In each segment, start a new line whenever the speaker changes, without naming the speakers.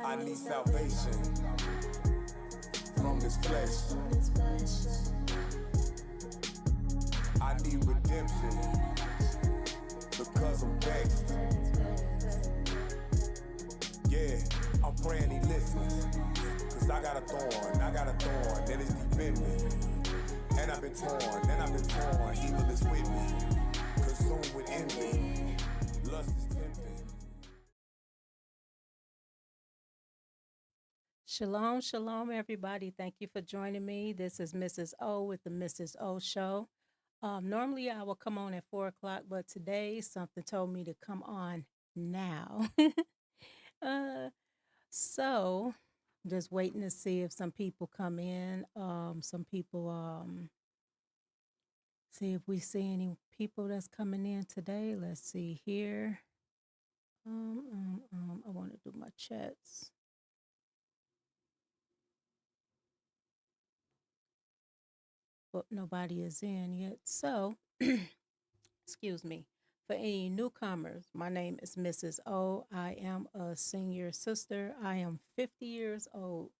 I need salvation from this flesh. I need redemption because I'm vexed. Yeah, I'm praying he listens. Cause I got a thorn, that is deep in me. And I've been torn, evil is with me. Consumed with envy, lust is tempting.
Shalom, shalom, everybody. Thank you for joining me. This is Mrs. O with the Mrs. O Show. Normally, I will come on at 4 o'clock, but today something told me to come on now. uh, so, just waiting to see if some people come in. Some people, see if we see any people that's coming in today. Let's see here. I want to do my chats. But nobody is in yet. So, excuse me. For any newcomers, my name is Mrs. O. I am a senior sister. I am 50 years old.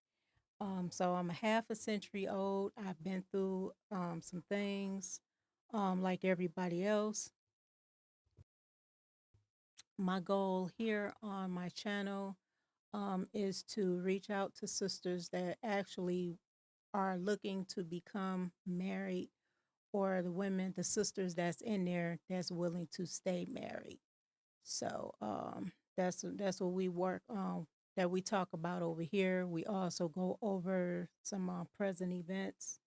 So I'm a half a century old. I've been through some things like everybody else. My goal here on my channel is to reach out to sisters that actually are looking to become married, or the women, the sisters that's in there that's willing to stay married. So that's what we work on, that we talk about over here. We also go over some present events,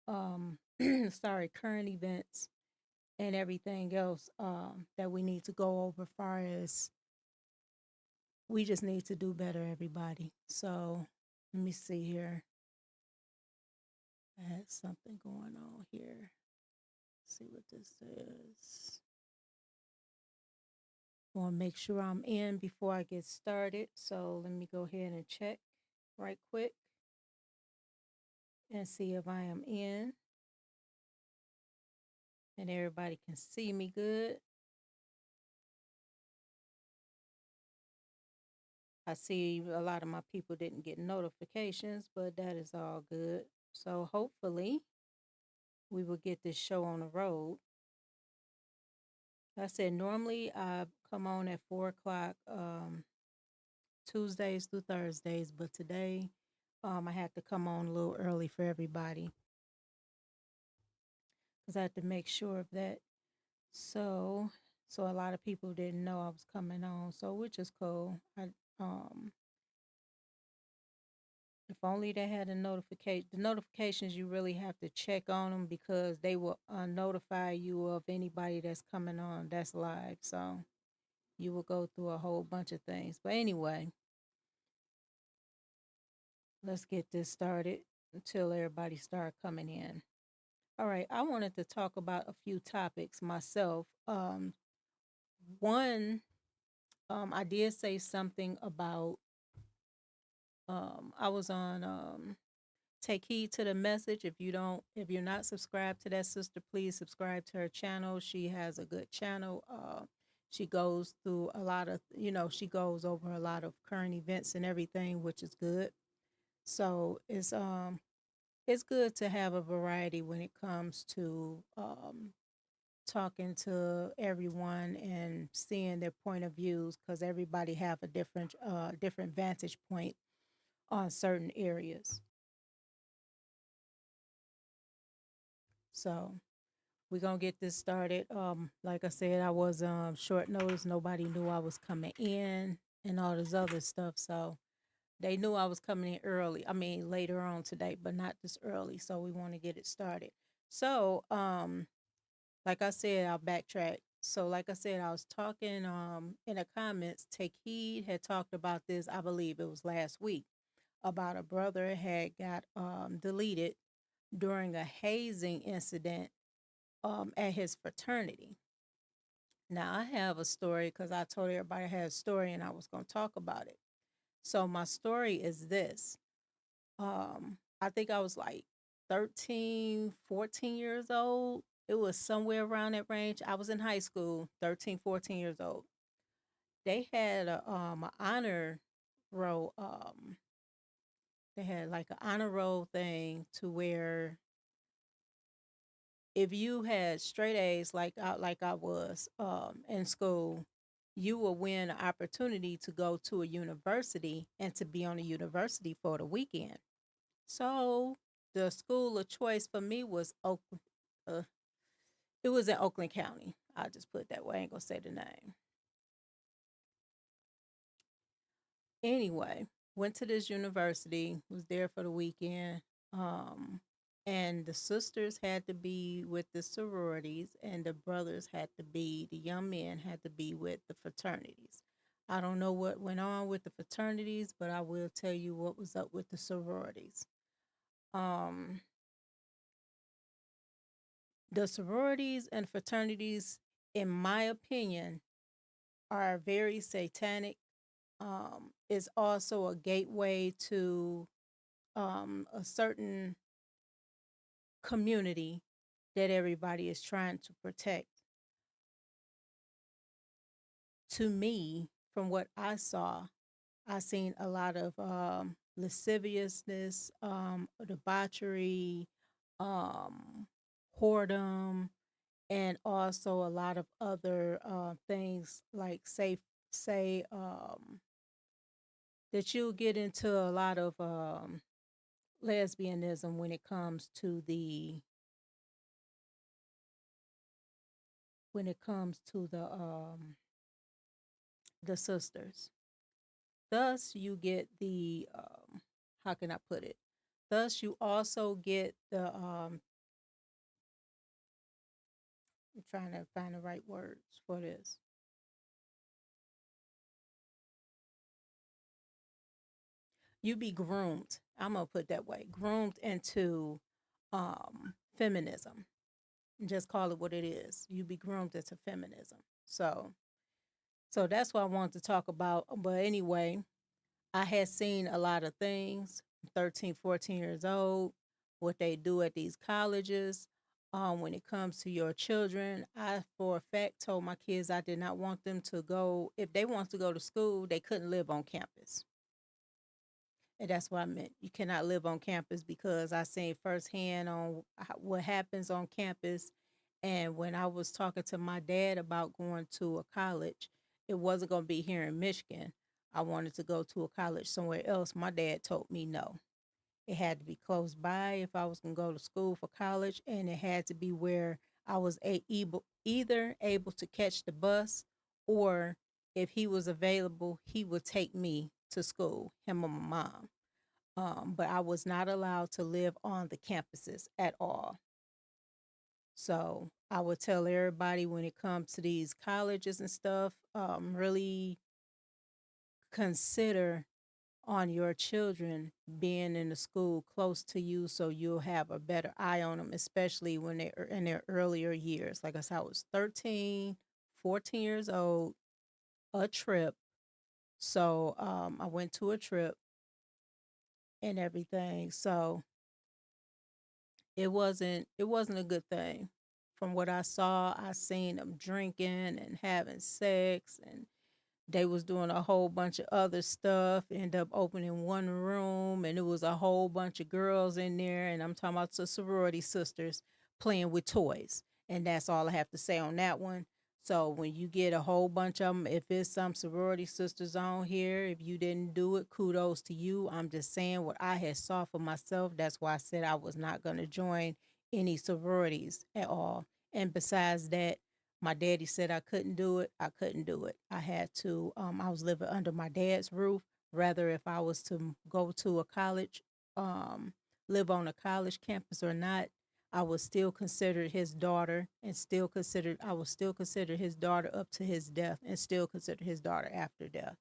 sorry, current events, and everything else that we need to go over. Far as we just need to do better, everybody. So let me see here. I had something going on here. See what this is. I want to make sure I'm in before I get started. So let me go ahead and check right quick and see if I am in and everybody can see me good. I see a lot of my people didn't get notifications, but that is all good. So hopefully we will get this show on the road. Like I said, normally I come on at 4 o'clock Tuesdays through Thursdays, but today I had to come on a little early for everybody because I had to make sure of that. So a lot of people didn't know I was coming on, so which is cool. Um if only they had a notification. The notifications, you really have to check on them because they will notify you of anybody that's coming on that's live. So you will go through a whole bunch of things. But anyway, let's get this started until everybody start coming in. All right, I wanted to talk about a few topics myself. One, I did say something about I was on take heed to the message. If you're not subscribed to that sister, please subscribe to her channel. She has a good channel. She goes through a lot of, she goes over a lot of current events and everything, which is good. So it's good to have a variety when it comes to talking to everyone and seeing their point of views, because everybody have a different vantage point on certain areas. So we're gonna get this started. Like I said, I was short notice. Nobody knew I was coming in and all this other stuff. So they knew I was coming in early. I mean later on today, but not this early. So we want to get it started. So like I said, I'll backtrack. So like I said, I was talking in the comments. Take Heed had talked about this, I believe it was last week, about a brother had got deleted during a hazing incident at his fraternity. Now, I have a story because I told everybody I had a story and I was going to talk about it. So, my story is this. I think I was like 13, 14 years old. It was somewhere around that range. I was in high school, 13, 14 years old. They had a honor. roll. They had like an honor roll thing to where if you had straight A's like I was in school, you will win an opportunity to go to a university and to be on a university for the weekend. So the school of choice for me was Oakland. Uh, it was in Oakland County. I'll just put it that way. I ain't gonna say the name. Anyway, went to this university, was there for the weekend. Um, and the sisters had to be with the sororities, and the brothers had to be, the young men had to be with the fraternities. I don't know what went on with the fraternities, but I will tell you what was up with the sororities. Um, the sororities and fraternities, in my opinion, are very satanic. Is also a gateway to a certain community that everybody is trying to protect. To me, from what I saw, I seen a lot of lasciviousness, debauchery, um, whoredom, and also a lot of other things like say that you'll get into a lot of lesbianism when it comes to the sisters. Thus, you get the how can I put it? Thus, you also get the I'm trying to find the right words for this. You be groomed. I'm gonna put it that way. Groomed into feminism. Just call it what it is. You be groomed into feminism. So that's what I wanted to talk about. But anyway, I had seen a lot of things, 13, 14 years old, what they do at these colleges. When it comes to your children, I for a fact told my kids I did not want them to go. If they want to go to school, they couldn't live on campus. And that's what I meant. You cannot live on campus because I seen firsthand on what happens on campus. And when I was talking to my dad about going to a college, it wasn't going to be here in Michigan. I wanted to go to a college somewhere else. My dad told me no. It had to be close by if I was going to go to school for college, and it had to be where I was either able to catch the bus, or if he was available, he would take me to school, him or my mom. But I was not allowed to live on the campuses at all. So I would tell everybody when it comes to these colleges and stuff, really consider on your children being in the school close to you so you'll have a better eye on them, especially when they're in their earlier years. Like I said, I was 13, 14 years old, a trip. So I went to a trip and everything. So it wasn't a good thing. From what I saw, I seen them drinking and having sex, and they was doing a whole bunch of other stuff. End up opening one room, and it was a whole bunch of girls in there, and I'm talking about the sorority sisters playing with toys. And that's all I have to say on that one. So when you get a whole bunch of them, if it's some sorority sisters on here, if you didn't do it, kudos to you. I'm just saying what I had saw for myself. That's why I said I was not going to join any sororities at all. And besides that, my daddy said I couldn't do it. I couldn't do it. I had to. I was living under my dad's roof. Rather, if I was to go to a college, um, live on a college campus or not, I was still considered his daughter, and still considered. I was still considered his daughter up to his death, and still considered his daughter after death.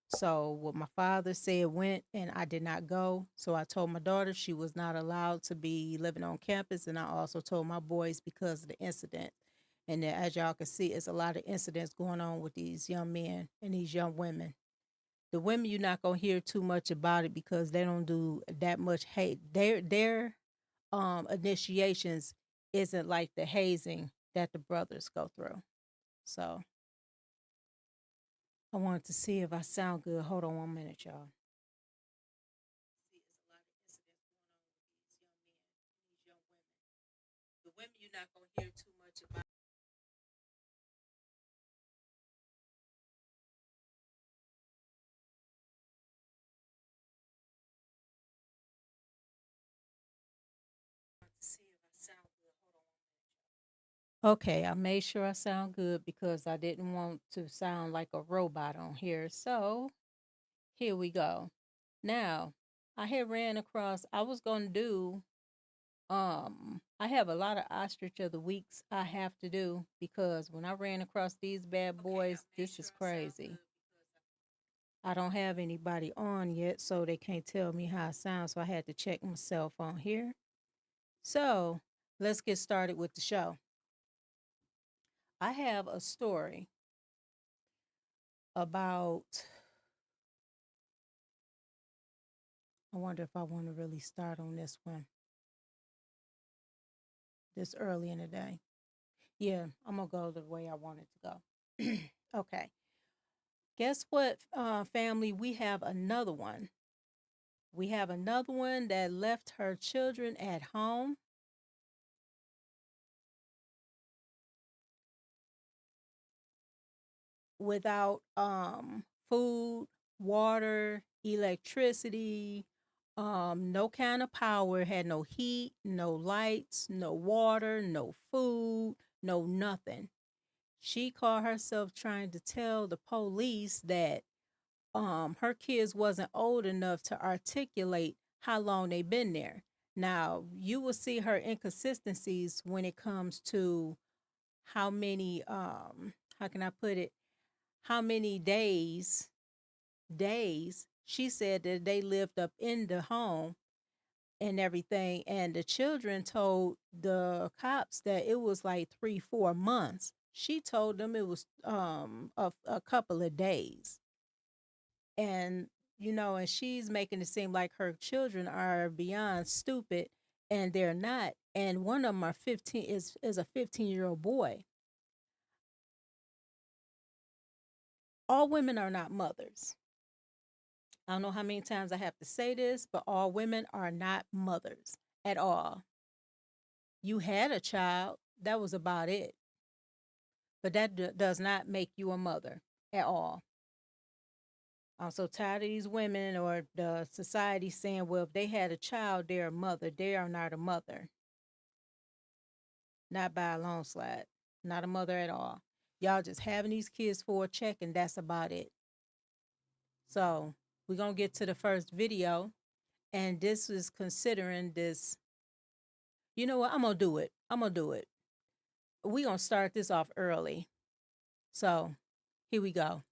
So what my father said went, and I did not go. So I told my daughter she was not allowed to be living on campus, and I also told my boys because of the incident. And then, as y'all can see, it's a lot of incidents going on with these young men and these young women. The women you're not gonna hear too much about it because they don't do that much hate. Their initiations isn't like the hazing that the brothers go through. So I wanted to see if I sound good. Hold on 1 minute, y'all. See, it's a lot of incidents going on with these young men, these young women. The women you're not gonna hear too much about. See if I sound good. Hold on 1 minute, y'all. Okay, I made sure I sound good because I didn't want to sound like a robot on here. So here we go. Now, I had ran across, I was gonna do I have a lot of ostrich of the weeks I have to do because when I ran across these bad boys, this is crazy. I don't have anybody on yet, so they can't tell me how I sound. So I had to check myself on here. So let's get started with the show. I have a story about, I wonder if I want to really start on this one this early in the day. Yeah, I'm going to go the way I want it to go. Okay. Guess what, family? We have another one. We have another one that left her children at home without food, water, electricity, no kind of power, had no heat, no lights, no water, no food, no nothing. She called herself trying to tell the police that her kids wasn't old enough to articulate how long they've been there. Now, you will see her inconsistencies when it comes to how many how can I put it? How many days she said that they lived up in the home and everything, and the children told the cops that it was like 3 4 months. She told them it was a couple of days. And and she's making it seem like her children are beyond stupid, and they're not. And one of them are 15, is a 15-year-old boy. All women are not mothers. I don't know how many times I have to say this, but all women are not mothers at all. You had a child, that was about it, but that does not make you a mother at all. I'm so tired of these women or the society saying, well, if they had a child, they're a mother. They are not a mother. Not by a long slide. Not a mother at all. Y'all just having these kids for a check, and that's about it. So we're going to get to the first video. And this is considering this. You know what? I'm going to do it. I'm going to do it. We're going to start this off early. So here we go.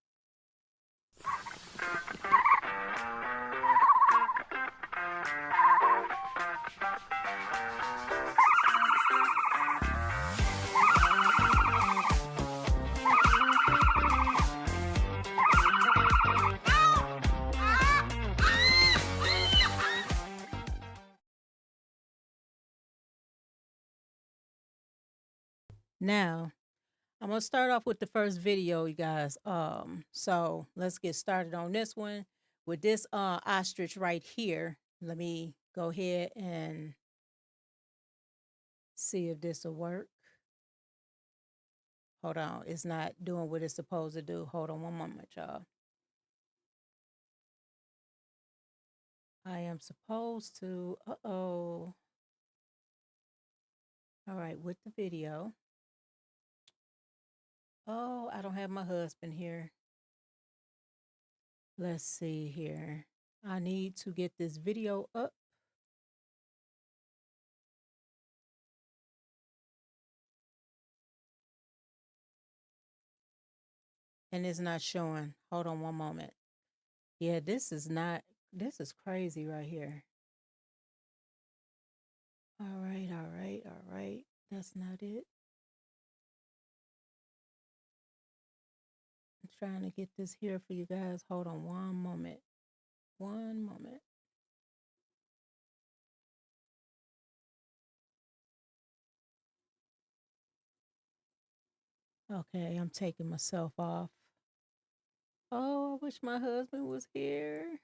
Now, I'm gonna start off with the first video, you guys. So let's get started on this one with this ostrich right here. Let me go ahead and see if this will work. Hold on, it's not doing what it's supposed to do. Hold on 1 moment, y'all. I am supposed to. Uh-oh. All right, with the video. Oh, I don't have my husband here. Let's see here. I need to get this video up. And it's not showing. Hold on 1 moment. Yeah, this is not, this is crazy right here. All right, all right, all right. That's not it. I'm trying to get this here for you guys. Hold on 1 moment. 1 moment. Okay, I'm taking myself off. Oh, I wish my husband was here.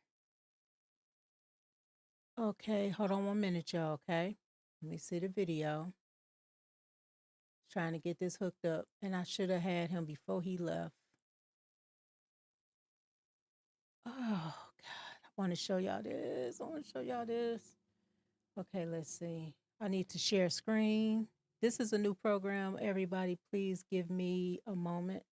Okay, hold on 1 minute, y'all, okay? Let me see the video. Trying to get this hooked up, and I should have had him before he left. Oh, God. I want to show y'all this. I want to show y'all this. Okay, let's see. I need to share screen. This is a new program. Everybody, please give me a moment.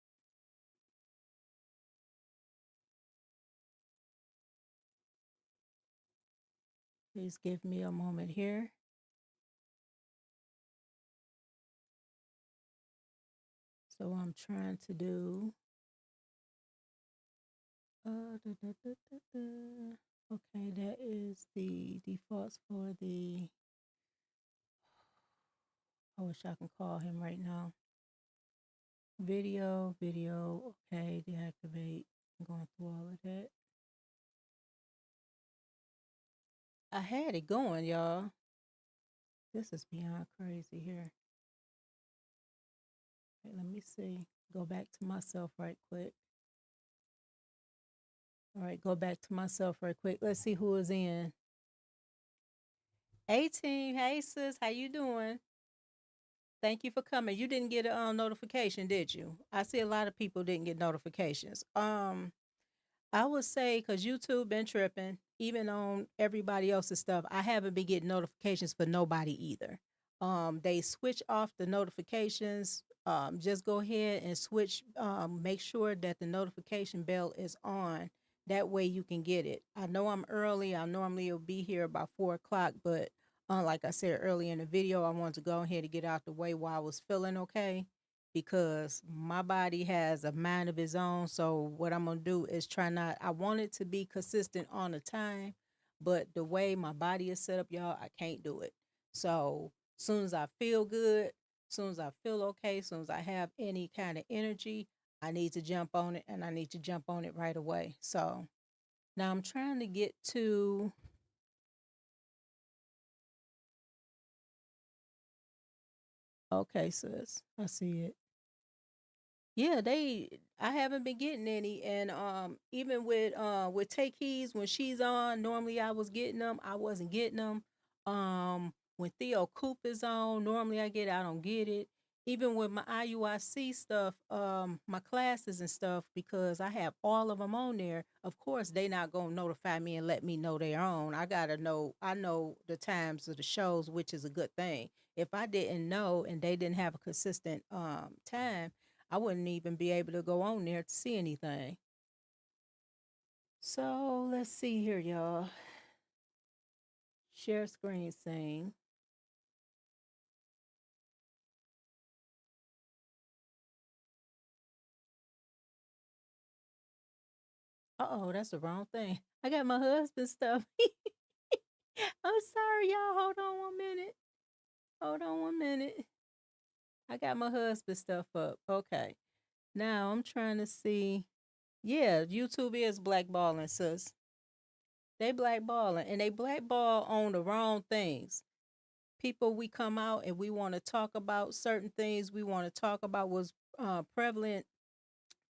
Please give me a moment here. So I'm trying to do. Okay, that is the defaults for the. I wish I can call him right now. Video. Okay, deactivate. I'm going through all of that. I had it going, y'all. This is beyond crazy here. Okay, let me see. Go back to myself right quick. All right, go back to myself right quick. Let's see who is in. 18. Hey sis, how you doing? Thank you for coming. You didn't get a notification, did you? I see a lot of people didn't get notifications. I would say because YouTube been tripping, even on everybody else's stuff. I haven't been getting notifications for nobody either. They switch off the notifications. Just go ahead and switch. Make sure that the notification bell is on. That way you can get it. I know I'm early. I normally will be here about 4 o'clock, but like I said earlier in the video, I wanted to go ahead and get out the way while I was feeling okay because my body has a mind of its own. So what I'm gonna do is try not. I want it to be consistent on the time, but the way my body is set up, y'all, I can't do it. So soon as I feel good, soon as I feel okay, soon as I have any kind of energy, I need to jump on it, and I need to jump on it right away. So now I'm trying to get to. Okay, sis, I see it. Yeah, I haven't been getting any, and even with Take Keys when she's on, normally I was getting them, I wasn't getting them. When Theo Coop is on, normally I don't get it. Even with my IUIC stuff, my classes and stuff, because I have all of them on there. Of course, they not gonna notify me and let me know they're on. I gotta know. I know the times of the shows, which is a good thing. If I didn't know and they didn't have a consistent time, I wouldn't even be able to go on there to see anything. So let's see here, y'all. Share screen saying. Uh-oh, that's the wrong thing. I got my husband's stuff. I'm sorry, y'all. Hold on 1 minute. Hold on 1 minute. I got my husband's stuff up. Okay. Now I'm trying to see. Yeah, YouTube is blackballing, sis. They blackballing, and they blackball on the wrong things. People, we come out and we want to talk about certain things. We want to talk about what's prevalent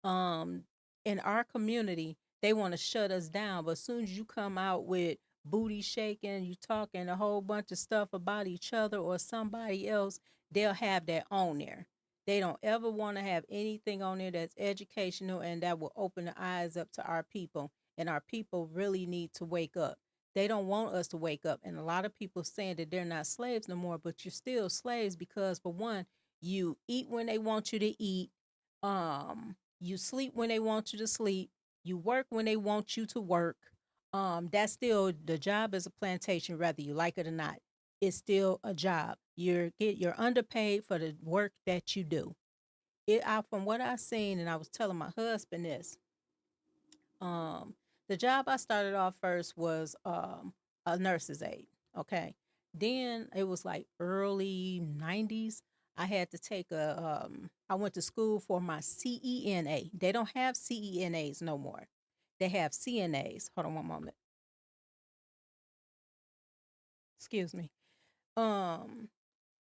um in our community. They want to shut us down, but as soon as you come out with booty shaking, you talking a whole bunch of stuff about each other or somebody else, they'll have that on there. They don't ever want to have anything on there that's educational and that will open the eyes up to our people, and our people really need to wake up. They don't want us to wake up, and a lot of people saying that they're not slaves no more, but you're still slaves because, for one, you eat when they want you to eat. You sleep when they want you to sleep. You work when they want you to work. That's still the job as a plantation, whether you like it or not. It's still a job. You're underpaid for the work that you do. From what I seen, and I was telling my husband this. Um, the job I started off first was a nurse's aide. Okay, then it was like early '90s. I had to take a. I went to school for my CENA. They don't have CENAs no more. They have CNAs. Hold on 1 moment. Excuse me. Um,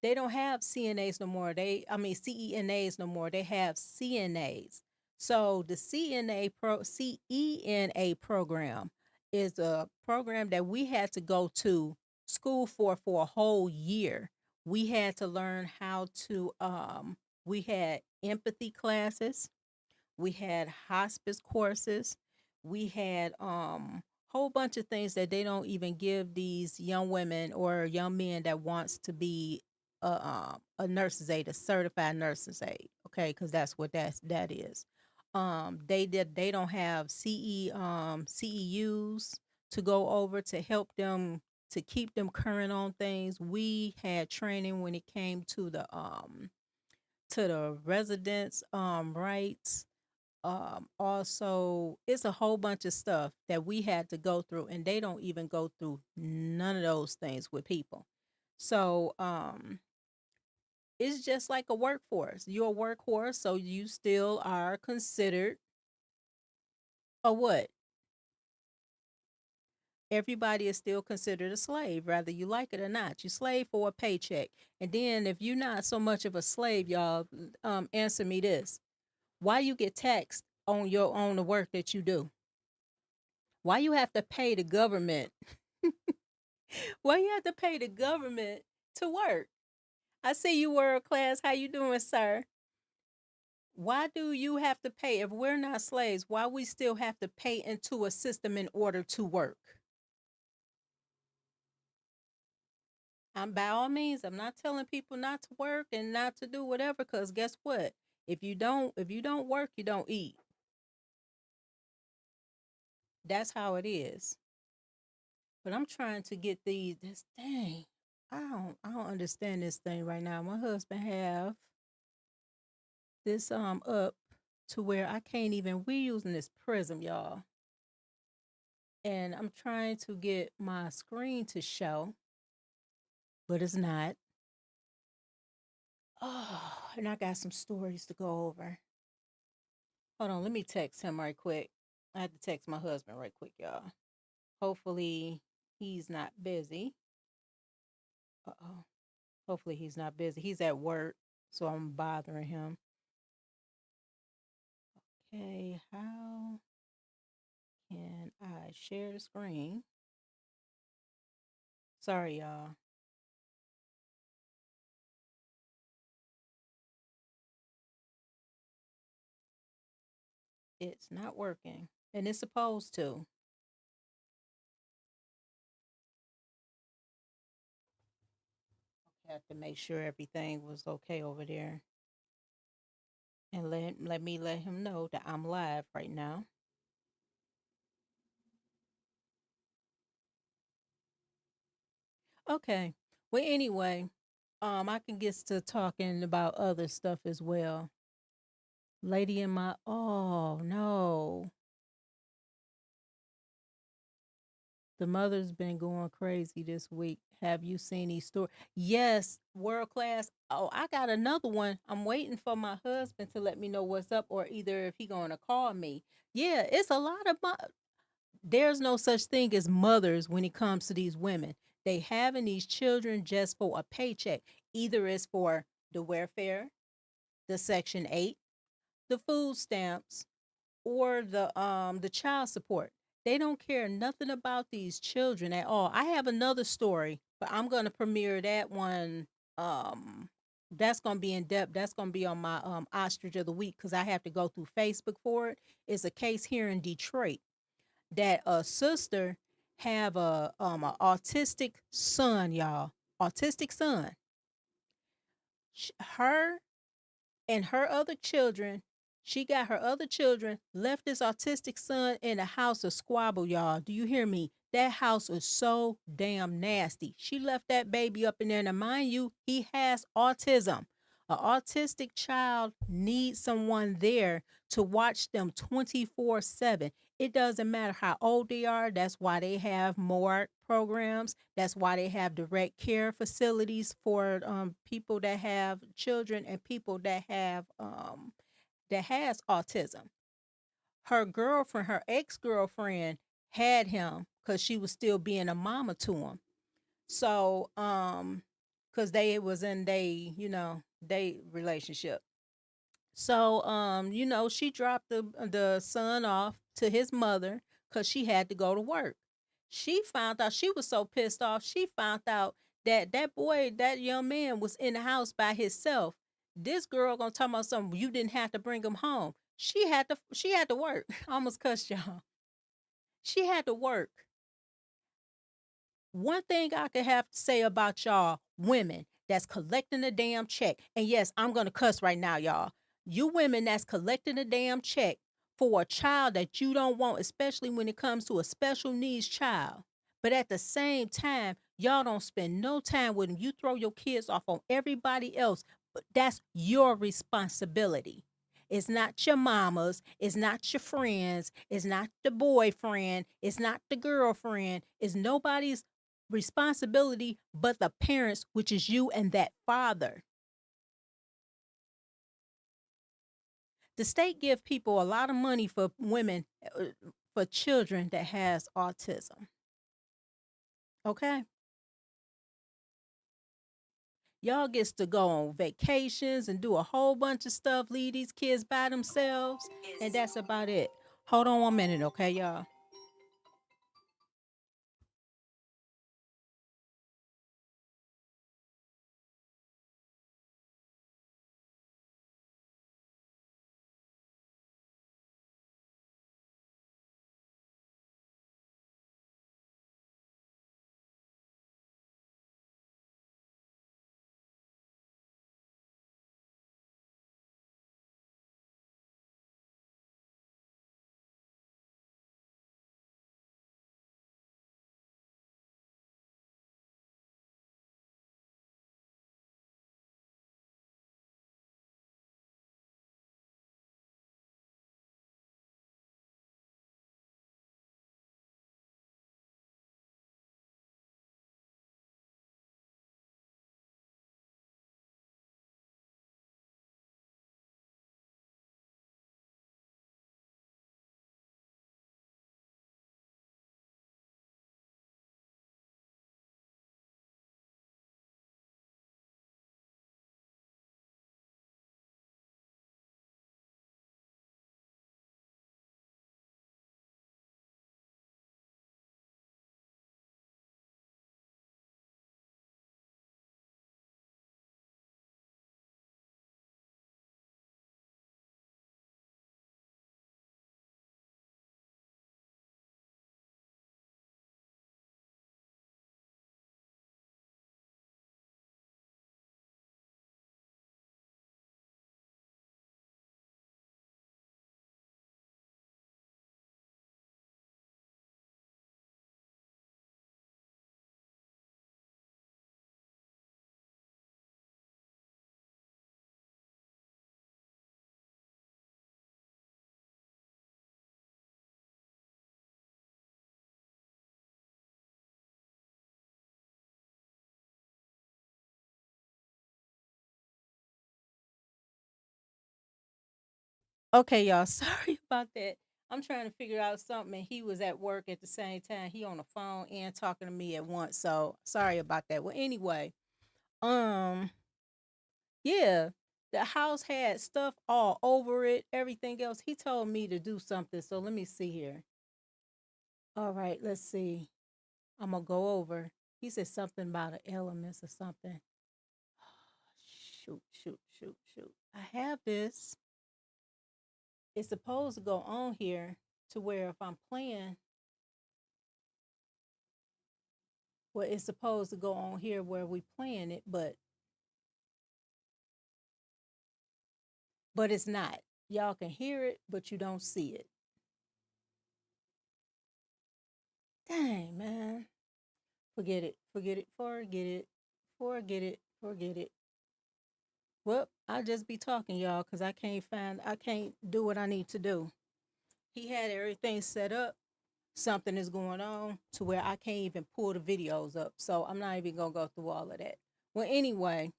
they don't have CNAs no more. I mean CENAs no more. They have CNAs. So the CENA program is a program that we had to go to school for a whole year. We had to learn how to we had empathy classes, we had hospice courses, we had whole bunch of things that they don't even give these young women or young men that wants to be a nurse's aide, a certified nurse's aide, okay, because that's what that is. They don't have CEUs to go over to help them to keep them current on things. We had training when it came to the residents rights. Also, it's a whole bunch of stuff that we had to go through, and they don't even go through none of those things with people. So it's just like a workforce. You're a workhorse, so you still are considered a what? Everybody is still considered a slave, whether you like it or not. You slave for a paycheck. And then if you're not so much of a slave, y'all, answer me this. Why you get taxed on the work that you do? Why you have to pay the government? Why you have to pay the government to work? I see you world class. How you doing, sir? Why do you have to pay if we're not slaves? Why we still have to pay into a system in order to work? I'm by all means, I'm not telling people not to work and not to do whatever, because guess what? If you don't work, you don't eat. That's how it is. But I'm trying to get this dang. I don't understand this thing right now. My husband have this up to where I can't even we using this prism, y'all. And I'm trying to get my screen to show, but it's not. Oh, and I got some stories to go over. Hold on, let me text him right quick. I had to text my husband right quick, y'all. Hopefully he's not busy. Uh-oh. Hopefully he's not busy. He's at work, so I'm bothering him. Okay, how can I share the screen? Sorry, y'all. It's not working. And it's supposed to. I have to make sure everything was okay over there. And let him know that I'm live right now. Okay. Well, anyway, I can get to talking about other stuff as well. Lady in my oh no. The mother's been going crazy this week. Have you seen these stories? Yes, world class. Oh, I got another one. I'm waiting for my husband to let me know what's up, or either if he gonna call me. Yeah, it's a lot of there's no such thing as mothers when it comes to these women. They having these children just for a paycheck. Either it's for the welfare, the Section 8, the food stamps, or the child support. They don't care nothing about these children at all. I have another story, but I'm gonna premiere that one. That's gonna be in depth. That's gonna be on my ostrich of the week because I have to go through Facebook for it. It's a case here in Detroit that a sister have a autistic son, y'all. Autistic son. Her and her other children, she got her other children, left this autistic son in a house of squabble, y'all. Do you hear me? That house is so damn nasty. She left that baby up in there. Now, mind you, he has autism. An autistic child needs someone there to watch them 24/7. It doesn't matter how old they are. That's why they have more programs. That's why they have direct care facilities for people that have children and people that has autism. Her girlfriend, her ex-girlfriend, had him because she was still being a mama to him. So, because they was in they relationship. So, she dropped the son off to his mother because she had to go to work. She found out she was so pissed off. She found out that that boy, that young man, was in the house by himself. This girl gonna talk about something. You didn't have to bring him home. She had to. She had to work. I almost cussed y'all. She had to work. One thing I could have to say about y'all women that's collecting a damn check, and yes, I'm gonna cuss right now, y'all. You women that's collecting a damn check for a child that you don't want, especially when it comes to a special needs child. But at the same time, y'all don't spend no time with them. You throw your kids off on everybody else, but that's your responsibility. It's not your mama's, it's not your friends, it's not the boyfriend, it's not the girlfriend, it's nobody's responsibility but the parents, which is you and that father. The state give people a lot of money for women, for children that has autism. Okay, y'all gets to go on vacations and do a whole bunch of stuff, leave these kids by themselves, and that's about it. Hold on 1 minute, okay, y'all. Okay, y'all. Sorry about that. I'm trying to figure out something, and he was at work at the same time. He on the phone and talking to me at once. So sorry about that. Well, anyway, um, yeah, the house had stuff all over it, everything else. He told me to do something. So let me see here. All right, let's see. I'm gonna go over. He said something about an elements or something. Shoot, shoot, shoot, shoot. I have this. It's supposed to go on here to where if I'm playing, well, it's supposed to go on here where we playing it, but it's not. Y'all can hear it, but you don't see it. Dang, man. Forget it. Forget it. Forget it. Forget it. Forget it. Well, I'll just be talking, y'all, because I can't do what I need to do. He had everything set up. Something is going on to where I can't even pull the videos up. So I'm not even going to go through all of that. Well, anyway,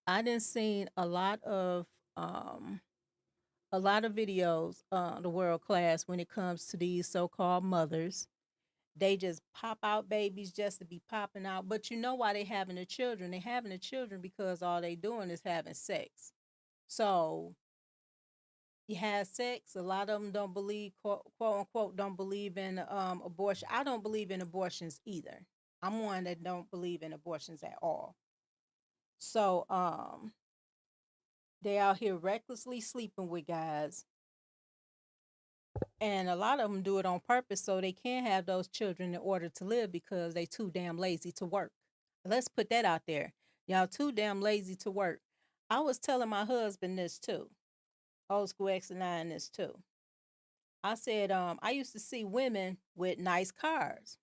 I done seen um, a lot of videos, the world class when it comes to these so-called mothers. They just pop out babies just to be popping out. But you know why they having the children? They having the children because all they doing is having sex. So you have sex. A lot of them don't believe, quote unquote, don't believe in abortion. I don't believe in abortions either. I'm one that don't believe in abortions at all. So they out here recklessly sleeping with guys, and a lot of them do it on purpose so they can have those children in order to live because they too damn lazy to work. Let's put that out there. Y'all too damn lazy to work. I was telling my husband this too. Old school X9 this too. I said, I used to see women with nice cars.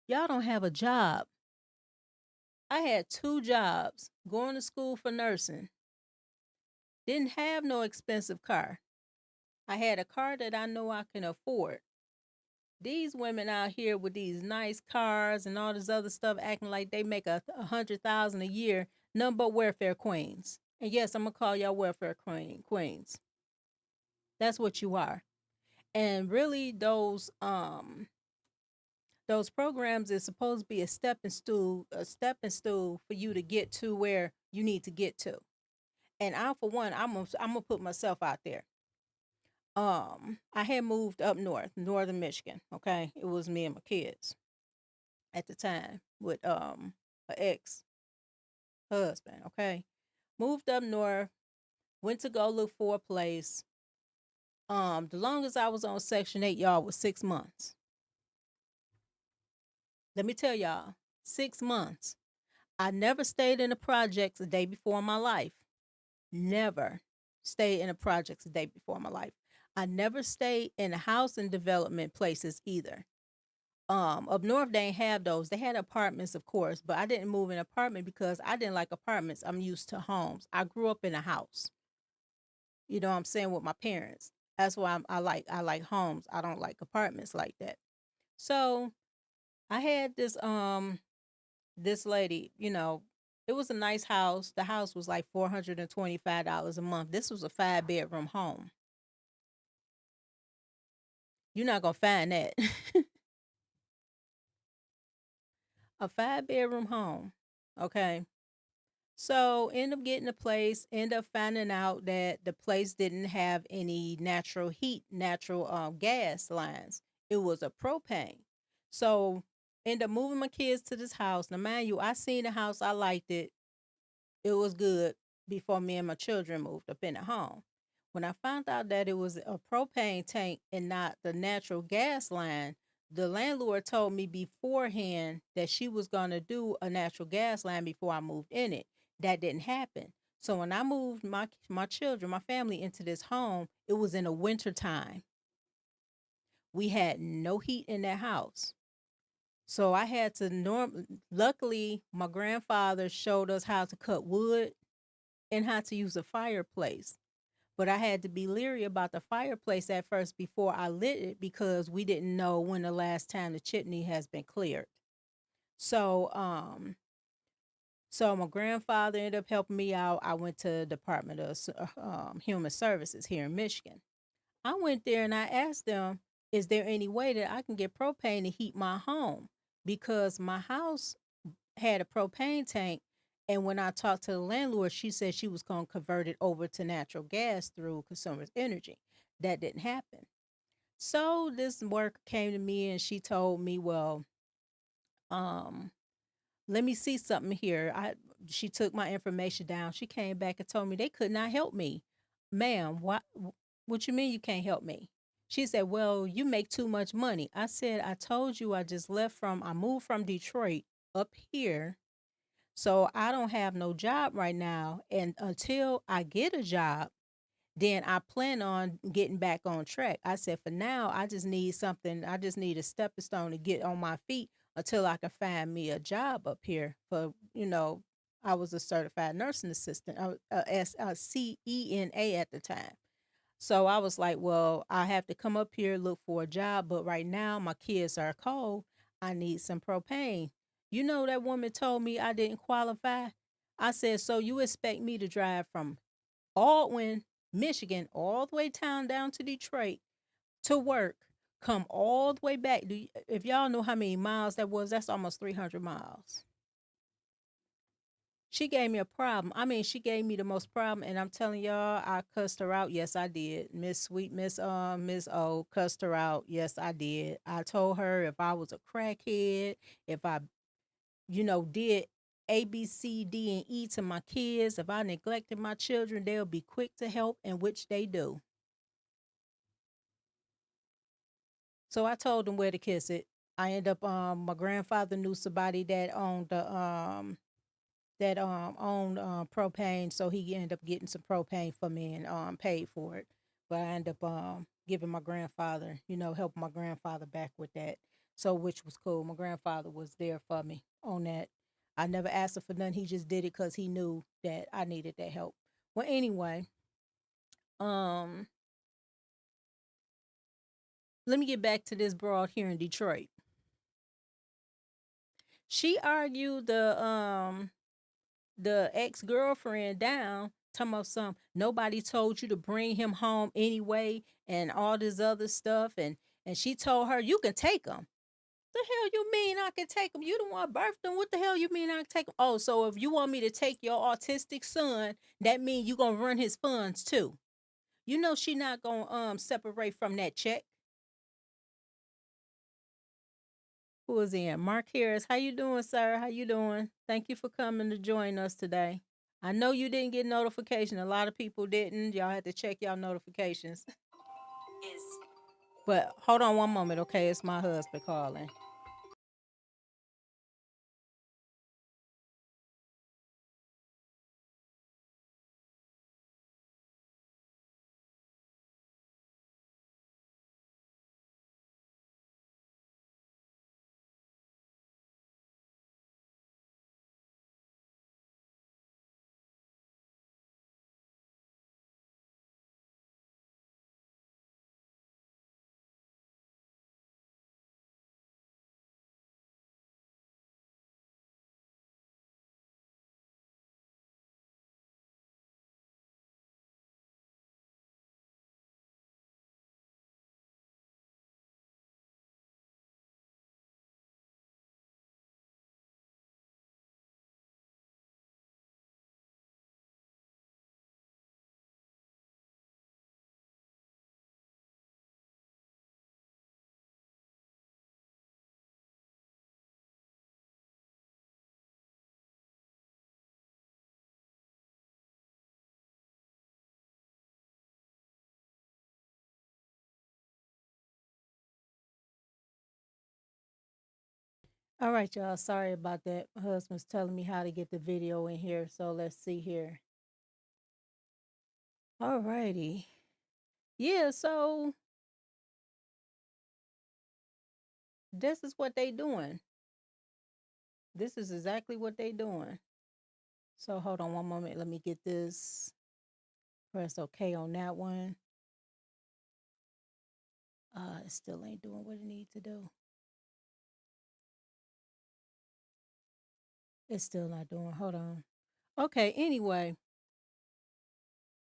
Y'all don't have a job. I had 2 jobs, going to school for nursing. Didn't have no expensive car. I had a car that I know I can afford. These women out here with these nice cars and all this other stuff, acting like they make 100,000 a year, none but welfare queens. And yes, I'm gonna call y'all welfare queens. That's what you are. And really, those programs is supposed to be a stepping stool for you to get to where you need to get to. And I, for one, I'm gonna put myself out there. I had moved up north, northern Michigan. Okay, it was me and my kids at the time with an ex husband. Okay, moved up north, went to go look for a place. The longest I was on Section 8, y'all, was 6 months. Let me tell y'all, 6 months. I never stayed in the projects a day before in my life. Never stayed in the projects a day before in my life. I never stayed in the housing development places either. Up north they ain't have those. They had apartments, of course, but I didn't move in an apartment because I didn't like apartments. I'm used to homes. I grew up in a house. You know what I'm saying, with my parents. That's why I like homes. I don't like apartments like that. So I had this lady, it was a nice house. The house was like $425 a month. This was a 5-bedroom home. You're not gonna find that. A 5-bedroom home. Okay. So end up getting a place, end up finding out that the place didn't have any natural heat, natural gas lines. It was a propane. So end up moving my kids to this house. Now mind you, I seen the house, I liked it. It was good before me and my children moved up in the home. When I found out that it was a propane tank and not the natural gas line, the landlord told me beforehand that she was going to do a natural gas line before I moved in it. That didn't happen. So when I moved my children, my family into this home, it was in the winter time. We had no heat in that house. So I had to luckily my grandfather showed us how to cut wood and how to use a fireplace. But I had to be leery about the fireplace at first before I lit it because we didn't know when the last time the chimney has been cleared. So, so my grandfather ended up helping me out. I went to the Department of Human Services here in Michigan. I went there and I asked them, "Is there any way that I can get propane to heat my home?" Because my house had a propane tank. And when I talked to the landlord, she said she was going to convert it over to natural gas through Consumers Energy. That didn't happen. So this worker came to me and she told me, "Well, um, let me see something here." She took my information down. She came back and told me they could not help me. "Ma'am, what you mean you can't help me?" She said, "Well, you make too much money." I said, "I told you I moved from Detroit up here. So I don't have no job right now. And until I get a job, then I plan on getting back on track." I said, "For now, I just need something. I just need a stepping stone to get on my feet until I can find me a job up here I was a certified nursing assistant, CENA at the time. So I was like, well, I have to come up here, look for a job. But right now, my kids are cold. I need some propane." You know, that woman told me I didn't qualify. I said, "So you expect me to drive from Aldwin, Michigan, all the way down to Detroit to work, come all the way back? If y'all know how many miles that was, that's almost 300 miles." She gave me a problem. I mean, she gave me the most problem, and I'm telling y'all, I cussed her out. Yes, I did. Miss Sweet, Miss O cussed her out. Yes, I did. I told her if I was a crackhead, if I, did A, B, C, D, and E to my kids, if I neglected my children, they'll be quick to help, and which they do. So I told them where to kiss it. I end up my grandfather knew somebody that owned propane, so he ended up getting some propane for me and paid for it. But I ended up giving my grandfather, helping my grandfather back with that. So which was cool. My grandfather was there for me on that. I never asked him for nothing. He just did it because he knew that I needed that help. Well, anyway, um, let me get back to this broad here in Detroit. She argued the ex-girlfriend down, talking about some nobody told you to bring him home anyway and all this other stuff, and she told her you can take him. The hell you mean I can take him? You the one birthed him. What the hell you mean I can take him? Oh, so if you want me to take your autistic son, that means you gonna run his funds too. You know she not gonna separate from that check. Who is in? Mark Harris. How you doing, sir? How you doing? Thank you for coming to join us today. I know you didn't get notification. A lot of people didn't. Y'all had to check y'all notifications. But hold on one moment, okay? It's my husband calling. All right, y'all. Sorry about that. My husband's telling me how to get the video in here. So let's see here. All righty. Yeah, so this is what they doing. This is exactly what they doing. So hold on one moment. Let me get this. Press OK on that one. It still ain't doing what it needs to do. It's still not doing. Hold on. Okay, anyway,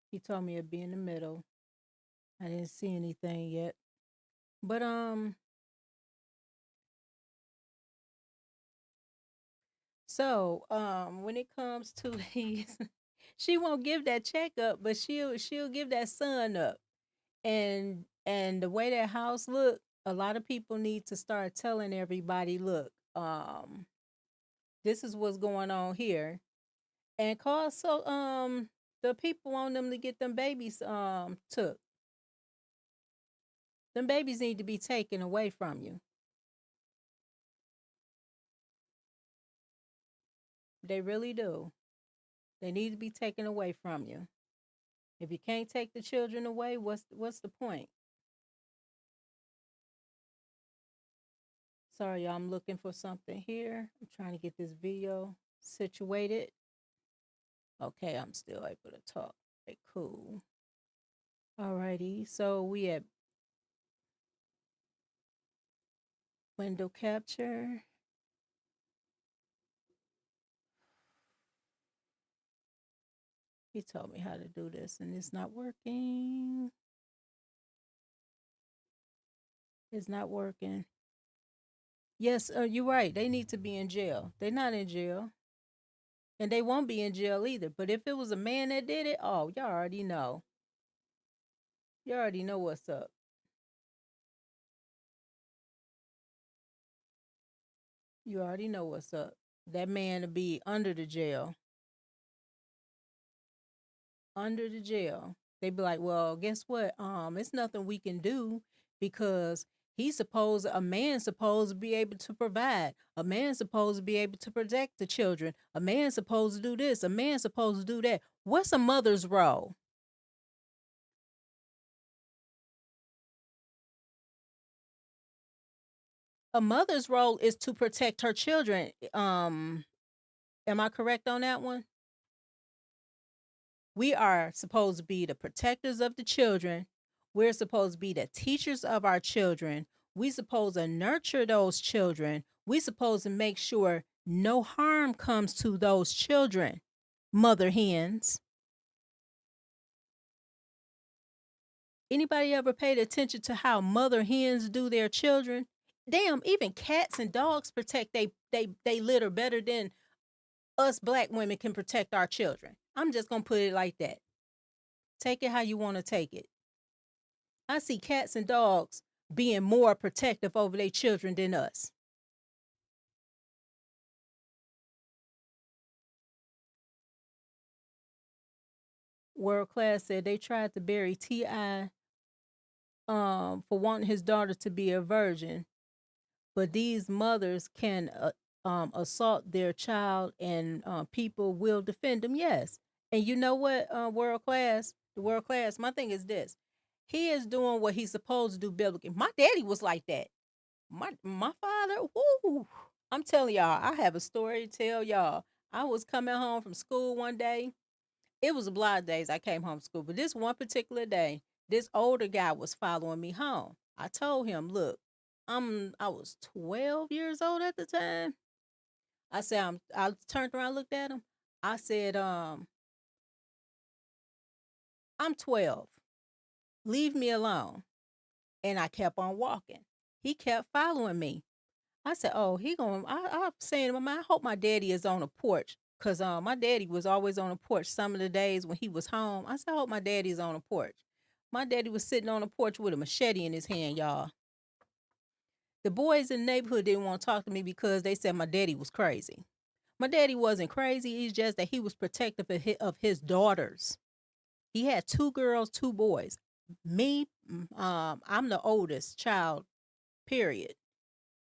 he told me it'd be in the middle. I didn't see anything yet. But so when it comes to these, she won't give that check up, but she'll give that son up. And the way that house look, a lot of people need to start telling everybody, look, this is what's going on here. And cause so the people want them to get them babies took. Them babies need to be taken away from you. They really do. They need to be taken away from you. If you can't take the children away, what's the point? Sorry, y'all, I'm looking for something here. I'm trying to get this video situated. Okay, I'm still able to talk. Okay, cool. Alrighty, so we at window capture. He told me how to do this and it's not working. It's not working. Yes, you're right. They need to be in jail. They're not in jail. And they won't be in jail either. But if it was a man that did it, oh, y'all already know. You already know what's up. You already know what's up. That man to be under the jail. Under the jail. They be like, well, guess what? It's nothing we can do because a man's supposed to be able to provide. A man's supposed to be able to protect the children. A man's supposed to do this. A man's supposed to do that. What's a mother's role? A mother's role is to protect her children. Am I correct on that one? We are supposed to be the protectors of the children. We're supposed to be the teachers of our children. We supposed to nurture those children. We supposed to make sure no harm comes to those children. Mother hens. Anybody ever paid attention to how mother hens do their children? Damn, even cats and dogs protect they litter better than us black women can protect our children. I'm just gonna put it like that. Take it how you want to take it. I see cats and dogs being more protective over their children than us. World Class said they tried to bury T.I. For wanting his daughter to be a virgin, but these mothers can assault their child and people will defend them. Yes. And you know what, World Class? The World Class, my thing is this. He is doing what he's supposed to do biblically. My daddy was like that. My father, whoo. I'm telling y'all, I have a story to tell y'all. I was coming home from school one day. It was a lot of days I came home from school, but this one particular day, this older guy was following me home. I told him, look, I was 12 years old at the time. I turned around, looked at him. I said, I'm 12. Leave me alone. And I kept on walking. He kept following me. I said, "Oh, he going." I'm saying to my mind, I hope my daddy is on the porch, cause my daddy was always on the porch. Some of the days when he was home, I said, "I hope my daddy's on the porch." My daddy was sitting on the porch with a machete in his hand, y'all. The boys in the neighborhood didn't want to talk to me because they said my daddy was crazy. My daddy wasn't crazy. It's just that he was protective of his daughters. He had two girls, two boys. Me, I'm the oldest child. Period.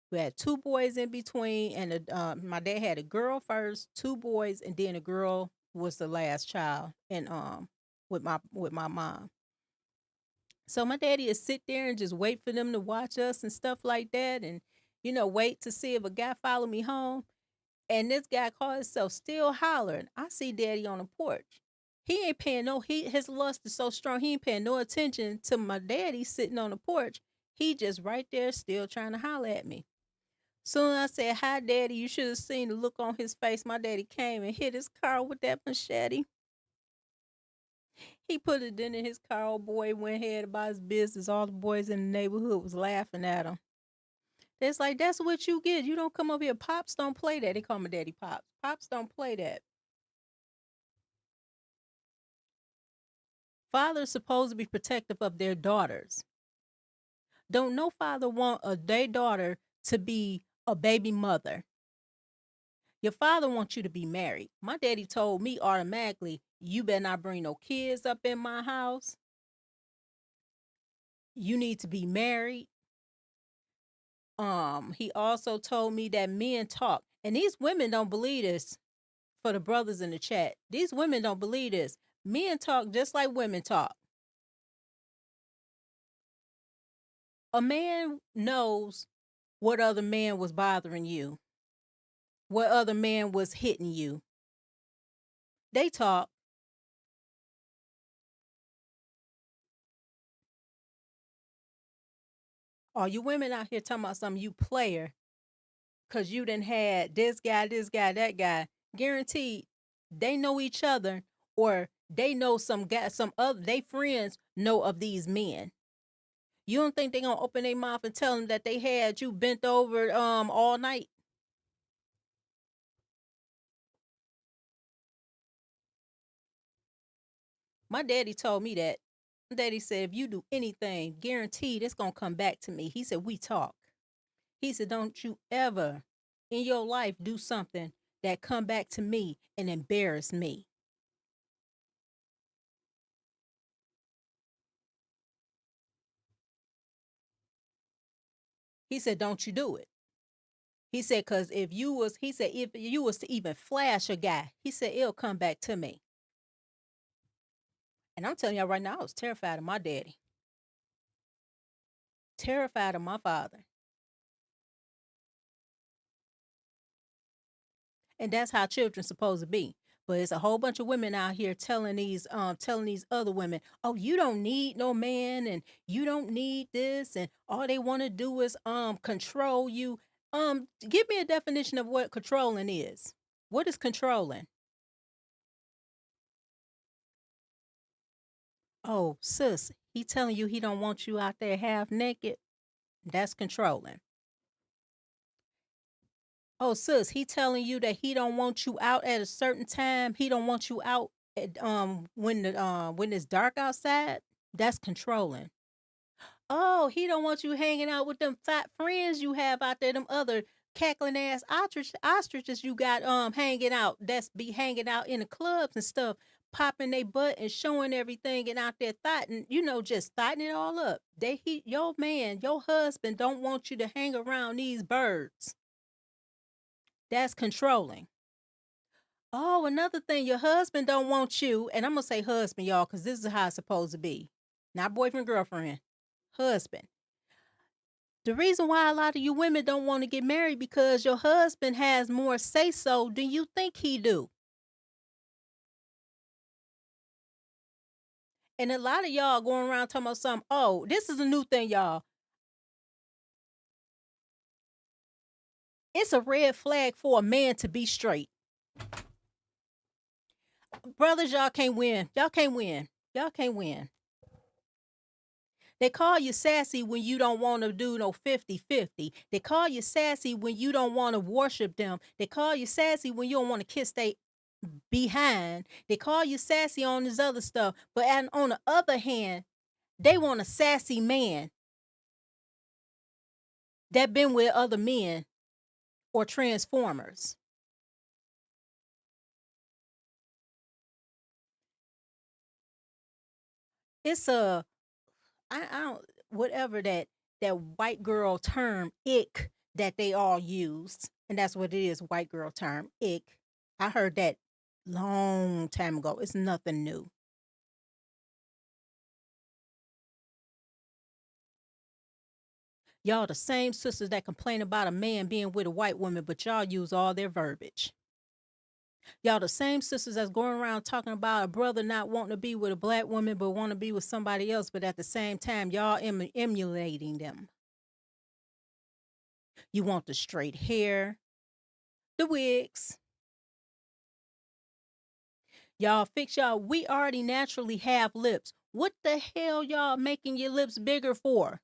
We had two boys in between, and my dad had a girl first, two boys, and then a girl was the last child, and with my mom. So my daddy would sit there and just wait for them to watch us and stuff like that, and wait to see if a guy followed me home. And this guy called himself still hollering. I see daddy on the porch. He ain't paying no. His lust is so strong. He ain't paying no attention to my daddy sitting on the porch. He just right there, still trying to holler at me. Soon I said, "Hi, Daddy." You should have seen the look on his face. My daddy came and hit his car with that machete. He put it in his car. Old boy went ahead about his business. All the boys in the neighborhood was laughing at him. It's like, that's what you get. You don't come up here. Pops don't play that. They call my daddy Pops. Pops don't play that. Fathers supposed to be protective of their daughters. Don't no father want their daughter to be a baby mother. Your father wants you to be married. My daddy told me automatically, you better not bring no kids up in my house. You need to be married. He also told me that men talk. And these women don't believe this. For the brothers in the chat, these women don't believe this. Men talk just like women talk. A man knows what other man was bothering you, what other man was hitting you. They talk. All you women out here talking about something, you player, because you done had this guy, that guy. Guaranteed they know each other, or they know some guy, some other, they friends know of these men. You don't think they gonna open their mouth and tell them that they had you bent over all night? My daddy told me that. My daddy said, if you do anything, guaranteed it's going to come back to me. He said, we talk. He said, don't you ever in your life do something that come back to me and embarrass me. He said, don't you do it. He said, because if you was to even flash a guy, he said, it'll come back to me. And I'm telling y'all right now, I was terrified of my daddy, terrified of my father. And that's how children supposed to be. But it's a whole bunch of women out here telling these other women, oh, you don't need no man and you don't need this, and all they want to do is control you. Give me a definition of what controlling is. What is controlling? Oh, sis, he telling you he don't want you out there half naked. That's controlling. Oh, sis, he telling you that he don't want you out at a certain time. He don't want you out at, when it's dark outside. That's controlling. Oh, he don't want you hanging out with them fat friends you have out there, them other cackling ass ostriches you got hanging out. That's be hanging out in the clubs and stuff, popping their butt and showing everything and out there thotting, just thotting it all up. Your man, your husband don't want you to hang around these birds. That's controlling. Oh, another thing, your husband don't want you, and I'm gonna say husband, y'all, because this is how it's supposed to be. Not boyfriend, girlfriend, husband. The reason why a lot of you women don't want to get married because your husband has more say so than you think he do. And a lot of y'all going around talking about something. Oh, this is a new thing, y'all. It's a red flag for a man to be straight. Brothers, y'all can't win. Y'all can't win. Y'all can't win. They call you sassy when you don't want to do no 50-50. They call you sassy when you don't want to worship them. They call you sassy when you don't want to kiss they behind. They call you sassy on this other stuff. But on the other hand, they want a sassy man that been with other men or transformers. It's I don't whatever that white girl term ick that they all use, and that's what it is, white girl term ick. I heard that long time ago. It's nothing new. Y'all the same sisters that complain about a man being with a white woman, but y'all use all their verbiage. Y'all the same sisters that's going around talking about a brother not wanting to be with a black woman but want to be with somebody else, but at the same time, y'all emulating them. You want the straight hair, the wigs. Y'all fix y'all. We already naturally have lips. What the hell y'all making your lips bigger for?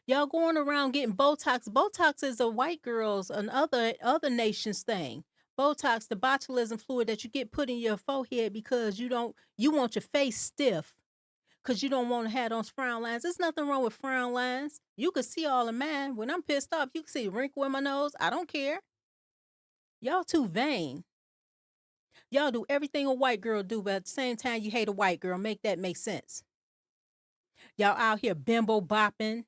Y'all going around getting Botox. Botox is a white girl's and other nations thing. Botox, the botulism fluid that you get put in your forehead because you want your face stiff because you don't want to have those frown lines. There's nothing wrong with frown lines. You can see all of mine. When I'm pissed off, you can see a wrinkle in my nose. I don't care. Y'all too vain. Y'all do everything a white girl do, but at the same time you hate a white girl. Make that make sense. Y'all out here bimbo bopping.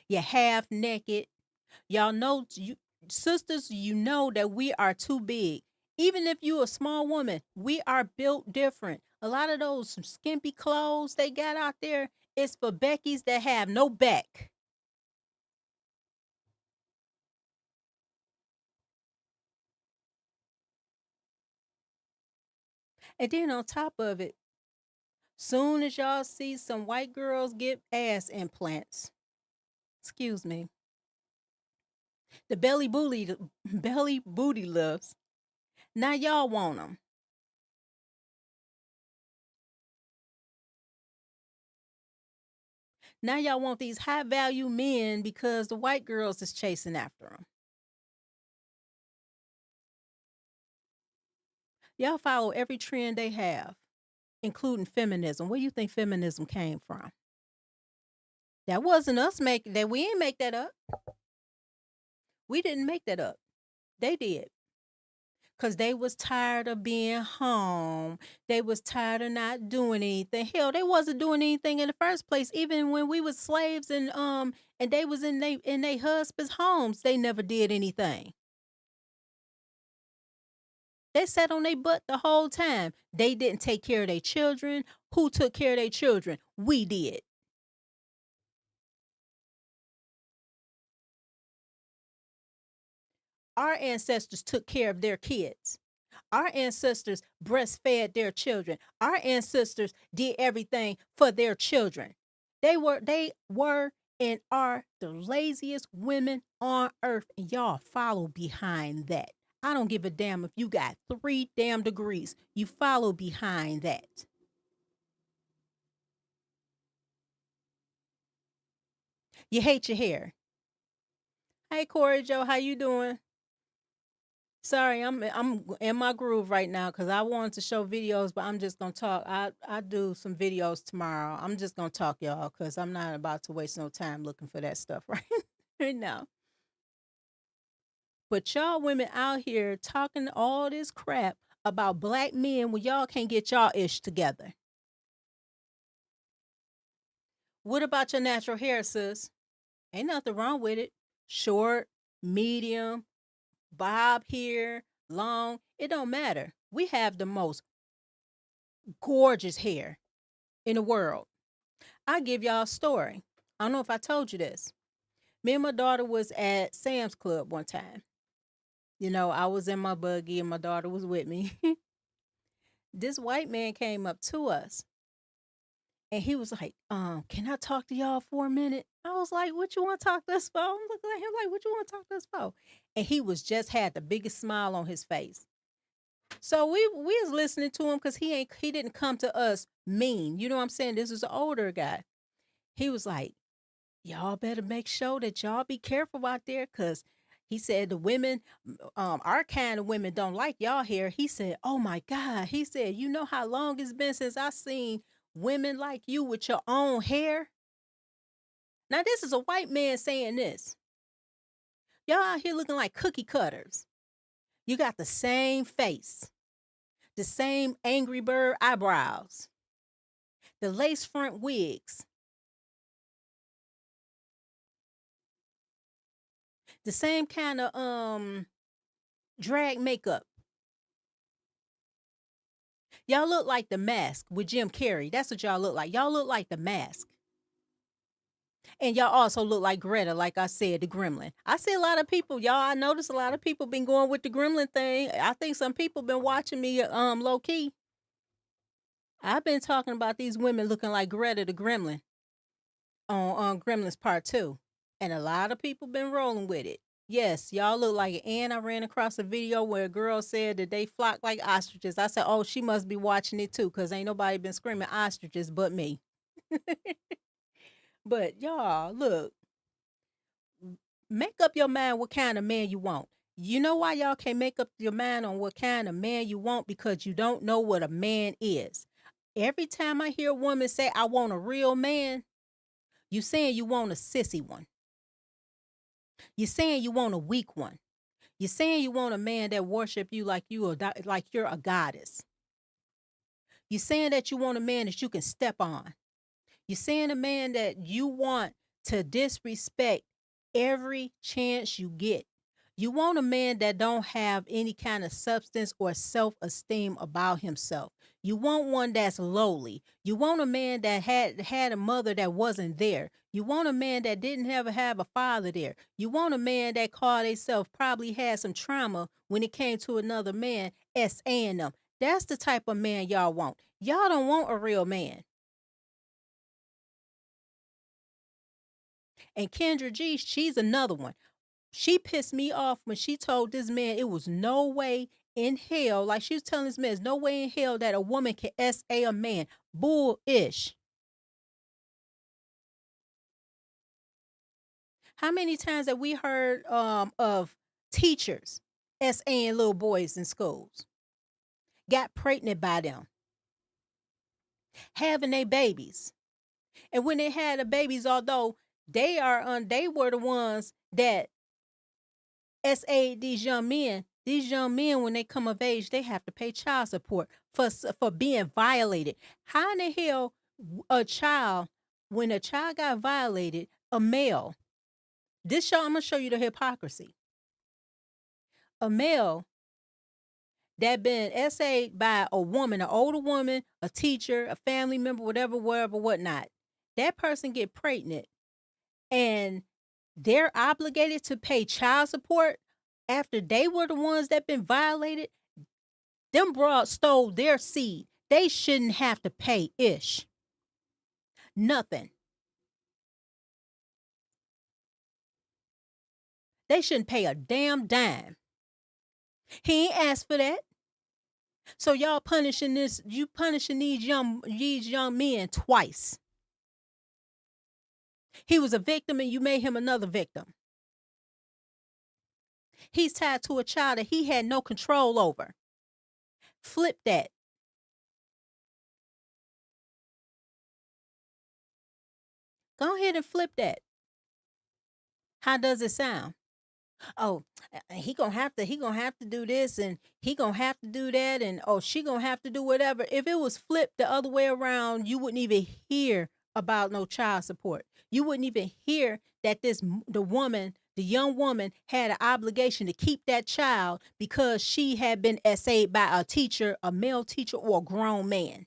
You half naked. Y'all know you sisters, you know that we are too big. Even if you a small woman, we are built different. A lot of those skimpy clothes they got out there is for Becky's that have no back. And then on top of it, soon as y'all see some white girls get ass implants, excuse me, the belly booty lifts. Now y'all want them. Now y'all want these high value men because the white girls is chasing after them. Y'all follow every trend they have. including feminism. Where you think feminism came from? That wasn't us making that. We didn't make that up. We didn't make that up. They did. Cause they was tired of being home. They was tired of not doing anything. Hell, they wasn't doing anything in the first place. Even when we was slaves and they was in they husbands' homes, they never did anything. They sat on their butt the whole time. They didn't take care of their children. Who took care of their children? We did. Our ancestors took care of their kids. Our ancestors breastfed their children. Our ancestors did everything for their children. They were and are the laziest women on earth, and y'all follow behind that. I don't give a damn if you got 3 damn degrees. You follow behind that. You hate your hair. Hey Corey Joe, how you doing? Sorry, I'm in my groove right now because I wanted to show videos, but I'm just gonna talk. I do some videos tomorrow. I'm just gonna talk, y'all, because I'm not about to waste no time looking for that stuff right now. But y'all women out here talking all this crap about black men when y'all can't get y'all ish together. What about your natural hair, sis? Ain't nothing wrong with it. Short, medium, bob here, long. It don't matter. We have the most gorgeous hair in the world. I give y'all a story. I don't know if I told you this. Me and my daughter was at Sam's Club one time. You know, I was in my buggy and my daughter was with me. This white man came up to us and he was like, can I talk to y'all for a minute? I was like, what you want to talk to us for? I'm looking at him like, what you want to talk to us for? And he was just had the biggest smile on his face. So we was listening to him because he didn't come to us mean. You know what I'm saying? This is an older guy. He was like, y'all better make sure that y'all be careful out there because he said the women, our kind of women don't like y'all hair. He said, oh my God. He said, you know how long it's been since I seen women like you with your own hair? Now, this is a white man saying this. Y'all out here looking like cookie cutters. You got the same face, the same Angry Bird eyebrows, the lace front wigs, the same kind of drag makeup. Y'all look like The Mask with Jim Carrey. That's what y'all look like. Y'all look like The Mask. And y'all also look like Greta, like I said, the gremlin. I see a lot of people, y'all, I noticed a lot of people been going with the gremlin thing. I think some people been watching me low key. I've been talking about these women looking like Greta the gremlin on Gremlins Part 2. And a lot of people been rolling with it. Yes, y'all look like it. And I ran across a video where a girl said that they flock like ostriches. I said, oh, she must be watching it too, because ain't nobody been screaming ostriches but me. But y'all, look, make up your mind what kind of man you want. You know why y'all can't make up your mind on what kind of man you want? Because you don't know what a man is. Every time I hear a woman say, I want a real man, you saying you want a sissy one. You're saying you want a weak one. You're saying you want a man that worship you like like you're a goddess. You're saying that you want a man that you can step on. You're saying a man that you want to disrespect every chance you get. You want a man that don't have any kind of substance or self-esteem about himself. You want one that's lowly. You want a man that had a mother that wasn't there. You want a man that didn't ever have a father there. You want a man that called himself probably had some trauma when it came to another man S.A.ing them. That's the type of man y'all want. Y'all don't want a real man. And Kendra G, she's another one. She pissed me off when she told this man it was no way in hell, like she was telling this man, there's no way in hell that a woman can S.A. a man. Bullish. How many times have we heard of teachers S.A.ing little boys in schools? Got pregnant by them. having their babies. And when they had the babies, although they were the ones that SA these young men when they come of age, they have to pay child support for being violated. How in the hell a child when a child got violated, a male, I'm gonna show you the hypocrisy. A male that been SA'd by a woman, an older woman, a teacher, a family member, whatever, wherever, whatnot. That person get pregnant and they're obligated to pay child support after they were the ones that been violated. Them broads stole their seed. They shouldn't have to pay nothing. They shouldn't pay a damn dime. He ain't asked for that. So y'all punishing these young men twice. He was a victim and you made him another victim. He's tied to a child that he had no control over. Flip that. Go ahead and flip that. How does it sound? Oh, he gonna have to do this and he gonna have to do that and oh she gonna have to do whatever. If it was flipped the other way around, you wouldn't even hear about no child support. You wouldn't even hear that the young woman had an obligation to keep that child because she had been essayed by a teacher, a male teacher, or a grown man.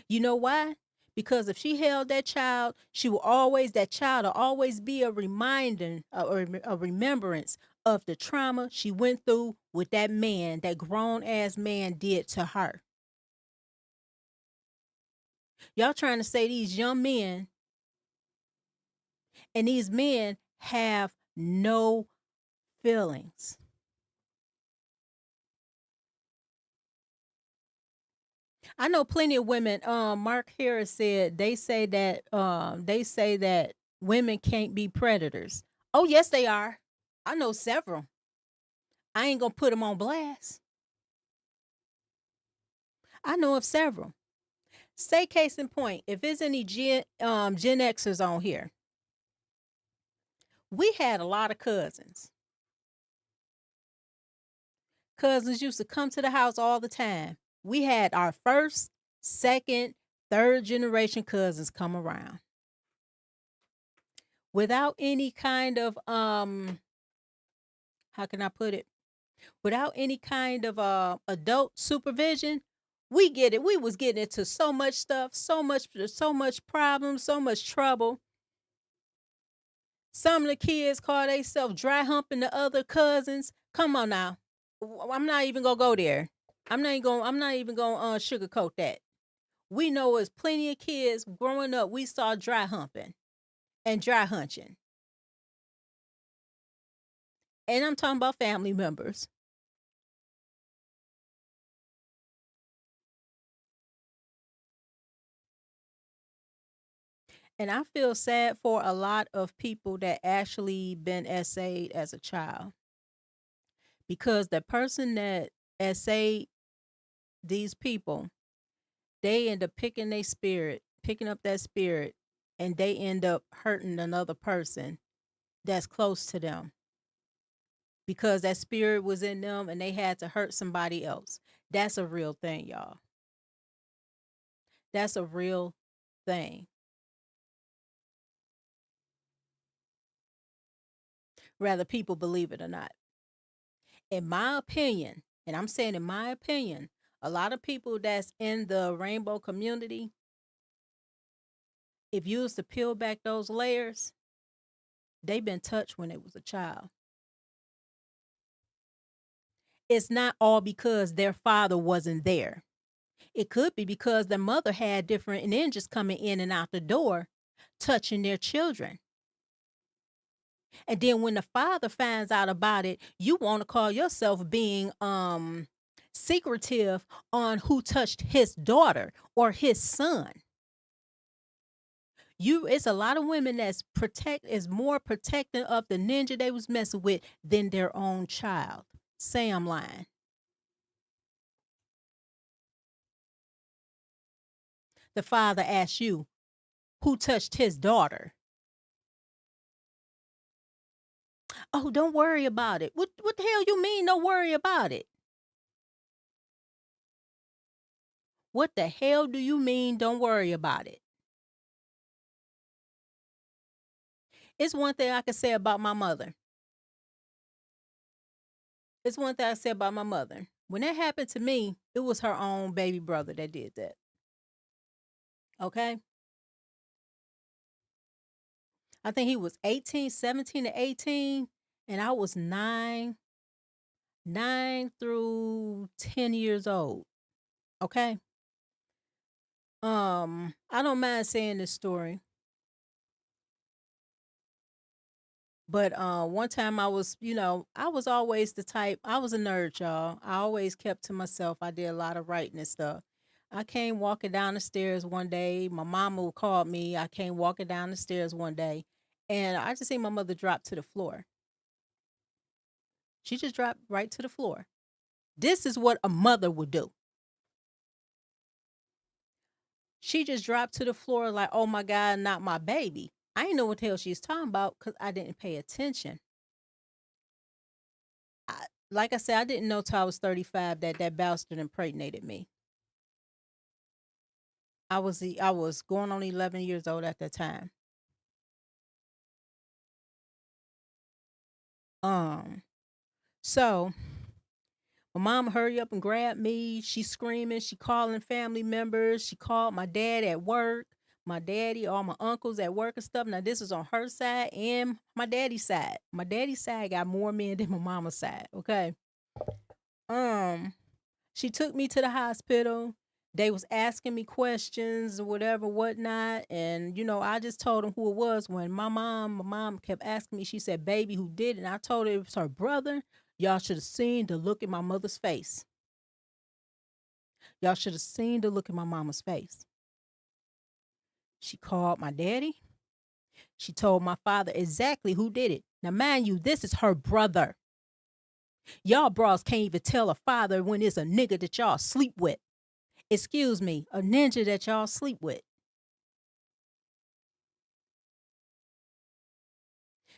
You know why? Because if she held that child, that child will always be a reminder or a remembrance of the trauma she went through with that man, that grown ass man did to her. Y'all trying to say these young men and these men have no feelings. I know plenty of women. Mark Harris said they say that women can't be predators. Oh yes, they are. I know several. I ain't gonna put them on blast. I know of several. Say case in point, if there's any Gen Xers on here, we had a lot of cousins. Cousins used to come to the house all the time. We had our first, second, third generation cousins come around without any kind of how can I put it? Without any kind of adult supervision. We was getting into so much stuff, so much problems, so much trouble. Some of the kids call themselves dry humping the other cousins. Come on now. I'm not even gonna go there. I'm not even gonna sugarcoat that. We know as plenty of kids growing up, we saw dry humping and dry hunching. And I'm talking about family members. And I feel sad for a lot of people that actually been essayed as a child. Because the person that essayed these people, they end up picking up that spirit, and they end up hurting another person that's close to them because that spirit was in them and they had to hurt somebody else. That's a real thing, y'all. That's a real thing. Whether people believe it or not. In my opinion, and I'm saying in my opinion, a lot of people that's in the rainbow community, if you was to peel back those layers, they've been touched when they was a child. It's not all because their father wasn't there. It could be because their mother had different ninjas coming in and out the door, touching their children. And then when the father finds out about it, you want to call yourself being secretive on who touched his daughter or his son. It's a lot of women is more protecting of the ninja they was messing with than their own child. Say I'm lying. the father asks you, who touched his daughter? Oh, don't worry about it. What the hell you mean don't worry about it? What the hell do you mean don't worry about it? It's one thing I can say about my mother. It's one thing I say about my mother. When that happened to me, it was her own baby brother that did that. Okay? I think he was 18, 17 to 18, and I was 9 through 10 years old. Okay? I don't mind saying this story. But one time I was, I was always the type, I was a nerd, y'all. I always kept to myself. I did a lot of writing and stuff. I came walking down the stairs one day. My mama called me. I came walking down the stairs one day, and I just seen my mother drop to the floor. She just dropped right to the floor. This is what a mother would do. She just dropped to the floor like, oh my God, not my baby. I didn't know what the hell she was talking about because I didn't pay attention. Like I said, I didn't know till I was 35 that that bastard impregnated me. I was going on 11 years old at that time. Um, so my mom hurry up and grabbed me. She screaming, she calling family members. She called my dad at work, my daddy, all my uncles at work and stuff. Now this is on her side and my daddy's side. My daddy's side got more men than my mama's side. Okay. Um, She took me to the hospital. They was asking me questions or whatever, whatnot. And, I just told them who it was. When my mom kept asking me, she said, baby, who did it? And I told her it was her brother. Y'all should have seen the look in my mother's face. Y'all should have seen the look in my mama's face. She called my daddy. She told my father exactly who did it. Now, mind you, this is her brother. Y'all bras can't even tell a father when it's a nigga that y'all sleep with. Excuse me, a ninja that y'all sleep with.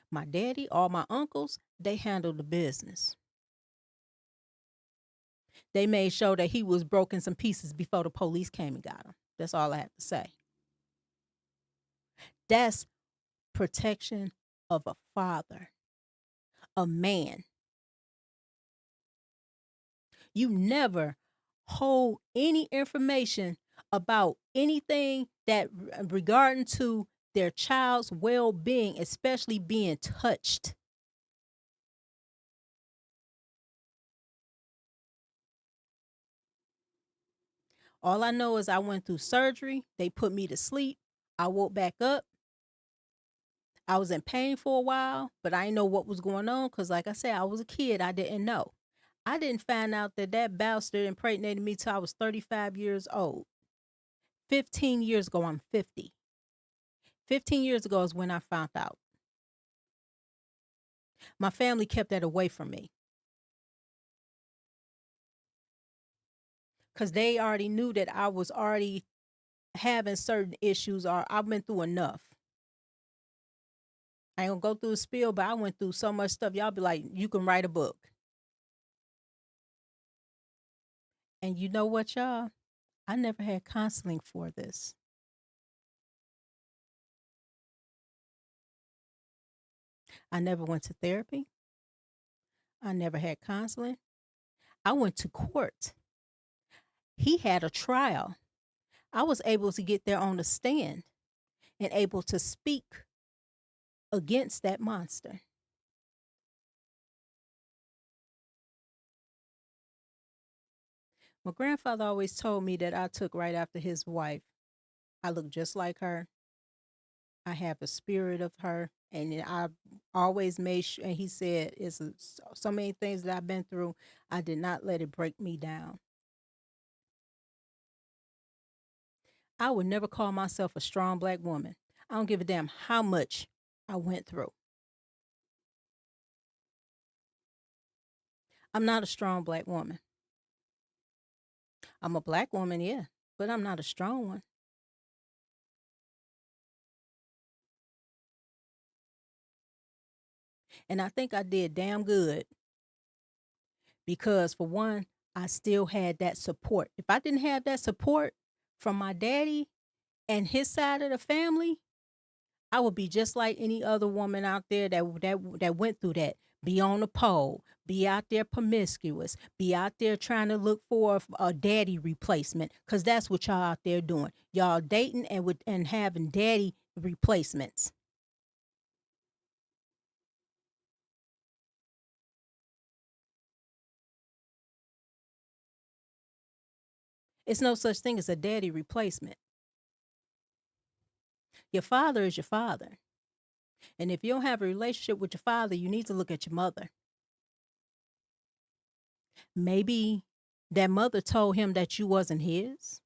My daddy, all my uncles, they handled the business. They made sure that he was broken some pieces before the police came and got him. That's all I have to say. That's protection of a father, a man. You never hold any information about anything that regarding to their child's well-being, especially being touched. All I know is I went through surgery. They put me to sleep. I woke back up. I was in pain for a while, but I didn't know what was going on because, like I said, I was a kid. I didn't know. I didn't find out that that bastard impregnated me till I was 35 years old. 15 years ago, I'm 50. 15 years ago is when I found out. My family kept that away from me because they already knew that I was already having certain issues or I've been through enough. I ain't gonna go through a spiel, but I went through so much stuff. Y'all be like, you can write a book. And you know what, y'all? I never had counseling for this. I never went to therapy. I never had counseling. I went to court. He had a trial. I was able to get there on the stand and able to speak against that monster. My grandfather always told me that I took right after his wife. I look just like her. I have a spirit of her. And I always made sure, and he said, so many things that I've been through, I did not let it break me down. I would never call myself a strong black woman. I don't give a damn how much I went through. I'm not a strong black woman. I'm a black woman, yeah, but I'm not a strong one. And I think I did damn good because, for one, I still had that support. If I didn't have that support from my daddy and his side of the family, I would be just like any other woman out there that went through that. Be on the pole, be out there promiscuous, be out there trying to look for a daddy replacement, cause that's what y'all out there doing. Y'all dating and having daddy replacements. It's no such thing as a daddy replacement. Your father is your father, and if you don't have a relationship with your father, you need to look at your mother. Maybe that mother told him that you wasn't his.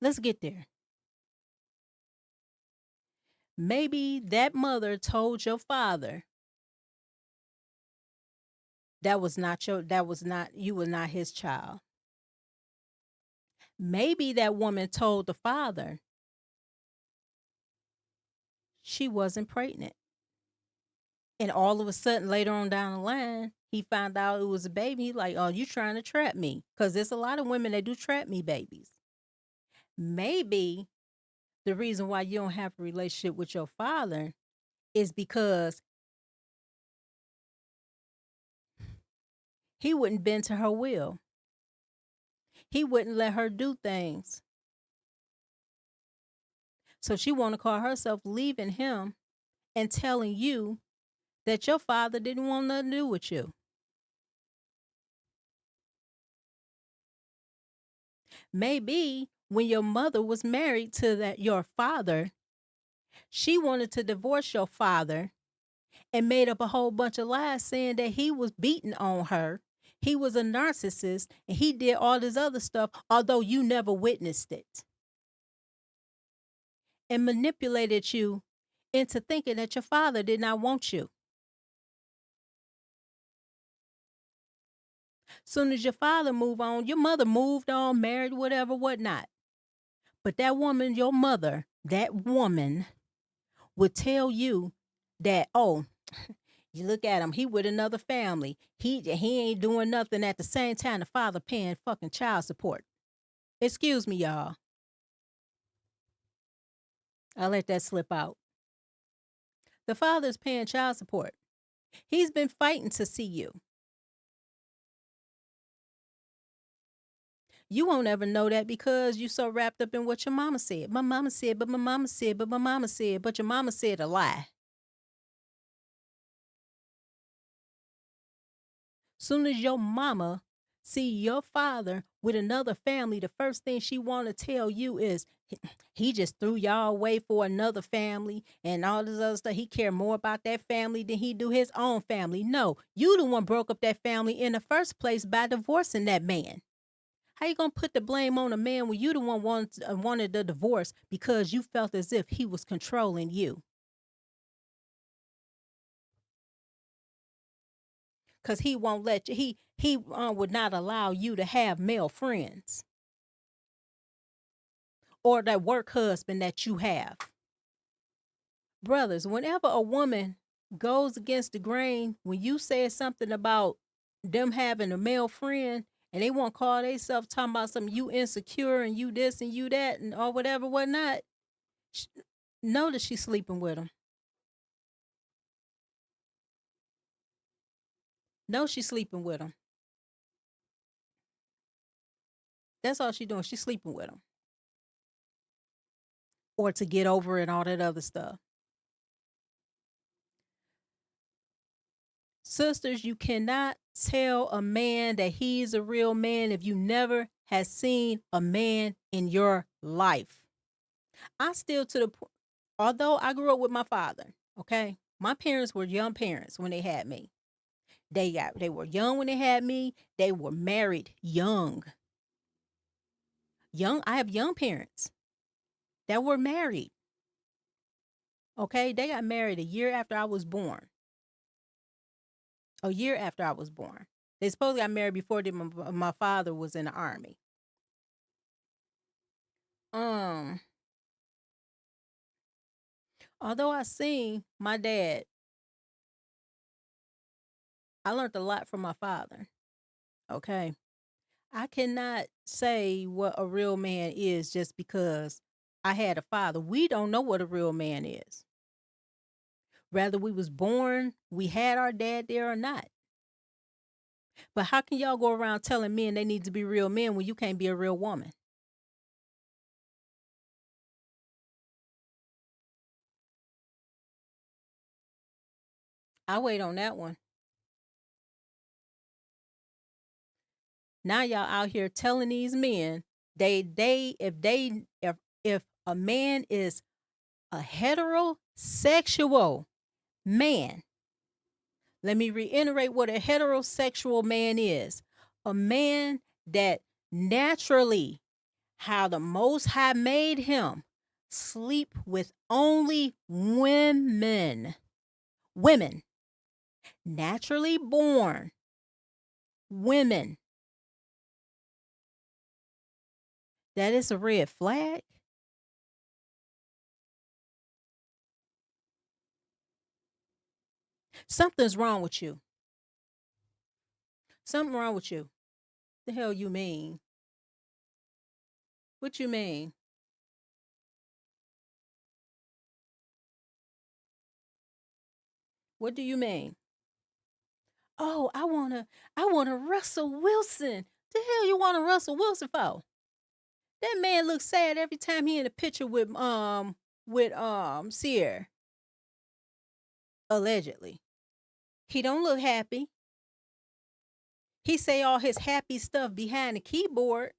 Let's get there. Maybe that mother told your father you were not his child. Maybe that woman told the father she wasn't pregnant. And all of a sudden later on down the line, he found out it was a baby. He like, "Oh, you trying to trap me?" Cuz there's a lot of women that do trap me babies. Maybe the reason why you don't have a relationship with your father is because he wouldn't bend to her will. He wouldn't let her do things. So she want to call herself leaving him and telling you that your father didn't want nothing to do with you. Maybe when your mother was married to your father, she wanted to divorce your father and made up a whole bunch of lies saying that he was beating on her. He was a narcissist and he did all this other stuff, although you never witnessed it, and manipulated you into thinking that your father did not want you. Soon as your father moved on, your mother moved on, married, whatever, whatnot. But that woman, your mother, that woman would tell you that, oh, you look at him, he with another family. He ain't doing nothing at the same time the father paying fucking child support. Excuse me, y'all. I let that slip out. The father's paying child support. He's been fighting to see you. You won't ever know that because you so wrapped up in what your mama said. My mama said, but my mama said, but my mama said, but your mama said a lie. Soon as your mama see your father with another family, the first thing she want to tell you is he just threw y'all away for another family and all this other stuff. He care more about that family than he do his own family. No, you the one broke up that family in the first place by divorcing that man. How you gonna put the blame on a man when you the one wanted the divorce because you felt as if he was controlling you? Because he won't let you. He would not allow you to have male friends or that work husband that you have. Brothers, whenever a woman goes against the grain, when you say something about them having a male friend and they want to call themselves talking about something you insecure and you this and you that and or whatever, whatnot, sh- know that she's sleeping with him. Know she's sleeping with him. That's all she's doing. She's sleeping with him. Or to get over it and all that other stuff. Sisters, you cannot tell a man that he's a real man if you never has seen a man in your life. I still to the point, although I grew up with my father, okay? My parents were young parents when they had me. They were young when they had me. They were married young. Young, I have young parents that were married. Okay? They got married a year after I was born. A year after I was born. They supposedly got married before my father was in the army. Um, Although I seen my dad I learned a lot from my father. Okay. I cannot say what a real man is just because I had a father. We don't know what a real man is. Whether we was born, we had our dad there or not. But how can y'all go around telling men they need to be real men when you can't be a real woman? I wait on that one. Now y'all out here telling these men if a man is a heterosexual man, let me reiterate what a heterosexual man is. A man that naturally, how the Most High made him, sleep with only women. Women. Naturally born women. That is a red flag. Something's wrong with you. Something wrong with you. The hell you mean? What you mean? What do you mean? Oh, I wanna Russell Wilson. The hell you want a Russell Wilson for? That man looks sad every time he in a picture with Sierra, allegedly. He don't look happy. He say all his happy stuff behind the keyboard.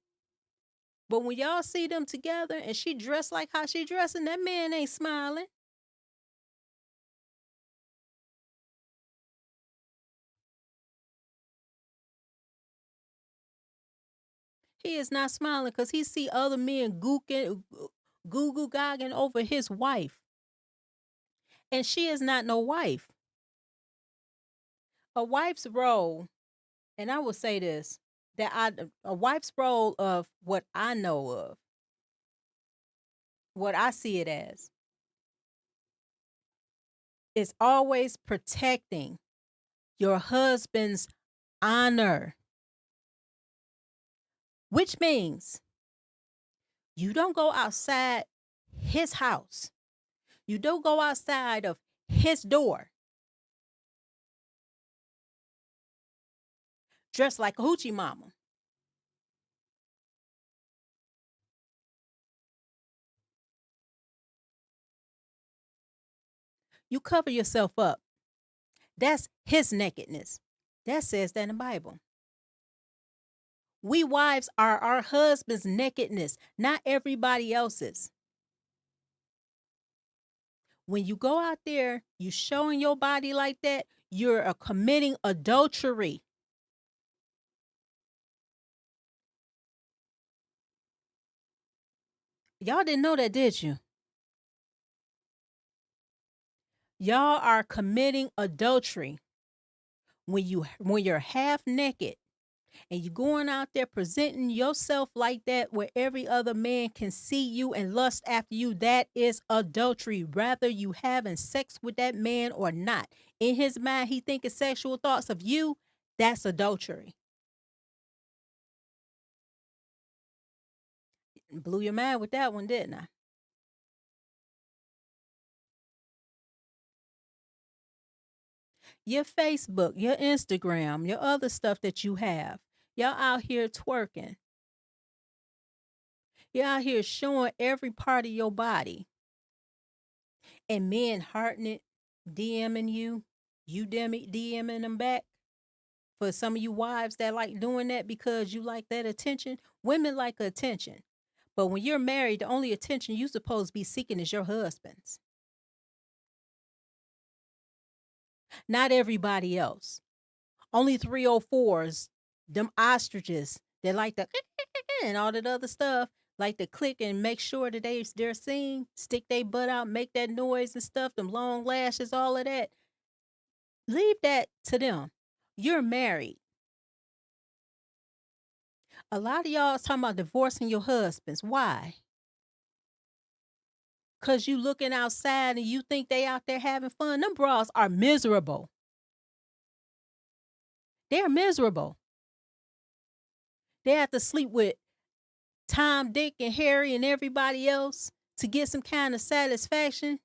But when y'all see them together and she dressed like how she dressing, that man ain't smiling. He is not smiling because he see other men goo goo gagging over his wife. And she is not no wife. A wife's role, and I will say this, a wife's role of what I know of, what I see it as, is always protecting your husband's honor, which means you don't go outside his house. You don't go outside of his door dressed like a hoochie mama. You cover yourself up. That's his nakedness. That says that in the Bible. We wives are our husband's nakedness, not everybody else's. When you go out there, you showing your body like that, you're committing adultery. Y'all didn't know that, did you? Y'all are committing adultery when you're half naked and you going out there presenting yourself like that where every other man can see you and lust after you. That is adultery, whether you having sex with that man or not. In his mind, he thinking sexual thoughts of you. That's adultery. Blew your mind with that one, didn't I? Your Facebook, your Instagram, your other stuff that you have, y'all out here twerking. You're out here showing every part of your body, and men hearting it, DMing you, you DMing them back. For some of you wives that like doing that because you like that attention, women like attention. But when you're married, the only attention you supposed to be seeking is your husband's, not everybody else. Only 304s, them ostriches that like the and all that other stuff, like to click and make sure that they're seen, stick their butt out, make that noise and stuff, them long lashes, all of that. Leave that to them. You're married. A lot of y'all is talking about divorcing your husbands. Why? Cause you looking outside and you think they out there having fun. Them bras are miserable. They're miserable. They have to sleep with Tom, Dick, and Harry and everybody else to get some kind of satisfaction.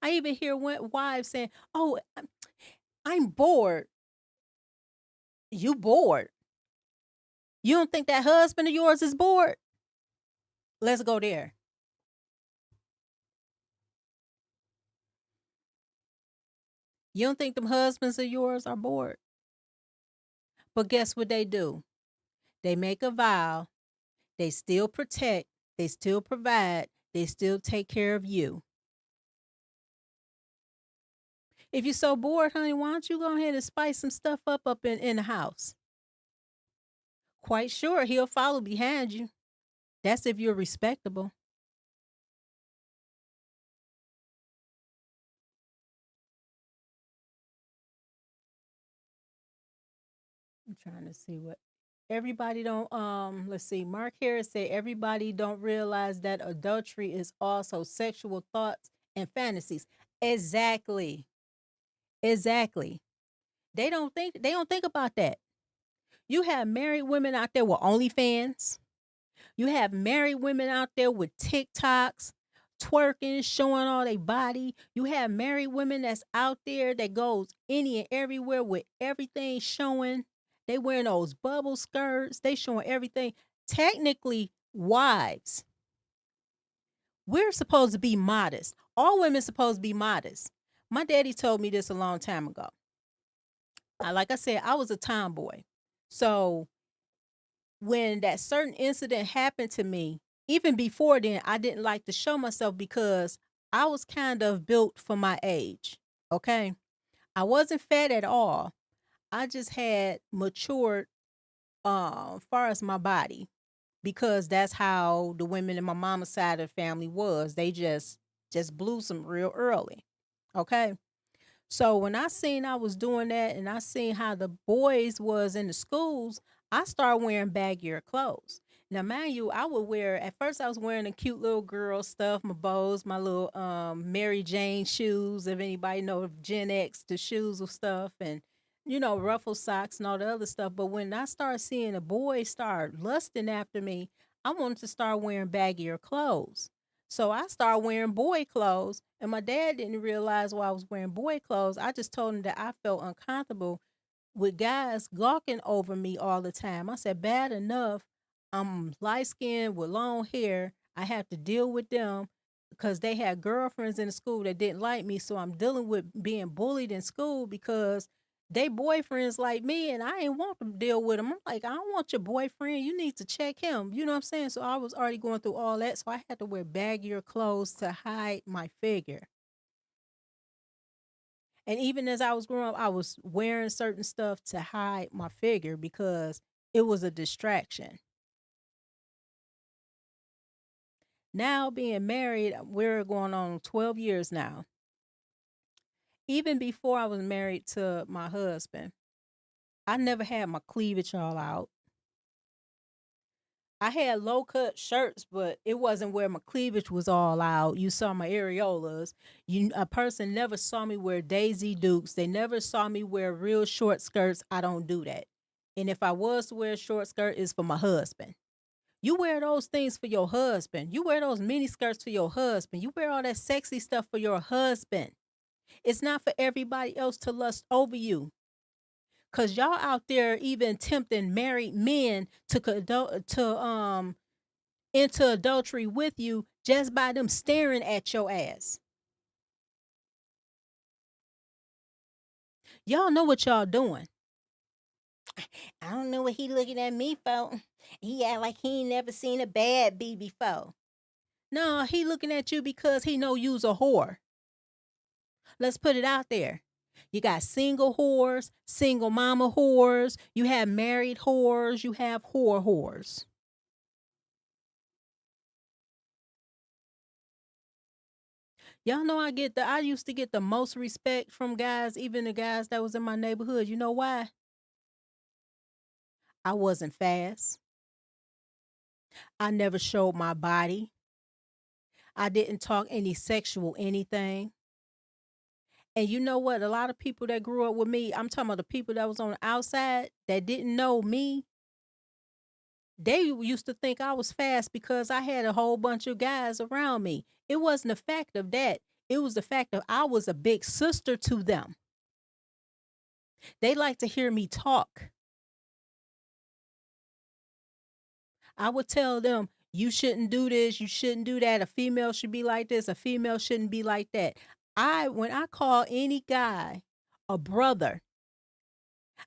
I even hear wives saying, "Oh, I'm bored." You bored? You don't think that husband of yours is bored? Let's go there. You don't think them husbands of yours are bored? But guess what they do? They make a vow. They still protect. They still provide. They still take care of you. If you're so bored, honey, why don't you go ahead and spice some stuff up in the house? Quite sure he'll follow behind you. That's if you're respectable. I'm trying to see what everybody don't let's see. Mark Harris said everybody don't realize that adultery is also sexual thoughts and fantasies. Exactly. Exactly. They don't think about that. You have married women out there with OnlyFans. You have married women out there with TikToks, twerking, showing all their body. You have married women that's out there that goes any and everywhere with everything showing. They wearing those bubble skirts. They showing everything. Technically, wives, we're supposed to be modest. All women supposed to be modest. My daddy told me this a long time ago. Like I said, I was a tomboy. So when that certain incident happened to me, even before then, I didn't like to show myself because I was kind of built for my age. Okay. I wasn't fat at all. I just had matured far as my body because that's how the women in my mama's side of the family was. They just blew some real early. Okay. So when I seen I was doing that and I seen how the boys was in the schools, I started wearing baggier clothes. Now, mind you, I would wear at first I was wearing the cute little girl stuff, my bows, my little Mary Jane shoes, if anybody know of Gen X, the shoes of stuff and ruffle socks and all the other stuff. But when I started seeing the boys start lusting after me, I wanted to start wearing baggier clothes. So I started wearing boy clothes, and my dad didn't realize why I was wearing boy clothes. I just told him that I felt uncomfortable with guys gawking over me all the time. I said, bad enough, I'm light skinned with long hair. I have to deal with them because they had girlfriends in the school that didn't like me. So I'm dealing with being bullied in school because they boyfriends like me and I ain't want to deal with them. I'm like, I don't want your boyfriend. You need to check him. You know what I'm saying? So I was already going through all that. So I had to wear baggier clothes to hide my figure. And even as I was growing up, I was wearing certain stuff to hide my figure because it was a distraction. Now being married, we're going on 12 years now. Even before I was married to my husband, I never had my cleavage all out. I had low cut shirts, but it wasn't where my cleavage was all out. You saw my areolas. A person never saw me wear Daisy Dukes. They never saw me wear real short skirts. I don't do that. And if I was to wear a short skirt, it's for my husband. You wear those things for your husband. You wear those mini skirts for your husband. You wear all that sexy stuff for your husband. It's not for everybody else to lust over you. Cause y'all out there even tempting married men to into adultery with you just by them staring at your ass. Y'all know what y'all doing. I don't know what he looking at me for. He act like he ain't never seen a bad bee before. No, he looking at you because he know you's a whore. Let's put it out there. You got single whores, single mama whores, you have married whores, you have whores. Y'all know I used to get the most respect from guys, even the guys that was in my neighborhood. You know why? I wasn't fast. I never showed my body. I didn't talk any sexual anything. And you know what? A lot of people that grew up with me, I'm talking about the people that was on the outside that didn't know me, they used to think I was fast because I had a whole bunch of guys around me. It wasn't the fact of that. It was the fact that I was a big sister to them. They like to hear me talk. I would tell them, you shouldn't do this, you shouldn't do that. A female should be like this, a female shouldn't be like that. When I call any guy a brother,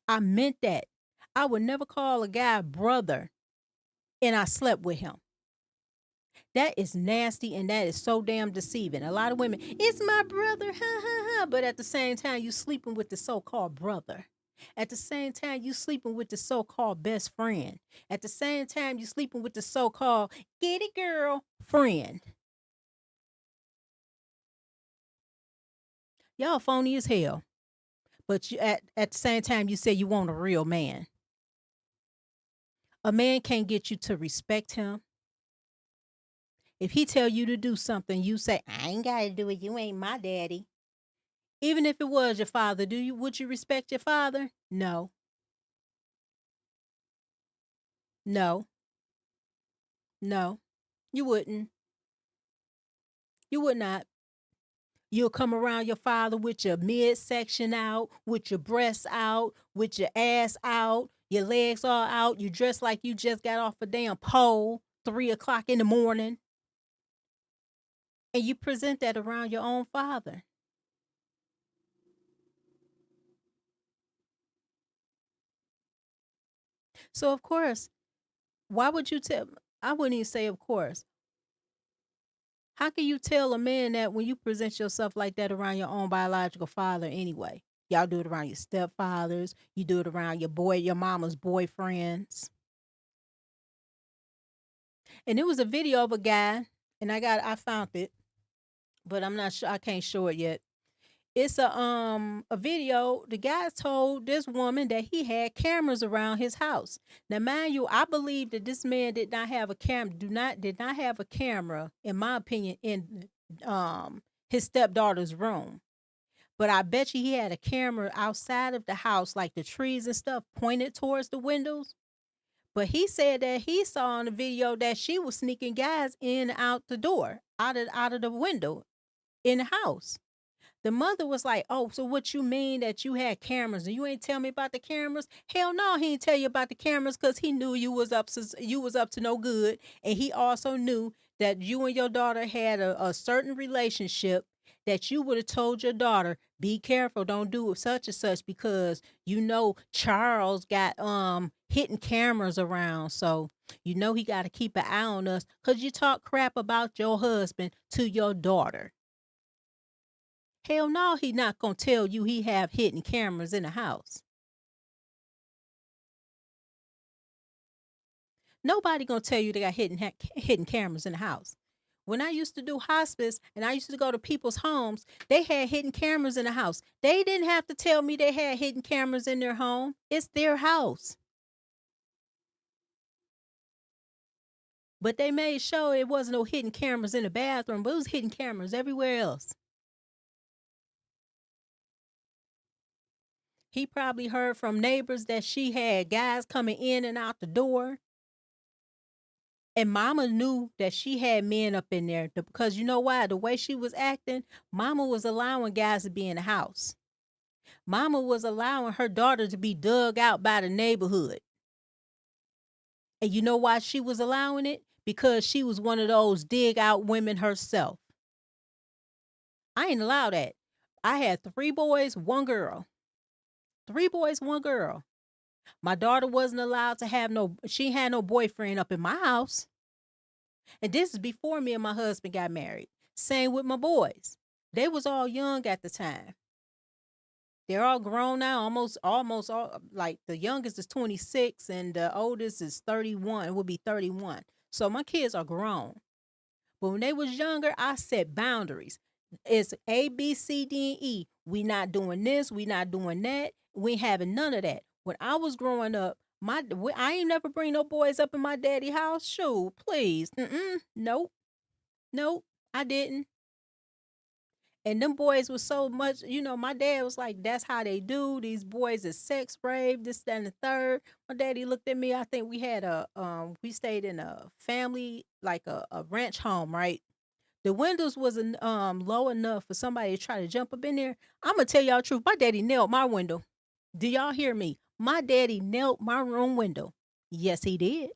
I meant that. I would never call a guy brother and I slept with him. That is nasty and that is so damn deceiving. A lot of women, it's my brother, ha ha ha. But at the same time, you sleeping with the so-called brother. At the same time, you sleeping with the so-called best friend. At the same time, you sleeping with the so-called get it girl friend. Y'all phony as hell. But at the same time, you say you want a real man. A man can't get you to respect him. If he tell you to do something, you say, I ain't gotta do it. You ain't my daddy. Even if it was your father, would you respect your father? No. No. No. You wouldn't. You would not. You'll come around your father with your midsection out, with your breasts out, with your ass out, your legs all out. You dress like you just got off a damn pole, 3 o'clock in the morning. And you present that around your own father. So, of course, why would you tell? I wouldn't even say, of course. How can you tell a man that when you present yourself like that around your own biological father anyway? Y'all do it around your stepfathers, you do it around your mama's boyfriends. And it was a video of a guy, and I found it, but I'm not sure, I can't show it yet. It's a video. The guy told this woman that he had cameras around his house. Now, mind you, I believe that this man did not have a camera. Did not have a camera, in my opinion, in his stepdaughter's room. But I bet you he had a camera outside of the house, like the trees and stuff, pointed towards the windows. But he said that he saw on the video that she was sneaking guys in and out the door, out of the window in the house. The mother was like, "Oh, so what you mean that you had cameras and you ain't tell me about the cameras?" Hell no, he didn't tell you about the cameras because he knew you was up to no good, and he also knew that you and your daughter had a certain relationship that you would have told your daughter, "Be careful, don't do such and such because you know Charles got hidden cameras around, so you know he got to keep an eye on us because you talk crap about your husband to your daughter." Hell no, he not gonna tell you he have hidden cameras in the house. Nobody gonna tell you they got hidden cameras in the house. When I used to do hospice and I used to go to people's homes, they had hidden cameras in the house. They didn't have to tell me they had hidden cameras in their home. It's their house. But they made sure it wasn't no hidden cameras in the bathroom, but it was hidden cameras everywhere else. He probably heard from neighbors that she had guys coming in and out the door. And mama knew that she had men up in there because you know why? The way she was acting, mama was allowing guys to be in the house. Mama was allowing her daughter to be dug out by the neighborhood. And you know why she was allowing it? Because she was one of those dig out women herself. I ain't allow that. I had 3 boys, 1 girl. 3 boys, 1 girl. My daughter wasn't allowed to have she had no boyfriend up in my house. And this is before me and my husband got married. Same with my boys. They was all young at the time. They're all grown now, almost all, like the youngest is 26 and the oldest is 31, it would be 31. So my kids are grown. But when they was younger, I set boundaries. It's A, B, C, D, and E. We not doing this. We not doing that. We ain't having none of that. When I was growing up, I ain't never bring no boys up in my daddy house. Shoot, please. Nope. Nope. I didn't. And them boys was so much, my dad was like, that's how they do. These boys is sex brave, this, that, and the third. My daddy looked at me. I think we stayed in a family, like a ranch home, right? The windows wasn't low enough for somebody to try to jump up in there. I'm gonna tell y'all the truth. My daddy nailed my window. Do y'all hear me? My daddy nailed my room window. Yes, he did.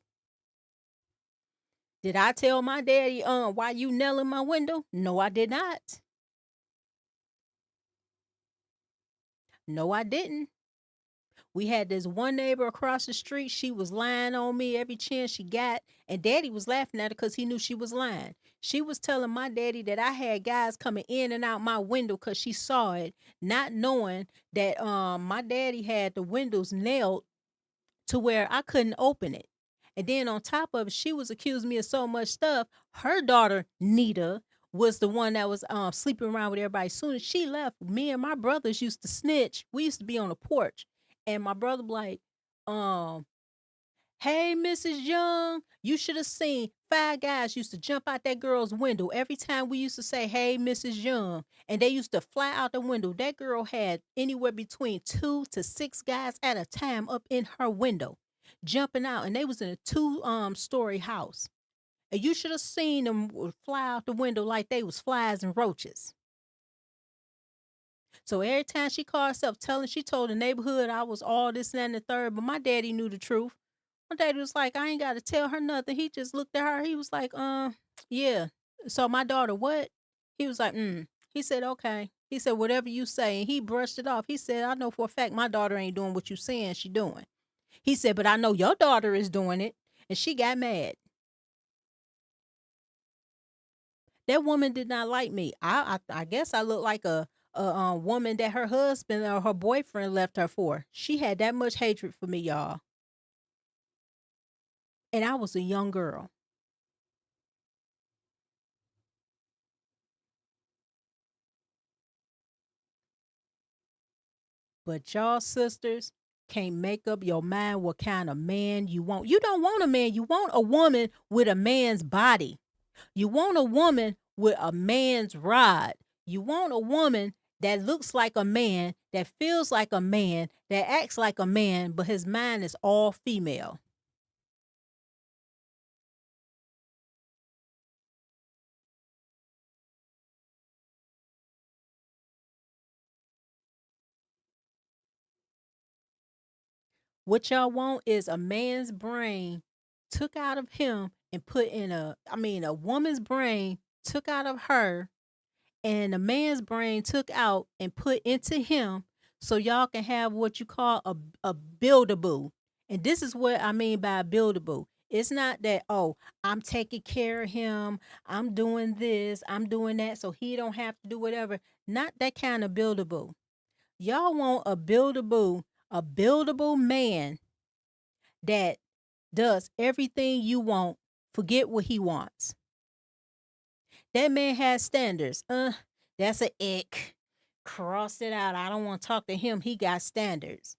Did I tell my daddy, why you nailing my window? No, I did not. No, I didn't. We had this one neighbor across the street. She was lying on me every chance she got. And daddy was laughing at her because he knew she was lying. She was telling my daddy that I had guys coming in and out my window because she saw it, not knowing that my daddy had the windows nailed to where I couldn't open it. And then on top of it, she was accusing me of so much stuff. Her daughter, Nita, was the one that was sleeping around with everybody. As soon as she left, me and my brothers used to snitch. We used to be on the porch. And my brother be like, um, hey, Mrs. Young, you should have seen 5 guys used to jump out that girl's window every time we used to say, hey, Mrs. Young. And they used to fly out the window. That girl had anywhere between 2 to 6 guys at a time up in her window, jumping out. And they was in a two story house. And you should have seen them fly out the window like they was flies and roaches. So every time she called herself she told the neighborhood I was all this and that and the third, but my daddy knew the truth. My daddy was like, I ain't got to tell her nothing. He just looked at her. He was like, yeah. So my daughter, what? He was like, He said, okay. He said, whatever you say. And he brushed it off. He said, I know for a fact my daughter ain't doing what you saying she doing. He said, but I know your daughter is doing it. And she got mad. That woman did not like me. I guess I look like a woman that her husband or her boyfriend left her for. She had that much hatred for me, y'all. And I was a young girl. But y'all sisters can't make up your mind what kind of man you want. You don't want a man. You want a woman with a man's body. You want a woman with a man's rod. You want a woman that looks like a man, that feels like a man, that acts like a man, but his mind is all female. What y'all want is a man's brain took out of him and put in a woman's brain took out of her, and a man's brain took out and put into him, so y'all can have what you call a buildable. And this is what I mean by buildable. It's not that, oh, I'm taking care of him, I'm doing this, I'm doing that, so he don't have to do whatever. Not that kind of buildable. Y'all want a buildable man that does everything you want, forget what he wants. That man has standards. That's a ick. Cross it out. I don't want to talk to him. He got standards.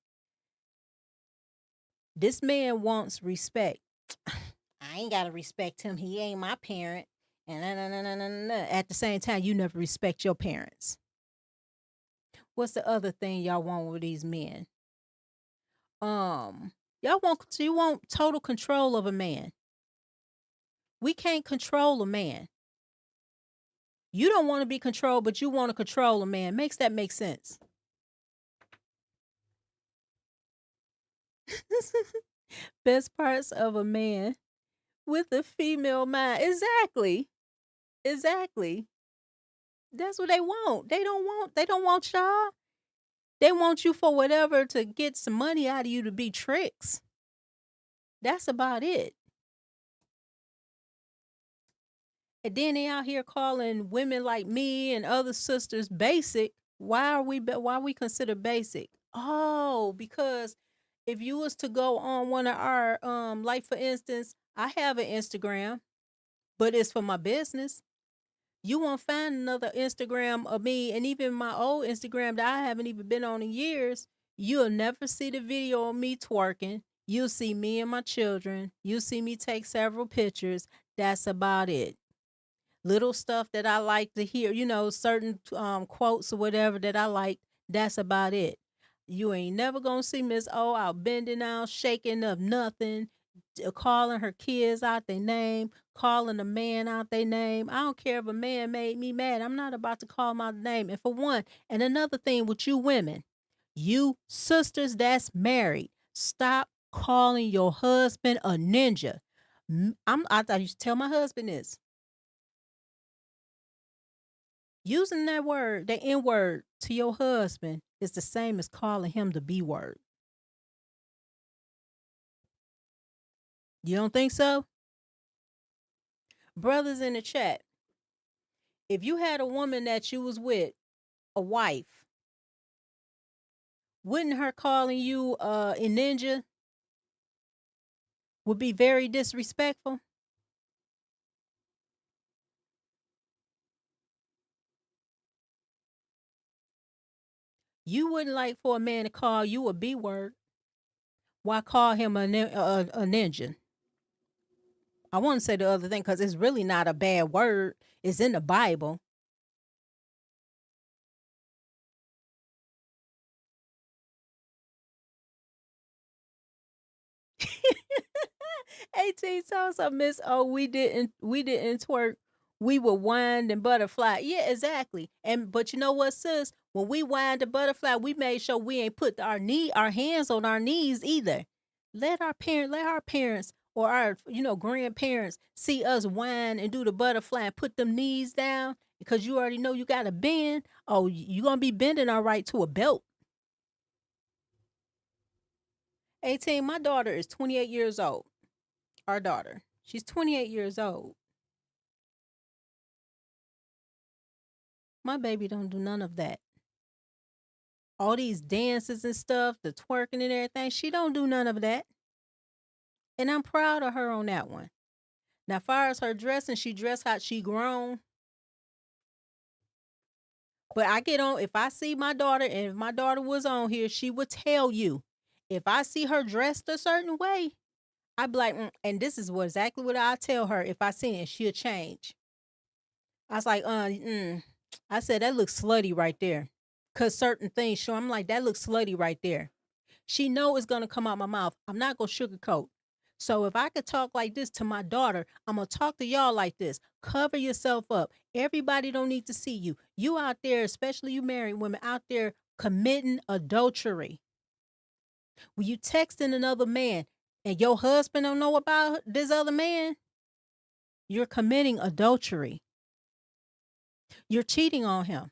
This man wants respect. I ain't gotta respect him. He ain't my parent. And at the same time, you never respect your parents. What's the other thing y'all want with these men? You want total control of a man. We can't control a man. You don't want to be controlled, but you want to control a man. Makes that make sense? Best parts of a man with a female mind. Exactly. Exactly. That's what they want. They don't want y'all. They want you for whatever to get some money out of you to be tricks. That's about it. And then they out here calling women like me and other sisters basic. Why we consider basic? Oh, because if you was to go on one of our like for instance, I have an Instagram, but it's for my business. You won't find another Instagram of me, and even my old Instagram that I haven't even been on in years, you'll never see the video of me twerking. You'll see me and my children. You'll see me take several pictures. That's about it. little stuff that I like to hear, certain quotes or whatever that I like. That's about it. You ain't never gonna see Miss O out bending down, shaking up nothing, calling her kids out their name, calling a man out their name. I don't care if a man made me mad. I'm not about to call my name. And for one, and another thing with you women, you sisters that's married, stop calling your husband a ninja. I used to tell my husband this. Using that word, the N word to your husband is the same as calling him the B word. You don't think so? Brothers in the chat, if you had a woman that you was with, a wife, wouldn't her calling you a ninja would be very disrespectful? You wouldn't like for a man to call you a B word. Why call him a ninja? I want to say the other thing because it's really not a bad word. It's in the Bible. 18 songs of Miss O. We didn't twerk. We were wind and butterfly. Yeah, exactly. And but you know what, sis? When we wind and butterfly, we made sure we ain't put our hands on our knees either. Let our parents or our grandparents see us wind and do the butterfly and put them knees down because you already know you gotta bend. Oh, you gonna be bending all right to a belt. 18, my daughter is 28 years old. Our daughter. She's 28 years old. My baby don't do none of that. All these dances and stuff, the twerking and everything, she don't do none of that. And I'm proud of her on that one. Now, far as her dressing, she dressed how she grown. But I get on, if I see my daughter, and if my daughter was on here, she would tell you. If I see her dressed a certain way, I'd be like, and this is exactly what I tell her if I see it, she'll change. I was like, I said, that looks slutty right there. Cause certain things show. I'm like, that looks slutty right there. She know it's gonna come out my mouth. I'm not gonna sugarcoat. So if I could talk like this to my daughter, I'm gonna talk to y'all like this. Cover yourself up. Everybody don't need to see you. You out there, especially you married women out there committing adultery. When you texting another man and your husband don't know about this other man, you're committing adultery. You're cheating on him.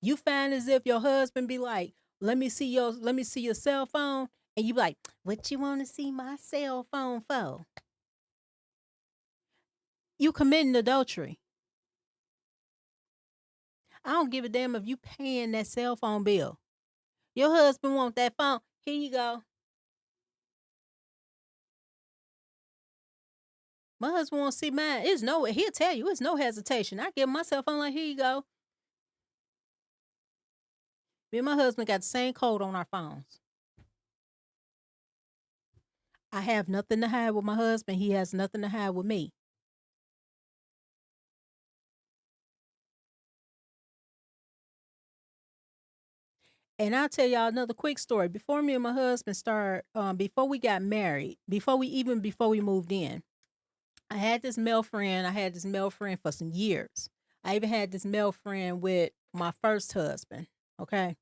You find as if your husband be like, let me see your cell phone. And you be like, what you want to see my cell phone for? You committing adultery. I don't give a damn if you paying that cell phone bill. Your husband want that phone. Here you go. My husband won't see mine. He'll tell you, it's no hesitation. I give my cell phone like, here you go. Me and my husband got the same code on our phones. I have nothing to hide with my husband. He has nothing to hide with me. And I'll tell y'all another quick story. Before me and my husband before we got married, before we moved in, I had this male friend. I had this male friend for some years. I even had this male friend with my first husband. Okay.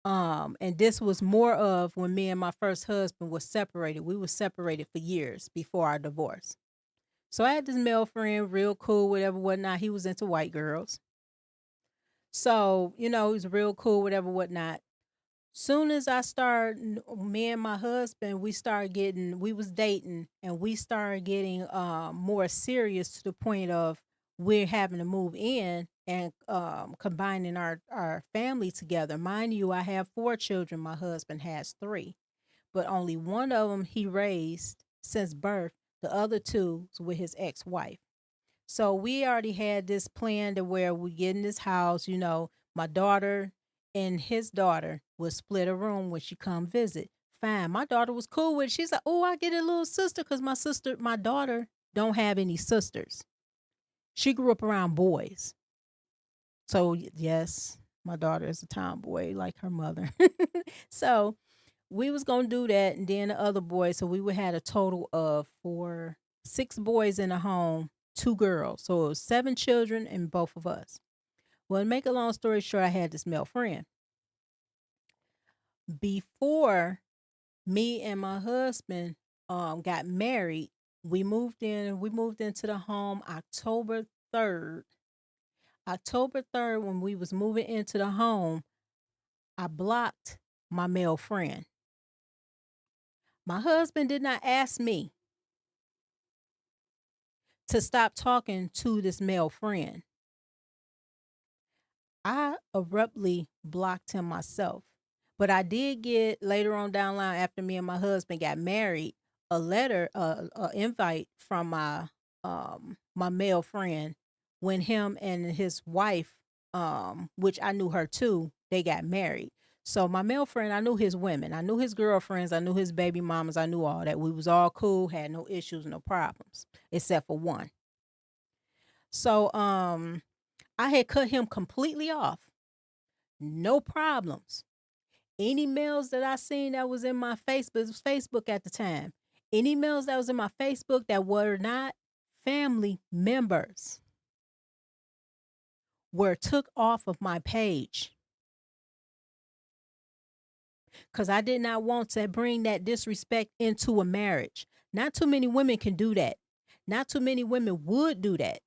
And this was more of when me and my first husband was separated. We were separated for years before our divorce. So I had this male friend, real cool, whatever, whatnot. He was into white girls. So, he was real cool, whatever, whatnot. Soon as me and my husband, we was dating and we started getting more serious to the point of we're having to move in and combining our family together. Mind you, I have 4 children. My husband has 3, but only one of them he raised since birth. The other 2 was with his ex-wife. So we already had this plan to where we get in this house, my daughter and his daughter would split a room when she come visit. Fine. My daughter was cool with it. She's like, oh, I get a little sister because my daughter don't have any sisters. She grew up around boys. So yes, my daughter is a tomboy like her mother. So we was gonna do that, and then the other boys. So we would had a total of 6 boys in the home, 2 girls. So it was 7 children and both of us. Well, to make a long story short, I had this male friend. Before me and my husband got married, we moved into the home October 3rd. October 3rd, when we was moving into the home, I blocked my male friend. My husband did not ask me to stop talking to this male friend. I abruptly blocked him myself. But I did get later on down the line, after me and my husband got married, a letter, a invite from my male friend when him and his wife, which I knew her too, they got married. So my male friend, I knew his women, I knew his girlfriends, I knew his baby mamas, I knew all that. We was all cool, had no issues, no problems, except for one. So I had cut him completely off. No problems. Any mails that I seen that was in my Facebook, it was Facebook at the time. Any mails that was in my Facebook that were not family members were took off of my page. Because I did not want to bring that disrespect into a marriage. Not too many women can do that. Not too many women would do that.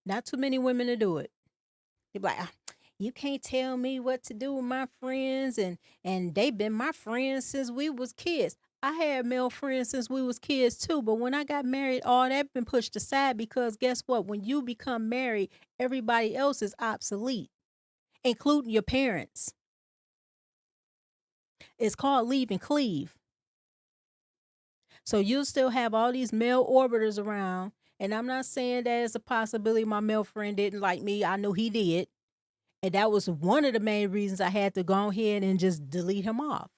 Not too many women to do it. They're like, "Ah, you can't tell me what to do with my friends, and they've been my friends since we was kids." I had male friends since we was kids too, but when I got married, all that been pushed aside because guess what? When you become married, everybody else is obsolete, including your parents. It's called leave and cleave. So you'll still have all these male orbiters around, and I'm not saying that it's a possibility my male friend didn't like me. I know he did. And that was one of the main reasons I had to go ahead and just delete him off.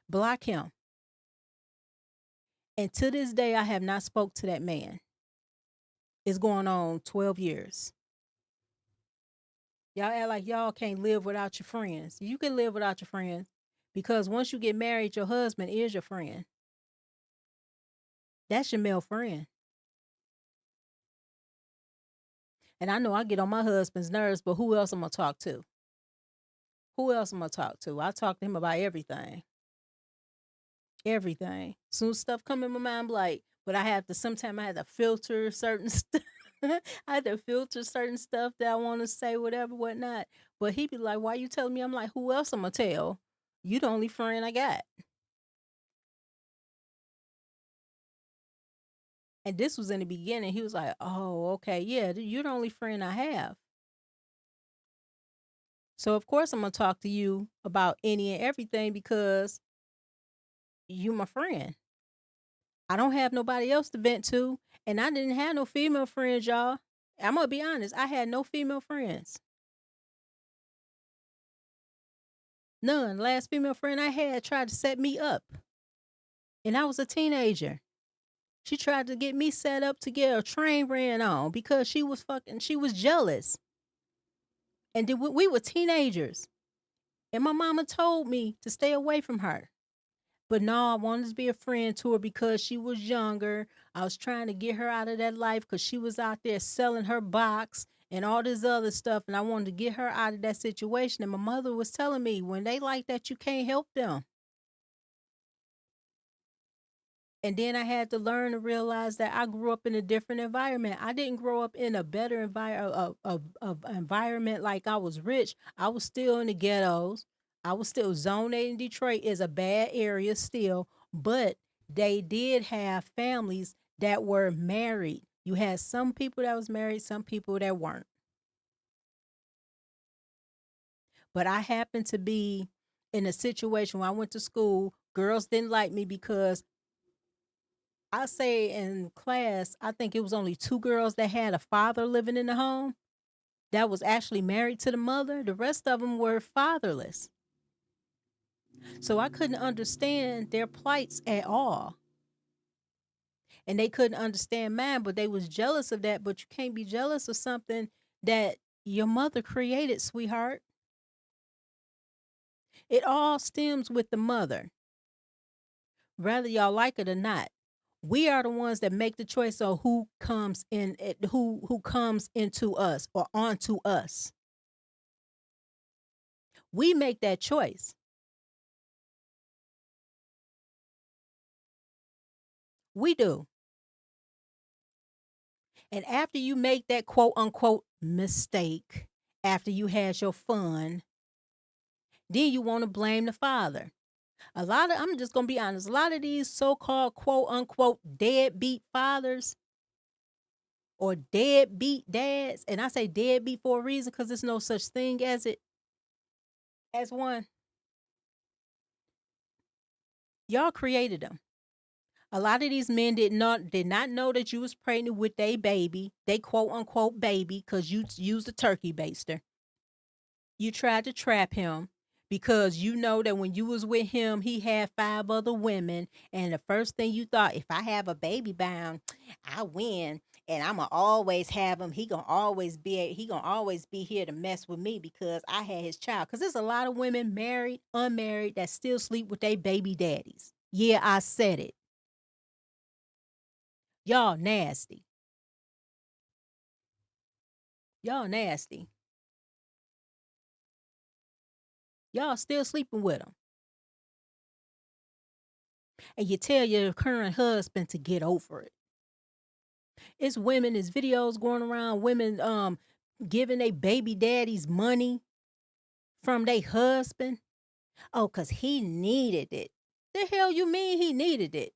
Block him. And to this day, I have not spoke to that man. It's going on 12 years. Y'all act like y'all can't live without your friends. You can live without your friends because once you get married, your husband is your friend. That's your male friend. And I know I get on my husband's nerves, but who else I'm going to talk to? Who else I'm going to talk to? I talk to him about everything. Everything. Soon stuff come in my mind, I'm like, but sometimes I have to filter certain stuff. I had to filter certain stuff that I want to say, whatever, whatnot. But he be like, why you telling me? I'm like, who else I'm going to tell? You the only friend I got. And this was in the beginning. He was like, oh, okay. Yeah, you're the only friend I have. So, of course, I'm going to talk to you about any and everything because you my friend. I don't have nobody else to vent to. And I didn't have no female friends, y'all. I'm going to be honest. I had no female friends. None. Last female friend I had tried to set me up. And I was a teenager. She tried to get me set up to get a train ran on because she was jealous. And then we were teenagers. And my mama told me to stay away from her. But no, I wanted to be a friend to her because she was younger. I was trying to get her out of that life because she was out there selling her box and all this other stuff. And I wanted to get her out of that situation. And my mother was telling me, when they like that, you can't help them. And then I had to learn to realize that I grew up in a different environment. I didn't grow up in a better environment like I was rich. I was still in the ghettos. I was still Zone 8 in Detroit is a bad area still, but they did have families that were married. You had some people that was married, some people that weren't. But I happened to be in a situation where I went to school. Girls didn't like me because I say in class, I think it was only 2 girls that had a father living in the home that was actually married to the mother. The rest of them were fatherless. So I couldn't understand their plights at all. And they couldn't understand mine, but they was jealous of that. But you can't be jealous of something that your mother created, sweetheart. It all stems with the mother, whether y'all like it or not. We are the ones that make the choice of who comes in, who comes into us or onto us. We make that choice. We do. And after you make that quote unquote mistake, after you had your fun, then you want to blame the father. I'm just gonna be honest, a lot of these so-called quote unquote deadbeat fathers or deadbeat dads, and I say deadbeat for a reason because there's no such thing as one. Y'all created them. A lot of these men did not know that you was pregnant with their baby, they quote unquote baby, because you used a turkey baster. You tried to trap him because you know that when you was with him, he had 5 other women, and the first thing you thought, if I have a baby bound, I win, and I'ma always have him. He gonna always be here to mess with me because I had his child. Cause there's a lot of women, married, unmarried, that still sleep with their baby daddies. Yeah, I said it. Y'all nasty. Y'all nasty. Y'all still sleeping with them. And you tell your current husband to get over it. It's women, there's videos going around, women giving their baby daddies money from their husband. Oh, cause he needed it. The hell you mean he needed it?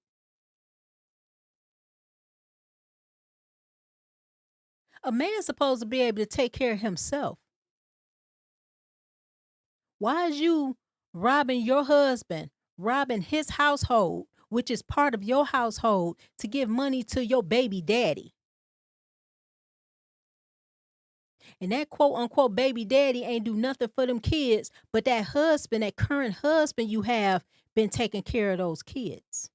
A man's supposed to be able to take care of himself. Why is you robbing your husband, robbing his household, which is part of your household, to give money to your baby daddy? And that quote unquote baby daddy ain't do nothing for them kids, but that husband, that current husband you have, been taking care of those kids.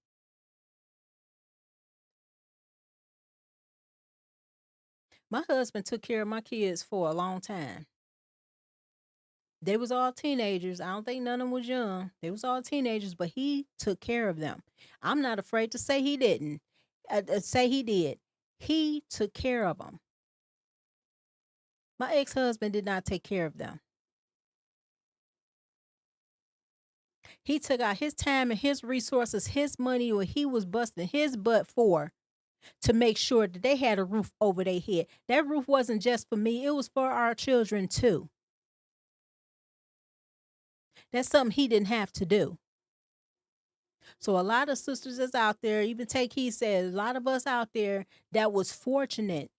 My husband took care of my kids for a long time. They was all teenagers. I don't think none of them was young. They was all teenagers, but he took care of them. I'm not afraid to say he didn't. Say he did. He took care of them. My ex-husband did not take care of them. He took out his time and his resources, his money, what he was busting his butt for, to make sure that they had a roof over their head. That roof wasn't just for me, it was for our children too. That's something he didn't have to do. So a lot of sisters that's out there, even take he said, a lot of us out there that was fortunate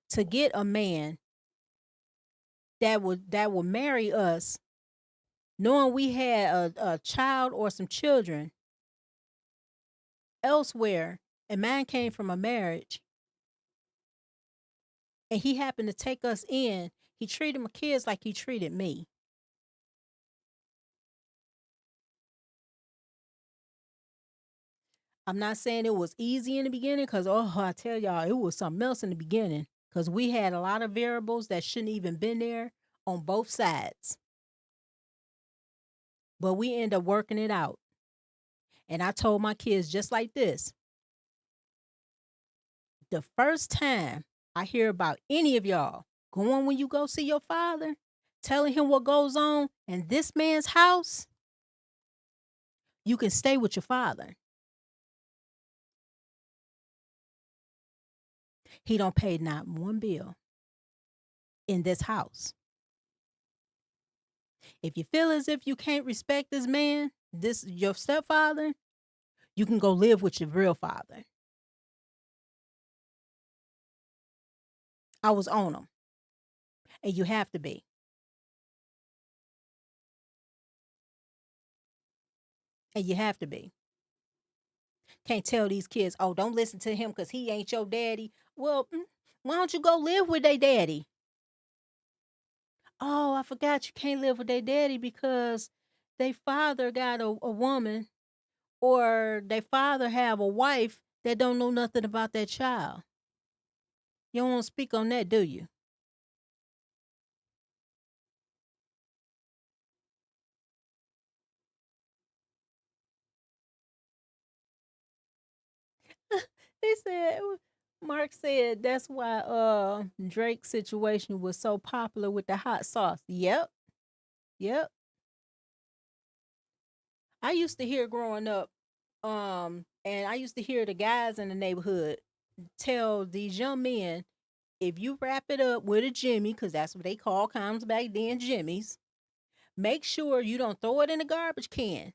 to get a man that would marry us, knowing we had a child or some children elsewhere, and mine came from a marriage, and he happened to take us in. He treated my kids like he treated me. I'm not saying it was easy in the beginning, because oh, I tell y'all, it was something else in the beginning. Because we had a lot of variables that shouldn't even been there on both sides. But we end up working it out. And I told my kids just like this: the first time I hear about any of y'all going when you go see your father, telling him what goes on in this man's house, you can stay with your father. He don't pay not one bill in this house. If you feel as if you can't respect this man, this your stepfather, you can go live with your real father. I was on him, and you have to be, and you have to be. Can't tell these kids, oh, don't listen to him because he ain't your daddy. Well, why don't you go live with their daddy? Oh, I forgot you can't live with their daddy because they father got a woman or they father have a wife that don't know nothing about that child. You don't want to speak on that, do you? They said Mark said that's why Drake's situation was so popular with the hot sauce. Yep. Yep. I used to hear growing up, and I used to hear the guys in the neighborhood tell these young men, if you wrap it up with a Jimmy, because that's what they call condoms back then, Jimmys, make sure you don't throw it in the garbage can.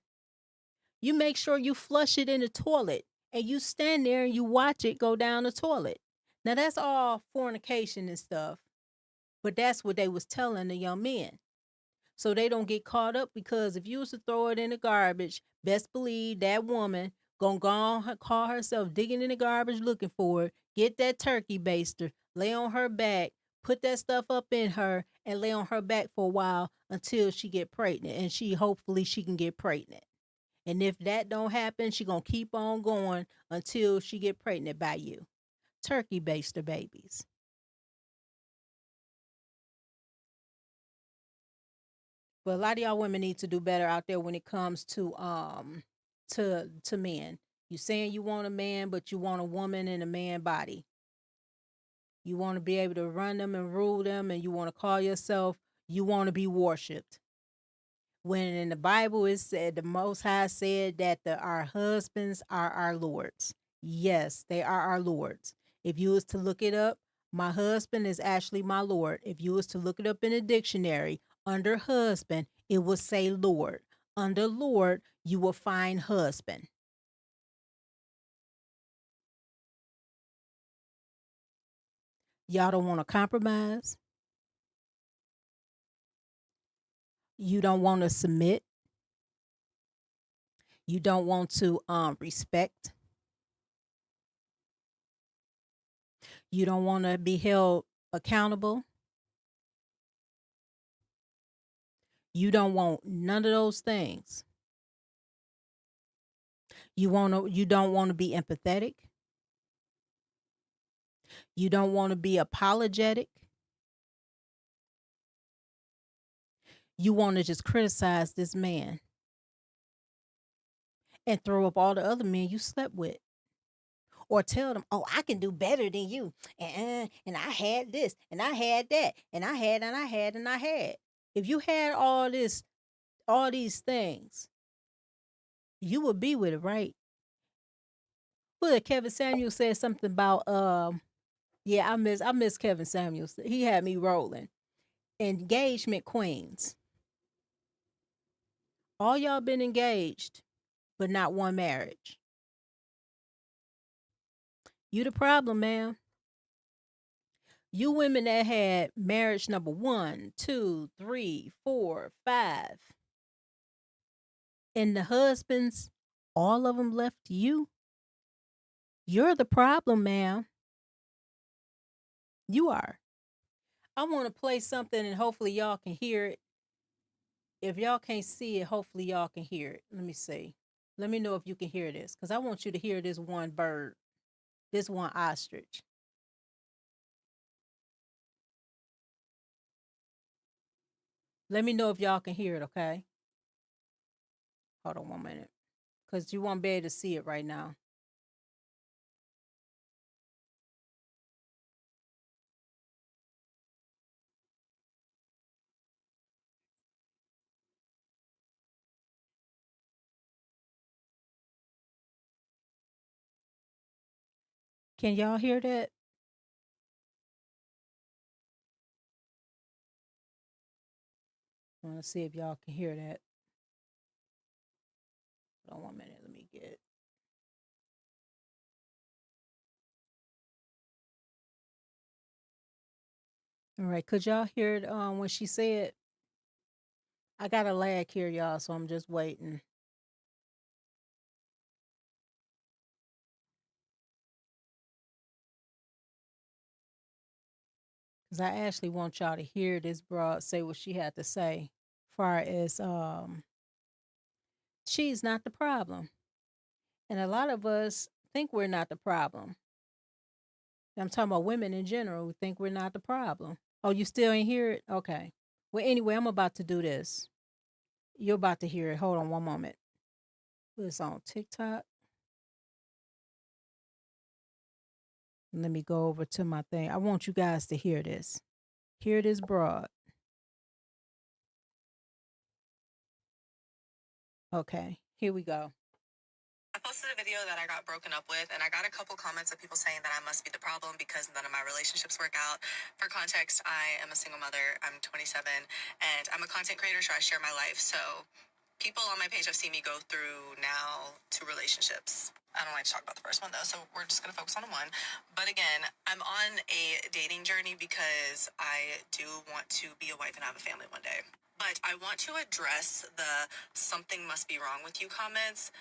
You make sure you flush it in the toilet and you stand there and you watch it go down the toilet. Now that's all fornication and stuff, but that's what they was telling the young men. So they don't get caught up because if you was to throw it in the garbage, best believe that woman gonna go on call herself digging in the garbage looking for it, get that turkey baster, lay on her back, put that stuff up in her, and lay on her back for a while until she get pregnant, and she hopefully she can get pregnant. And if that don't happen, she gonna keep on going until she get pregnant by you. Turkey baster babies. But a lot of y'all women need to do better out there when it comes to men. You saying you want a man, but you want a woman in a man body. You want to be able to run them and rule them, and you want to call yourself. You want to be worshipped. When in the Bible it said the Most High said that our husbands are our lords. Yes, they are our lords. If you was to look it up, my husband is actually my lord. If you was to look it up in a dictionary, under husband, it would say lord. Under lord, you will find husband. Y'all don't want to compromise. You don't want to submit. You don't want to respect. You don't want to be held accountable. You don't want none of those things. You don't want to be empathetic. You don't want to be apologetic. You want to just criticize this man and throw up all the other men you slept with. Or tell them, "Oh, I can do better than you." And I had this and I had that and I had and I had and I had. If you had all these things, you would be with it, right? But Kevin Samuel said something about yeah, I miss Kevin Samuels. He had me rolling. Engagement queens. All y'all been engaged, but not one marriage. You the problem, man. You women that had marriage number one, two, three, four, five, and the husbands, all of them left you. You're the problem, ma'am. You are. I want to play something and hopefully y'all can hear it. If y'all can't see it, hopefully y'all can hear it. Let me see. Let me know if you can hear this because I want you to hear this one bird, this one ostrich. Let me know if y'all can hear it, okay? Hold on 1 minute because you won't be able to see it right now. Can y'all hear that? I want to see if y'all can hear that. Hold on 1 minute. Let me get it. All right. Could y'all hear it when she said, I got a lag here, y'all, so I'm just waiting. Because I actually want y'all to hear this broad say what she had to say, far as She's not the problem. And a lot of us think we're not the problem. I'm talking about women in general who think we're not the problem. Oh, you still ain't hear it? Okay. Well, anyway, I'm about to do this. You're about to hear it. Hold on one moment. It's on TikTok. Let me go over to my thing. I want you guys to hear this. Hear this broad. Okay, here we go.
I posted a video that I got broken up with, and I got a couple comments of people saying that I must be the problem because none of my relationships work out. For context, I am a single mother. I'm 27, and I'm a content creator, so I share my life. So people on my page have seen me go through now 2 relationships. I don't like to talk about the first one though, so we're just gonna focus on one. But again, I'm on a dating journey because I do want to be a wife and have a family one day. But I want to address the "something must be wrong with you" comments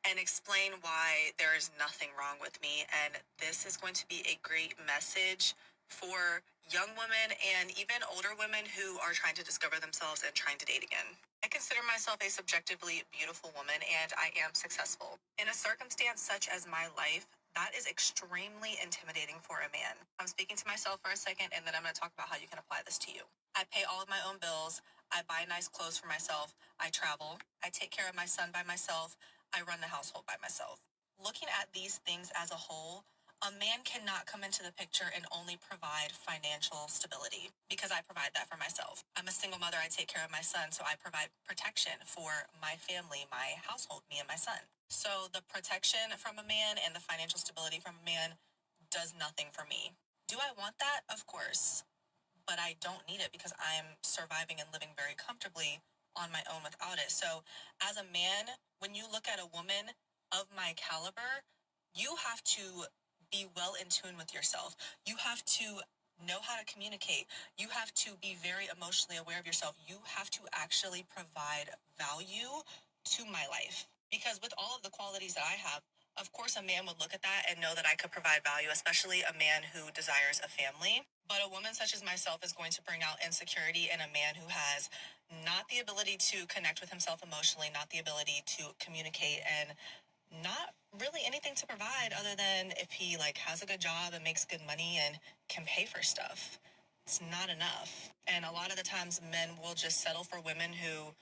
and explain why there is nothing wrong with me. And this is going to be a great message for young women and even older women who are trying to discover themselves and trying to date again. I consider myself a subjectively beautiful woman, and I am successful. In a circumstance such as my life, that is extremely intimidating for a man. I'm speaking to myself for a second, and then I'm going to talk about how you can apply this to you. I pay all of my own bills. I buy nice clothes for myself. I travel. I take care of my son by myself. I run the household by myself. Looking at these things as a whole, a man cannot come into the picture and only provide financial stability because I provide that for myself. I'm a single mother. I take care of my son, so I provide protection for my family, my household, me and my son. So the protection from a man and the financial stability from a man does nothing for me. Do I want that? Of course. But I don't need it because I'm surviving and living very comfortably on my own without it. So as a man, when you look at a woman of my caliber, you have to be well in tune with yourself. You have to know how to communicate. You have to be very emotionally aware of yourself. You have to actually provide value to my life. Because with all of the qualities that I have, of course, a man would look at that and know that I could provide value, especially a man who desires a family. But a woman such as myself is going to bring out insecurity in a man who has not the ability to connect with himself emotionally, not the ability to communicate, and not really anything to provide other than if he has a good job and makes good money and can pay for stuff. It's not enough. And a lot of the times men will just settle for women who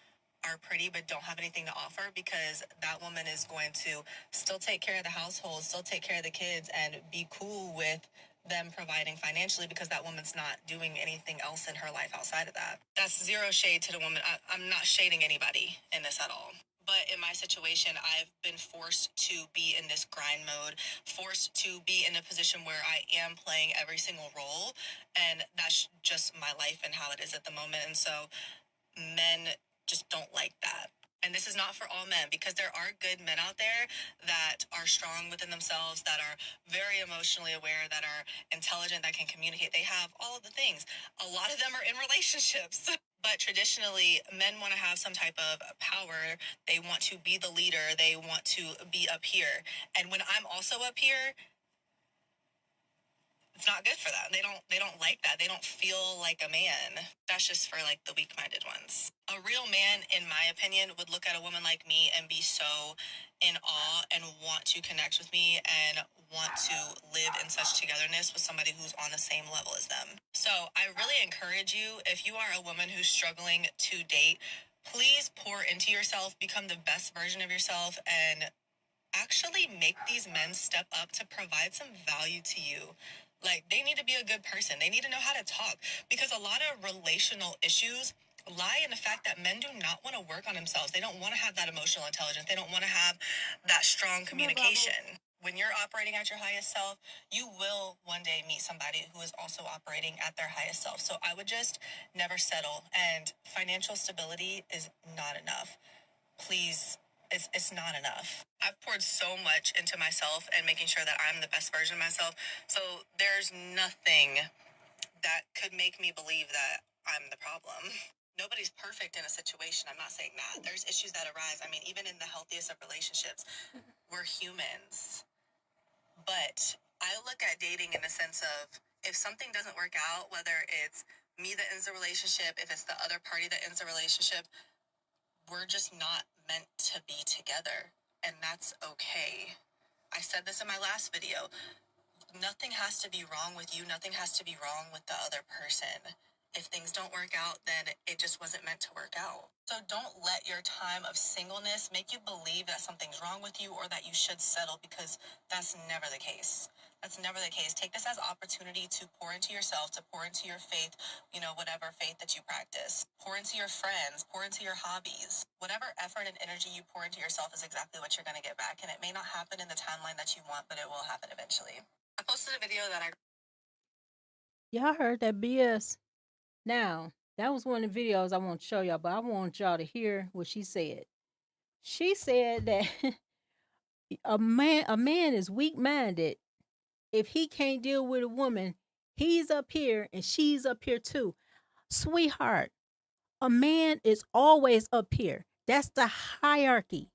are pretty but don't have anything to offer because that woman is going to still take care of the household, still take care of the kids, and be cool with them providing financially because that woman's not doing anything else in her life outside of that. That's zero shade to the woman. I'm not shading anybody in this at all. But in my situation, I've been forced to be in this grind mode, forced to be in a position where I am playing every single role. And that's just my life and how it is at the moment. And so men just don't like that. And this is not for all men because there are good men out there that are strong within themselves, that are very emotionally aware, that are intelligent, that can communicate. They have all of the things. A lot of them are in relationships. But traditionally, men want to have some type of power. They want to be the leader. They want to be up here. And when I'm also up here, it's not good for them. They don't like that. They don't feel like a man. That's just for the weak-minded ones. A real man, in my opinion, would look at a woman like me and be so in awe and want to connect with me and want to live in such togetherness with somebody who's on the same level as them. So I really encourage you, if you are a woman who's struggling to date, please pour into yourself, become the best version of yourself, and actually make these men step up to provide some value to you. They need to be a good person. They need to know how to talk because a lot of relational issues lie in the fact that men do not want to work on themselves. They don't want to have that emotional intelligence. They don't want to have that strong communication. When you're operating at your highest self, you will one day meet somebody who is also operating at their highest self. So I would just never settle. And financial stability is not enough. Please, it's not enough. I've poured so much into myself and making sure that I'm the best version of myself. So there's nothing that could make me believe that I'm the problem. Nobody's perfect in a situation. I'm not saying that. There's issues that arise. I mean, even in the healthiest of relationships, we're humans. But I look at dating in the sense of if something doesn't work out, whether it's me that ends the relationship, if it's the other party that ends the relationship, we're just not meant to be together, and that's okay. I said this in my last video. Nothing has to be wrong with you. Nothing has to be wrong with the other person. If things don't work out, then it just wasn't meant to work out. So don't let your time of singleness make you believe that something's wrong with you or that you should settle, because that's never the case. That's never the case. Take this as opportunity to pour into yourself, to pour into your faith, whatever faith that you practice. Pour into your friends, pour into your hobbies. Whatever effort and energy you pour into yourself is exactly what you're going to get back. And it may not happen in the timeline that you want, but it will happen eventually. I posted a video that I
Y'all heard that BS. Now, that was one of the videos I want to show y'all, but I want y'all to hear what she said. She said that a man is weak-minded if he can't deal with a woman. He's up here and she's up here too. Sweetheart, a man is always up here. That's the hierarchy.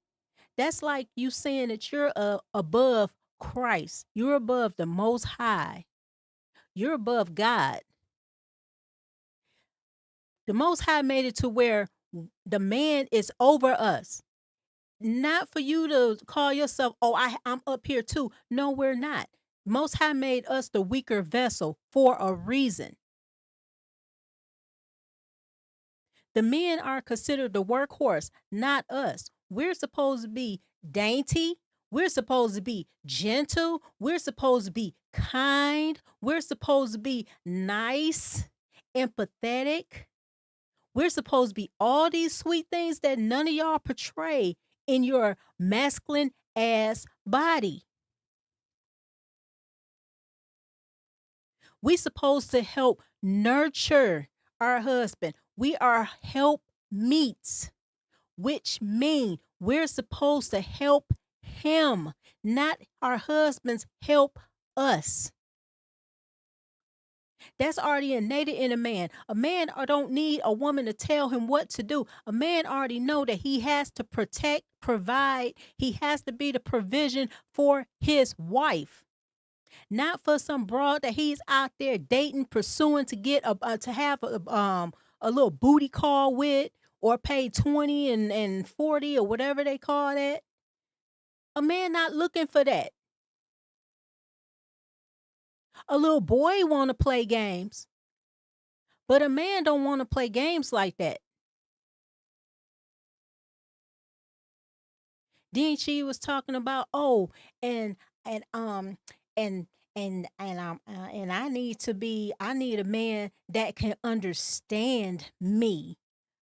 That's like you saying that you're above Christ. You're above the Most High. You're above God. The Most High made it to where the man is over us. Not for you to call yourself, oh, I'm up here too. No, we're not. Most High made us the weaker vessel for a reason. The men are considered the workhorse, not us. We're supposed to be dainty. We're supposed to be gentle. We're supposed to be kind. We're supposed to be nice, empathetic. We're supposed to be all these sweet things that none of y'all portray in your masculine ass body. We supposed to help nurture our husband. We are help meets, which mean we're supposed to help him, not our husbands help us. That's already innate in a man. A man don't need a woman to tell him what to do. A man already know that he has to protect, provide. He has to be the provision for his wife. Not for some broad that he's out there dating, pursuing to get to have a little booty call with, or pay 20 and 40 or whatever they call that. A man not looking for that. A little boy want to play games, but a man don't want to play games like that. Then she was talking about, oh, and and um and and I need a man that can understand me.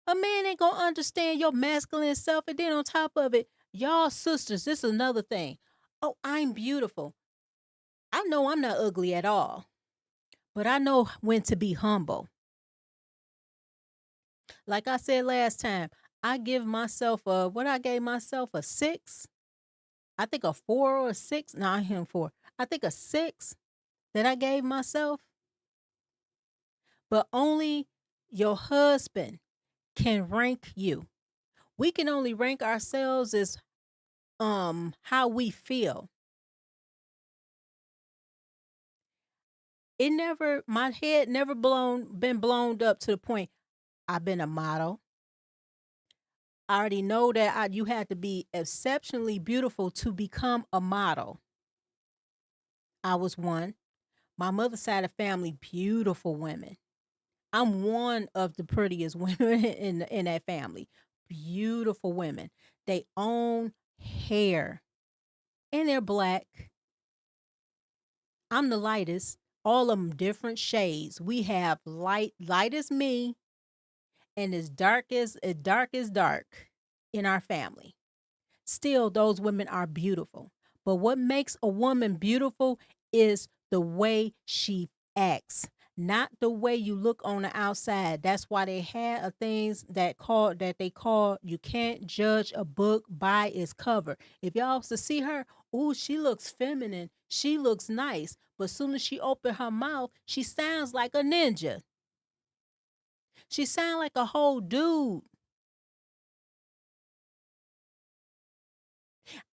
A man ain't gonna understand your masculine self. And then on top of it, y'all sisters, this is another thing. Oh, I'm beautiful. I know I'm not ugly at all, but I know when to be humble. Like I said last time, I give myself I gave myself a 6. I think a 4 or a 6. No, I him 4. I think a 6 that I gave myself. But only your husband can rank you. We can only rank ourselves as how we feel. My head never been blown up to the point I've been a model. I already know that you had to be exceptionally beautiful to become a model. I was one. My mother's side of family, beautiful women. I'm one of the prettiest women in that family. Beautiful women. They own hair and they're black. I'm the lightest. All of them different shades. We have light as me, and as dark as dark in our family. Still, those women are beautiful. But what makes a woman beautiful is the way she acts, not the way you look on the outside. That's why they had things that they call you can't judge a book by its cover. If y'all was to see her, ooh, she looks feminine. She looks nice. But as soon as she opened her mouth, she sounds like a ninja. She sounds like a whole dude.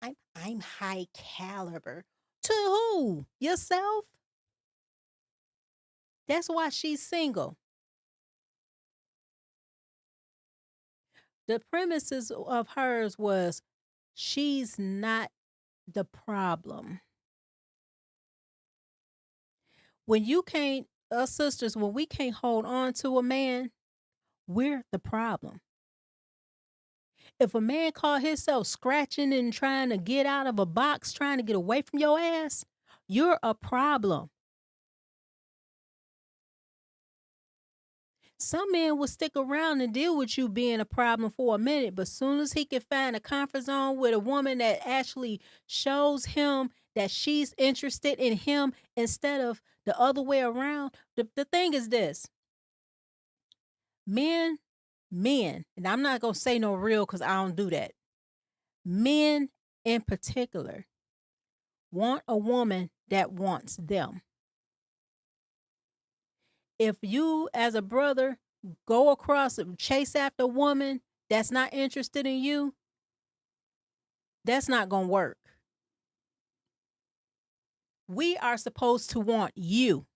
I'm high caliber. To who? Yourself? That's why she's single. The premises of hers was she's not the problem. When you can't, us sisters, when we can't hold on to a man, we're the problem. If a man caught himself scratching and trying to get out of a box, trying to get away from your ass, you're a problem. Some men will stick around and deal with you being a problem for a minute, but soon as he can find a comfort zone with a woman that actually shows him that she's interested in him instead of the other way around. The thing is this: men, and I'm not gonna say no real because I don't do that. Men in particular want a woman that wants them. If you, as a brother, go across and chase after a woman that's not interested in you, that's not going to work. We are supposed to want you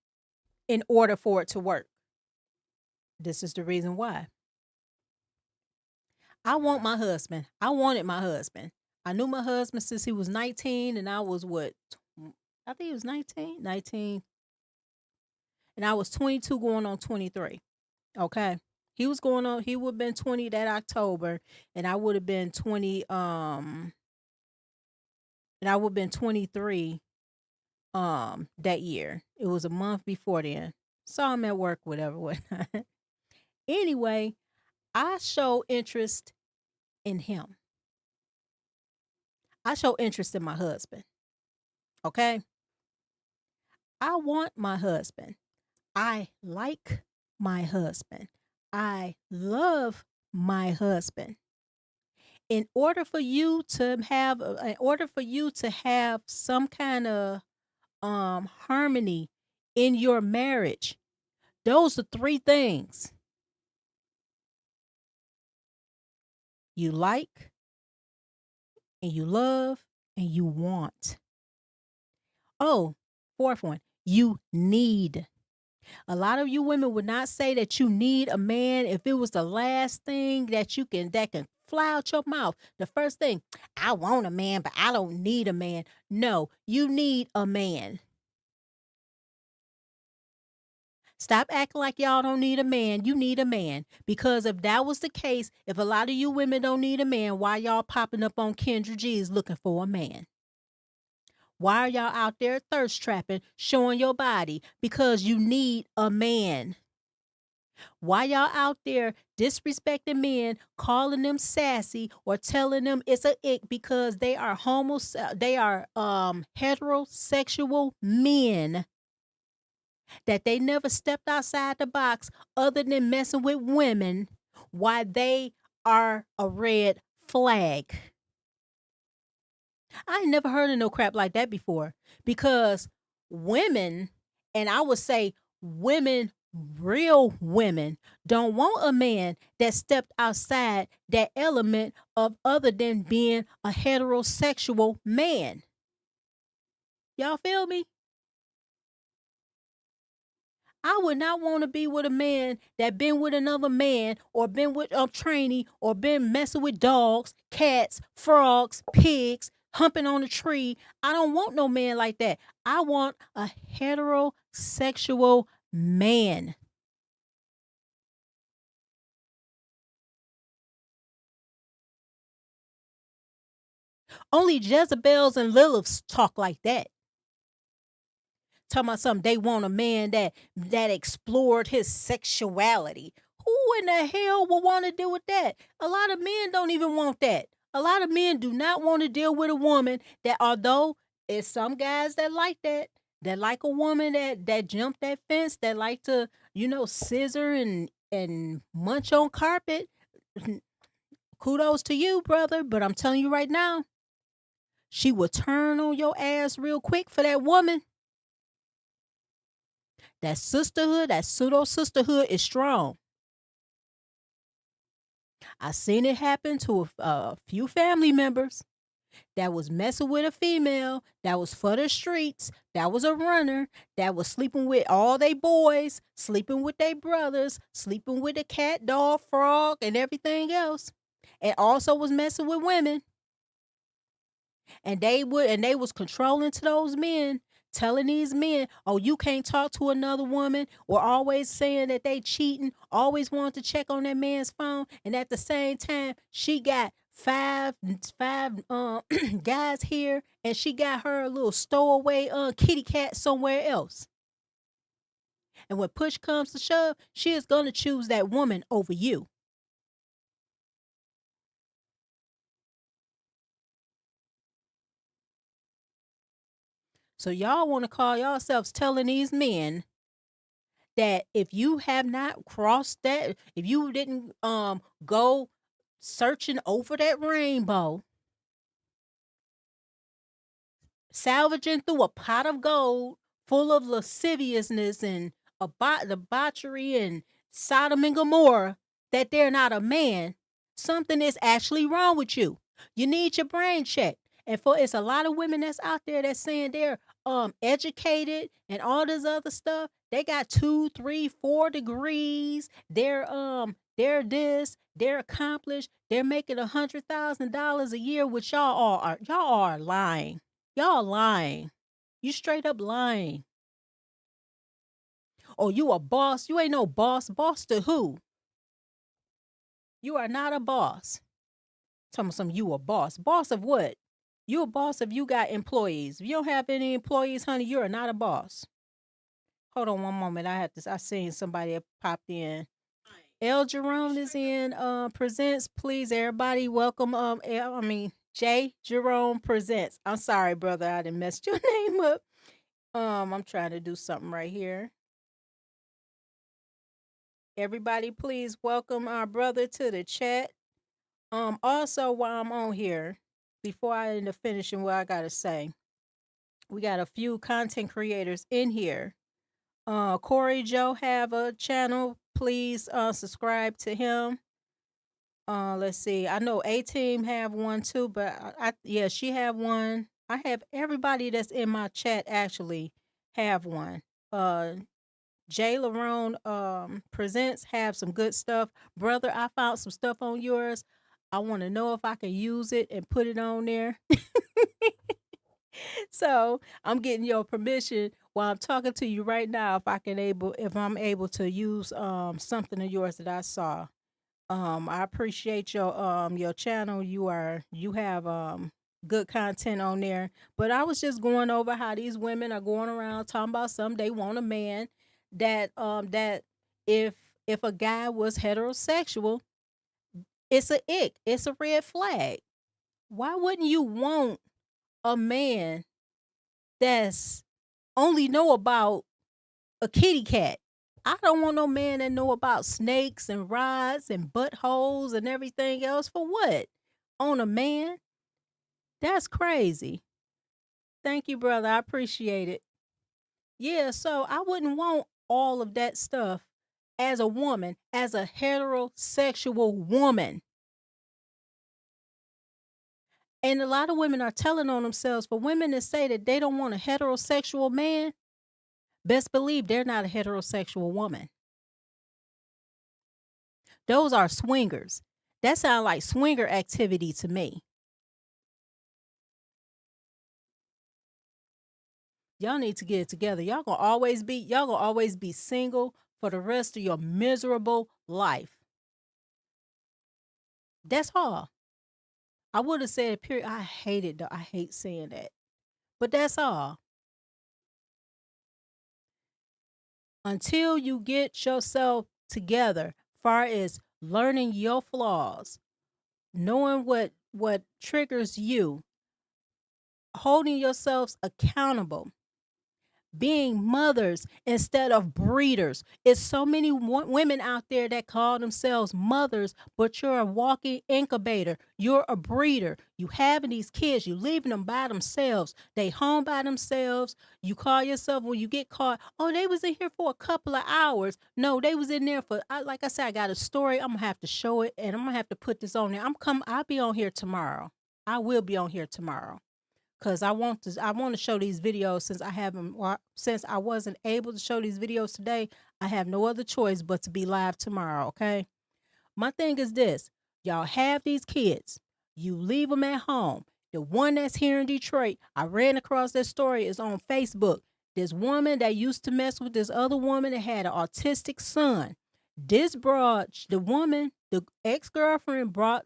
in order for it to work. This is the reason why. I want my husband. I wanted my husband. I knew my husband since he was 19 and I was what? I think he was 19. 19. And I was 22 going on 23. Okay. He would have been 20 that October, and I would have been 20, and I would have been 23 that year. It was a month before then. Saw him at work, whatnot. Anyway, I show interest in him. I show interest in my husband. Okay. I want my husband. I like my husband. I love my husband. In order for you to have some kind of harmony in your marriage, those are three things: you like, and you love, and you want. Oh, fourth one, you need. A lot of you women would not say that you need a man if it was the last thing that can fly out your mouth. The first thing, I want a man, but I don't need a man. No, you need a man. Stop acting like y'all don't need a man. You need a man. Because if that was the case, if a lot of you women don't need a man, why y'all popping up on Kendra G's looking for a man? Why are y'all out there thirst trapping, showing your body? Because you need a man. Why y'all out there disrespecting men, calling them sassy, or telling them it's a ick because they are heterosexual men that they never stepped outside the box other than messing with women? Why they are a red flag? I ain't never heard of no crap like that before, because women, and I would say women, real women, don't want a man that stepped outside that element of other than being a heterosexual man. Y'all feel me? I would not want to be with a man that been with another man, or been with a trainee, or been messing with dogs, cats, frogs, pigs, humping on a tree. I don't want no man like that. I want a heterosexual man. Only Jezebels and Liliths talk like that. Talking about something, they want a man that explored his sexuality. Who in the hell will want to deal with that? A lot of men don't even want that. A lot of men do not want to deal with a woman that, although it's some guys that like that like a woman that jumped that fence, that like to, scissor and munch on carpet. Kudos to you, brother. But I'm telling you right now, she will turn on your ass real quick for that woman. That sisterhood, that pseudo sisterhood is strong. I seen it happen to a few family members that was messing with a female that was for the streets, that was a runner, that was sleeping with all they boys, sleeping with their brothers, sleeping with the cat, dog, frog, and everything else. and also was messing with women, and they was controlling to those men, telling these men, oh, you can't talk to another woman, or always saying that they cheating, always wanted to check on that man's phone, and at the same time she got five guys here, and she got her little stowaway kitty cat somewhere else. And when push comes to shove, she is going to choose that woman over you. So y'all want to call yourselves telling these men that if you have not crossed that, if you didn't go searching over that rainbow, salvaging through a pot of gold full of lasciviousness and debauchery and Sodom and Gomorrah, that they're not a man, something is actually wrong with you. You need your brain checked. And for it's a lot of women that's out there that's saying they're educated and all this other stuff. They got 2, 3, 4 degrees. They're this, they're accomplished, they're making $100,000 a year, which y'all are lying. Y'all lying. You straight up lying. Oh, you a boss? You ain't no boss. Boss to who? You are not a boss. Tell me something. You a boss. Boss of what? You a boss if you got employees. If you don't have any employees, honey, you are not a boss. Hold on one moment. I seen somebody that popped in. El Jerome is in presents. Please, everybody, welcome. Jay Jerome presents. I'm sorry, brother. I didn't mess your name up. I'm trying to do something right here. Everybody, please welcome our brother to the chat. Also, while I'm on here, before I end up finishing what I gotta say, we got a few content creators in here. Corey Joe have a channel. Please subscribe to him. Let's see. I know A-Team have one too, but yeah, she have one. I have everybody that's in my chat actually have one. Jay Larone presents have some good stuff. Brother, I found some stuff on yours. I want to know if I can use it and put it on there. So I'm getting your permission while I'm talking to you right now if I'm able to use something of yours that I saw. I appreciate your channel. You have good content on there. But I was just going over how these women are going around talking about they want a man that if a guy was heterosexual, it's a ick. It's a red flag. Why wouldn't you want a man that's only know about a kitty cat? I don't want no man that know about snakes and rods and buttholes and everything else. For what? On a man? That's crazy. Thank you, brother. I appreciate it. Yeah, so I wouldn't want all of that stuff as a woman, as a heterosexual woman. And a lot of women are telling on themselves. For women to say that they don't want a heterosexual man, best believe they're not a heterosexual woman. Those are swingers. That sounds like swinger activity to me. Y'all need to get it together. Y'all gonna always be single for the rest of your miserable life. That's all. I would have said period. I hate it though. I hate saying that. But that's all. Until you get yourself together, far as learning your flaws, knowing what triggers you, holding yourselves accountable, being mothers instead of breeders. It's so many women out there that call themselves mothers, but you're a walking incubator. You're a breeder. You having these kids, you leaving them by themselves. They home by themselves. You call yourself, when you get caught, oh, they was in here for a couple of hours. No, they was in there for, like I said, I got a story. I'm gonna have to show it, and I'm gonna have to put this on there. I'll be on here tomorrow. I will be on here tomorrow. Cause I want to show these videos since I wasn't able to show these videos today. I have no other choice but to be live tomorrow. Okay. My thing is this: Y'all have these kids. You leave them at home. The one that's here in Detroit, I ran across that story, is on Facebook. This woman that used to mess with this other woman that had an autistic son. This the woman, the ex-girlfriend brought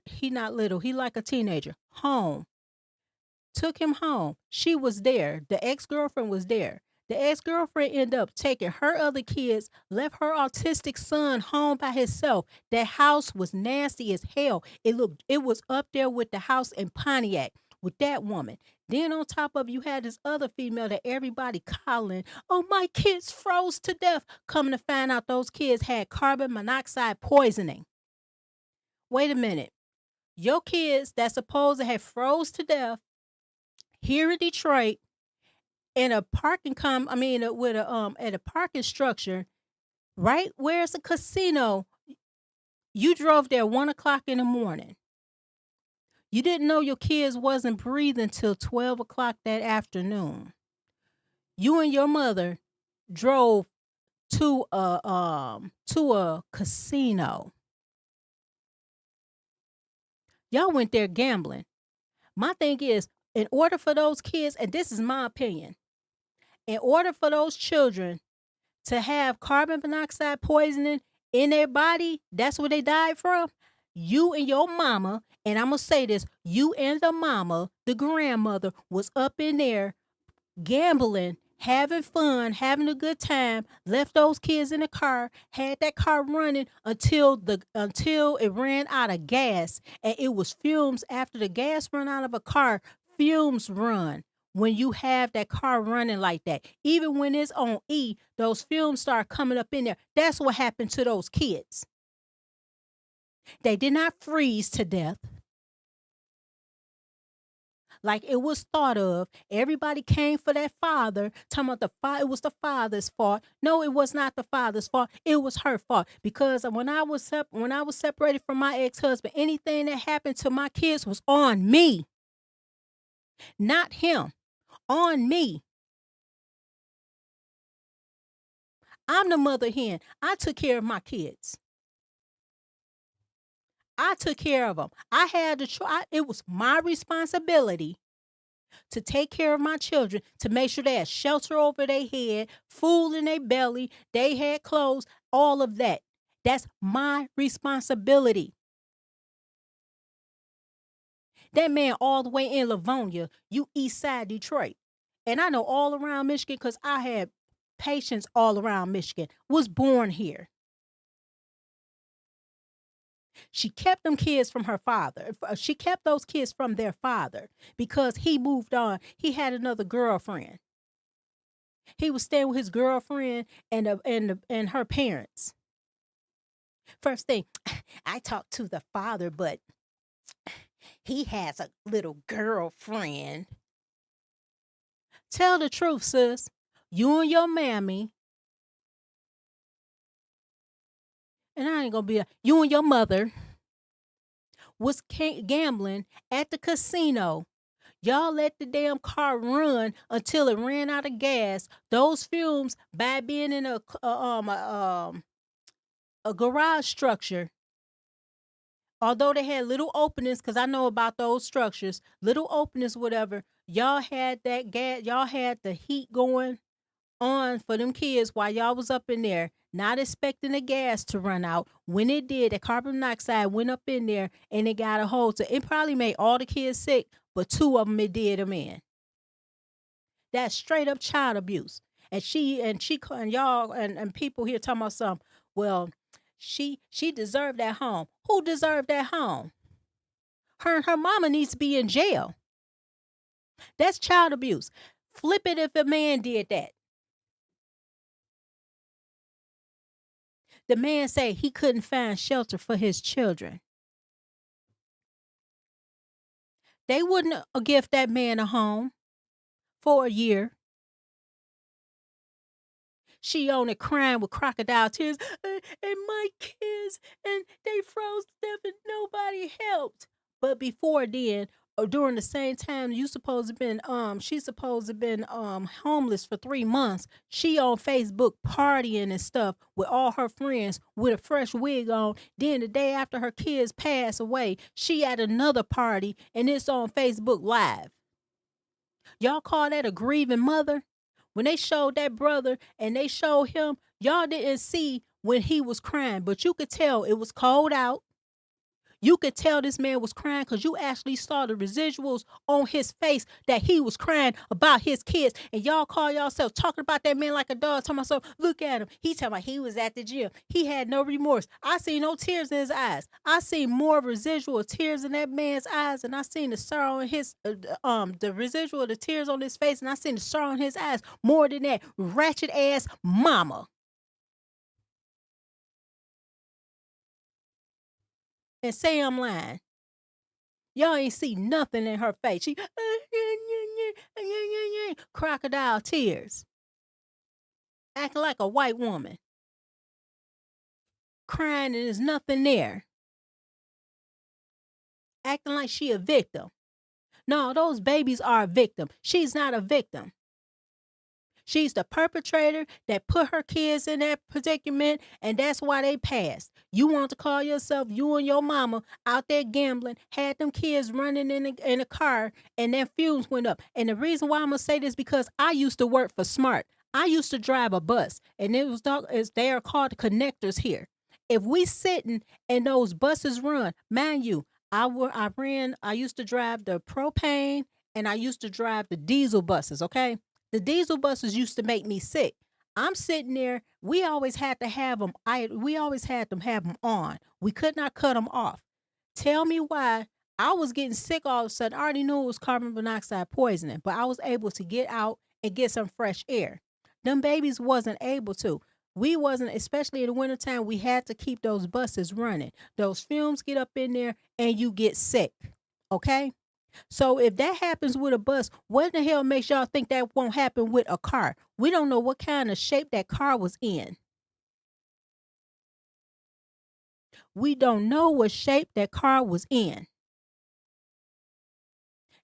he not little, he like a teenager, home. Took him home. She was there. The ex-girlfriend was there. The ex-girlfriend ended up taking her other kids, left her autistic son home by himself. That house was nasty as hell. It was up there with the house in Pontiac with that woman. Then on top of you had this other female that everybody calling, oh, my kids froze to death. Coming to find out those kids had carbon monoxide poisoning. Wait a minute. Your kids that supposed to have froze to death here in Detroit in a parking at a parking structure, right where it's a casino. You drove there 1:00 in the morning. You didn't know your kids wasn't breathing till 12:00 that afternoon. You and your mother drove to a casino. Y'all went there gambling. My thing is, in order for those kids, and this is my opinion, in order for those children to have carbon monoxide poisoning in their body, that's what they died from. You and your mama, and I'm going to say this, you and the mama, the grandmother, was up in there gambling, having fun, having a good time, left those kids in the car, had that car running until it ran out of gas. And it was fumes. After the gas run out of a car, fumes run. When you have that car running like that, even when it's on E, those fumes start coming up in there. That's what happened to those kids. They did not freeze to death like it was thought of. Everybody came for that father, talking about it was the father's fault. No, it was not the father's fault. It was her fault. Because when I was separated from my ex-husband, anything that happened to my kids was on me, not him. On me. I'm the mother hen. I took care of my kids. I took care of them. I had to try. It was my responsibility to take care of my children, to make sure they had shelter over their head, food in their belly, they had clothes, all of that. That's my responsibility. That man all the way in Livonia, you east side Detroit. And I know all around Michigan because I had patients all around Michigan, was born here. She kept them kids from her father. She kept those kids from their father because he moved on. He had another girlfriend. He was staying with his girlfriend and her parents. First thing, I talked to the father, but he has a little girlfriend. Tell the truth, sis. You and your mammy, and I ain't gonna be you and your mother was gambling at the casino. Y'all let the damn car run until it ran out of gas. Those fumes, by being in a garage structure, although they had little openings, because I know about those structures, little openings, whatever, y'all had that gas, y'all had the heat going on for them kids while y'all was up in there, not expecting the gas to run out. When it did, the carbon monoxide went up in there and it got a hold. So it probably made all the kids sick, but 2 of them, it did them in. That's straight up child abuse. And y'all and people here talking about something. Well, she deserved that home. Who deserved that home? Her and her mama needs to be in jail. That's child abuse. Flip it if a man did that. The man said he couldn't find shelter for his children. They wouldn't give that man a home for a year. She on it crying with crocodile tears, and my kids, and they froze to death and nobody helped. But before then, during the same time you supposed to been she's supposed to been homeless for 3 months. She on Facebook partying and stuff with all her friends with a fresh wig on. Then the day after her kids pass away, she at another party and it's on Facebook Live. Y'all call that a grieving mother? When they showed that brother and they showed him, y'all didn't see when he was crying, but you could tell it was cold out. You could tell this man was crying because you actually saw the residuals on his face that he was crying about his kids. And y'all call yourself talking about that man like a dog. Talking about, look at him. He talking about he was at the gym. He had no remorse. I seen no tears in his eyes. I seen more residual tears in that man's eyes, and I seen the sorrow in his the residual of the tears on his face, and I seen the sorrow in his eyes more than that ratchet ass mama. And say I'm lying. Y'all ain't see nothing in her face. She crocodile tears, acting like a white woman, crying and there's nothing there, acting like she a victim. No, those babies are a victim. She's not a victim. She's the perpetrator that put her kids in that predicament, and that's why they passed. You want to call yourself, you and your mama out there gambling, had them kids running in a car, and their fumes went up. And the reason why I'm going to say this because I used to work for Smart. I used to drive a bus, and they are called connectors here. If we sitting and those buses run, mind you, I used to drive the propane, and I used to drive the diesel buses, okay? The diesel buses used to make me sick. I'm sitting there. We always had to have them. We always had them have them on. We could not cut them off. Tell me why I was getting sick all of a sudden. I already knew it was carbon monoxide poisoning, but I was able to get out and get some fresh air. Them babies wasn't able to. We wasn't, especially in the wintertime, we had to keep those buses running. Those fumes get up in there and you get sick. Okay? So if that happens with a bus, what the hell makes y'all think that won't happen with a car? We don't know what kind of shape that car was in. We don't know what shape that car was in.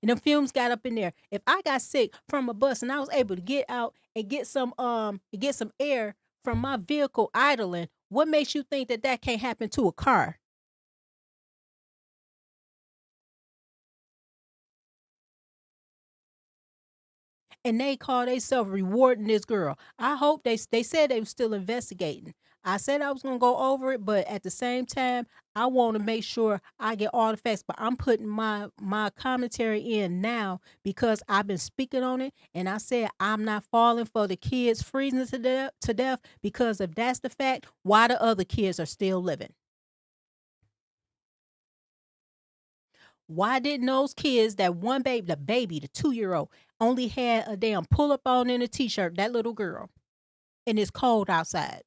And the fumes got up in there. If I got sick from a bus and I was able to get out and get some air from my vehicle idling, what makes you think that can't happen to a car? And they call themselves rewarding this girl. I hope they said they were still investigating. I said I was gonna go over it, but at the same time, I want to make sure I get all the facts. But I'm putting my commentary in now because I've been speaking on it, and I said I'm not falling for the kids freezing to death because if that's the fact, why the other kids are still living? Why didn't those kids, that one baby, the 2-year-old, only had a damn pull up on in a t-shirt, that little girl, and it's cold outside?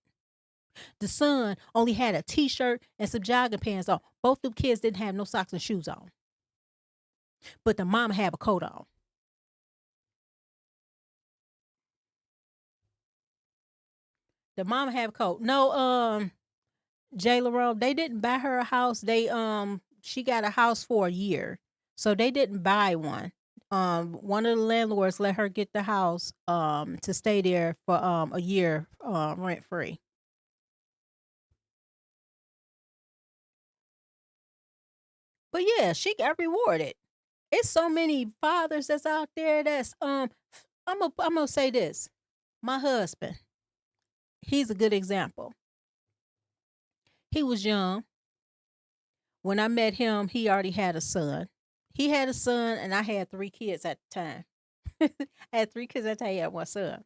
The son only had a t-shirt and some jogging pants on. Both of the kids didn't have no socks and shoes on. But the mama had a coat on. The mama had a coat. No, J. Larone, they didn't buy her a house. She got a house for a year. So they didn't buy one. One of the landlords let her get the house to stay there for a year rent free. But yeah, she got rewarded. It's so many fathers that's out there that's I'm gonna say this. My husband, he's a good example. He was young. When I met him, he already had a son. He had a son, and I had 3 kids at the time. I had 3 kids at the time. He had 1 son.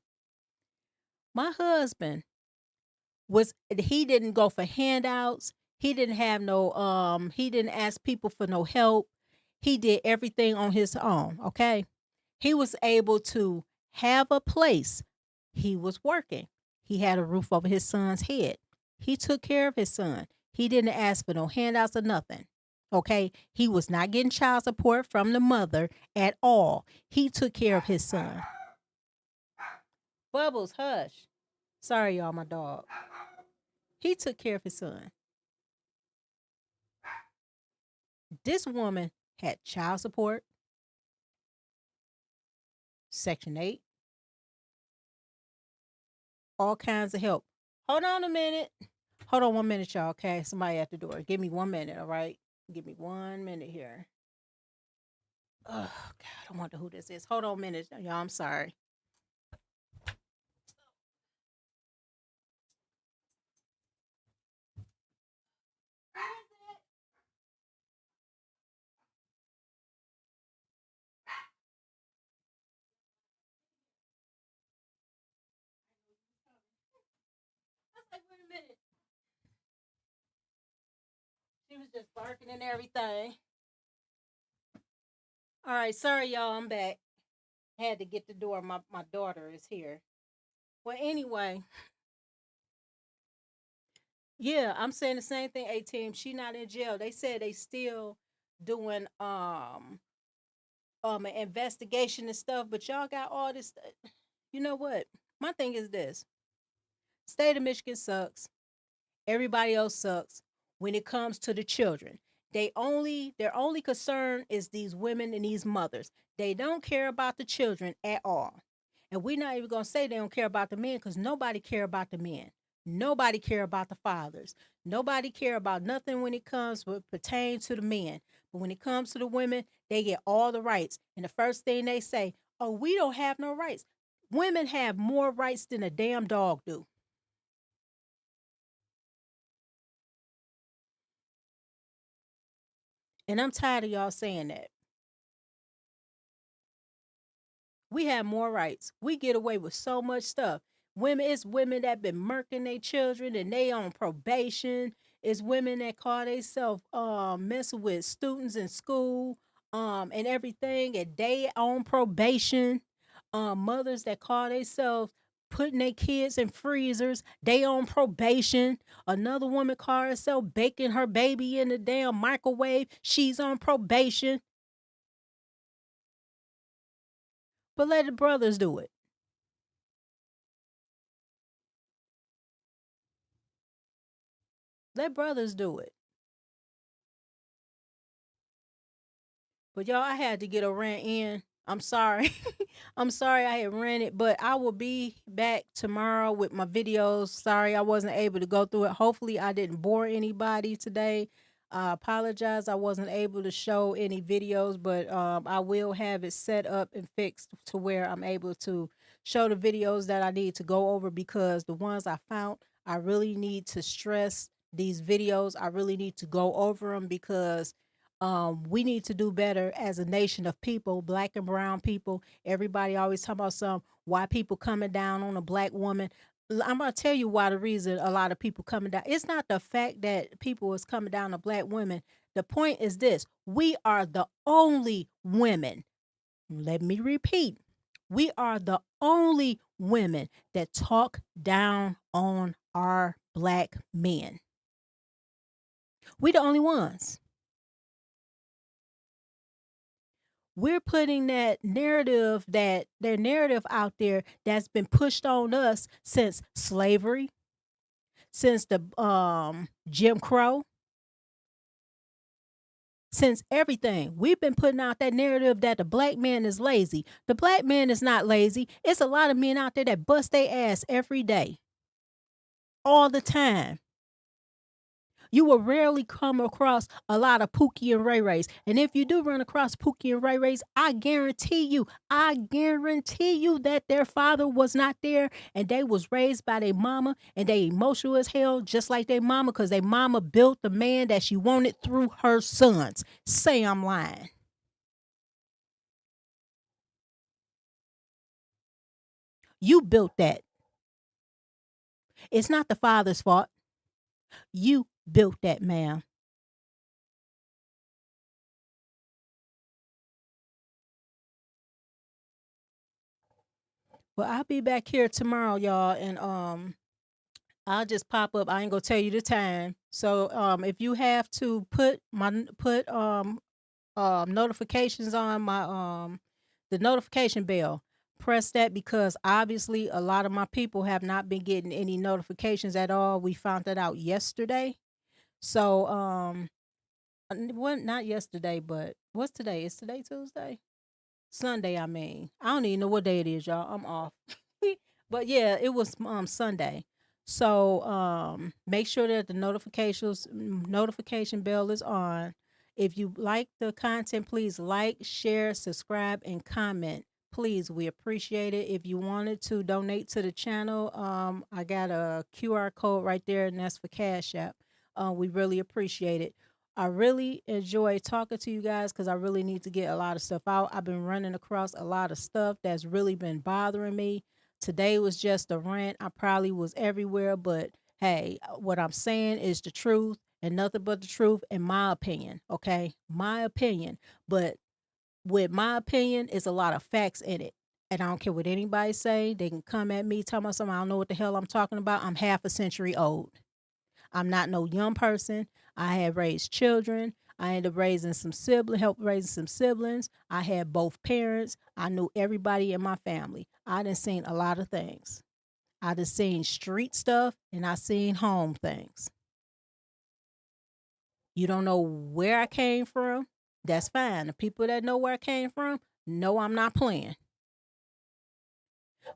My husband he didn't go for handouts. He didn't have no he didn't ask people for no help. He did everything on his own, okay? He was able to have a place. He was working. He had a roof over his son's head. He took care of his son. He didn't ask for no handouts or nothing. Okay? He was not getting child support from the mother at all. He took care of his son. Bubbles, hush. Sorry, y'all, my dog. He took care of his son. This woman had child support. Section 8, all kinds of help. Hold on a minute. Hold on 1 minute, y'all. Okay, somebody at the door. Give me 1 minute, all right? Give me 1 minute here. Oh God, I wonder who this is. Hold on a minute, y'all. I'm sorry. I was like, wait a minute. She was just barking and everything. All right, sorry, y'all. I'm back. Had to get the door. My daughter is here. Well, anyway, yeah, I'm saying the same thing. A team. She not in jail. They said they still doing an investigation and stuff, but y'all got all this. You know what? My thing is this: state of Michigan sucks. Everybody else sucks when it comes to the children. Their only concern is these women and these mothers. They don't care about the children at all. And we're not even gonna say they don't care about the men because nobody care about the men. Nobody care about the fathers. Nobody care about nothing when it comes what pertains to the men. But when it comes to the women, they get all the rights. And the first thing they say, oh, we don't have no rights. Women have more rights than a damn dog do. And I'm tired of y'all saying that. We have more rights. We get away with so much stuff. It's women that been murking their children and they on probation. It's women that call themselves messing with students in school and everything and they on probation. Mothers that call themselves putting their kids in freezers, they on probation. Another woman call herself baking her baby in the damn microwave. She's on probation. But let the brothers do it. Let brothers do it. But y'all, I had to get a rant in. I'm sorry. I'm sorry I had ranted, but I will be back tomorrow with my videos. Sorry I wasn't able to go through it. Hopefully I didn't bore anybody today. I apologize I wasn't able to show any videos, but I will have it set up and fixed to where I'm able to show the videos that I need to go over because the ones I found, I really need to stress these videos. I really need to go over them because we need to do better as a nation of people, black and brown people. Everybody always talk about some why people coming down on a black woman. I'm gonna tell you why the reason a lot of people coming down. It's not the fact that people is coming down on black women. The point is this: we are the only women. Let me repeat: we are the only women that talk down on our black men. We the only ones. We're putting that narrative that their narrative out there that's been pushed on us since slavery, since the Jim Crow, since everything. We've been putting out that narrative that the black man is lazy. The black man is not lazy. It's a lot of men out there that bust their ass every day, all the time. You will rarely come across a lot of Pookie and Ray Rays. And if you do run across Pookie and Ray Rays, I guarantee you that their father was not there and they was raised by their mama and they emotional as hell just like their mama because their mama built the man that she wanted through her sons. Say I'm lying. You built that. It's not the father's fault. You built that, ma'am. Well, I'll be back here tomorrow, y'all, and I'll just pop up. I ain't gonna tell you the time. So if you have to put notifications on my the notification bell, press that because obviously a lot of my people have not been getting any notifications at all. We found that out yesterday. So well, not yesterday, but what's today? Is today Tuesday? Sunday, I mean. I don't even know what day it is, y'all. I'm off. But yeah, it was Sunday. So make sure that the notification bell is on. If you like the content, please like, share, subscribe, and comment. Please, we appreciate it. If you wanted to donate to the channel, I got a QR code right there, and that's for Cash App. We really appreciate it. I really enjoy talking to you guys because I really need to get a lot of stuff out. I've been running across a lot of stuff that's really been bothering me. Today was just a rant. I probably was everywhere, but hey, what I'm saying is the truth and nothing but the truth, in my opinion. Okay, my opinion. But with my opinion, is a lot of facts in it. And I don't care what anybody say. They can come at me, tell me something. I don't know what the hell I'm talking about. I'm half a century old. I'm not no young person. I have raised children. I ended up raising some siblings, helped raising some siblings. I had both parents. I knew everybody in my family. I done seen a lot of things. I done seen street stuff and I seen home things. You don't know where I came from? That's fine. The people that know where I came from know I'm not playing.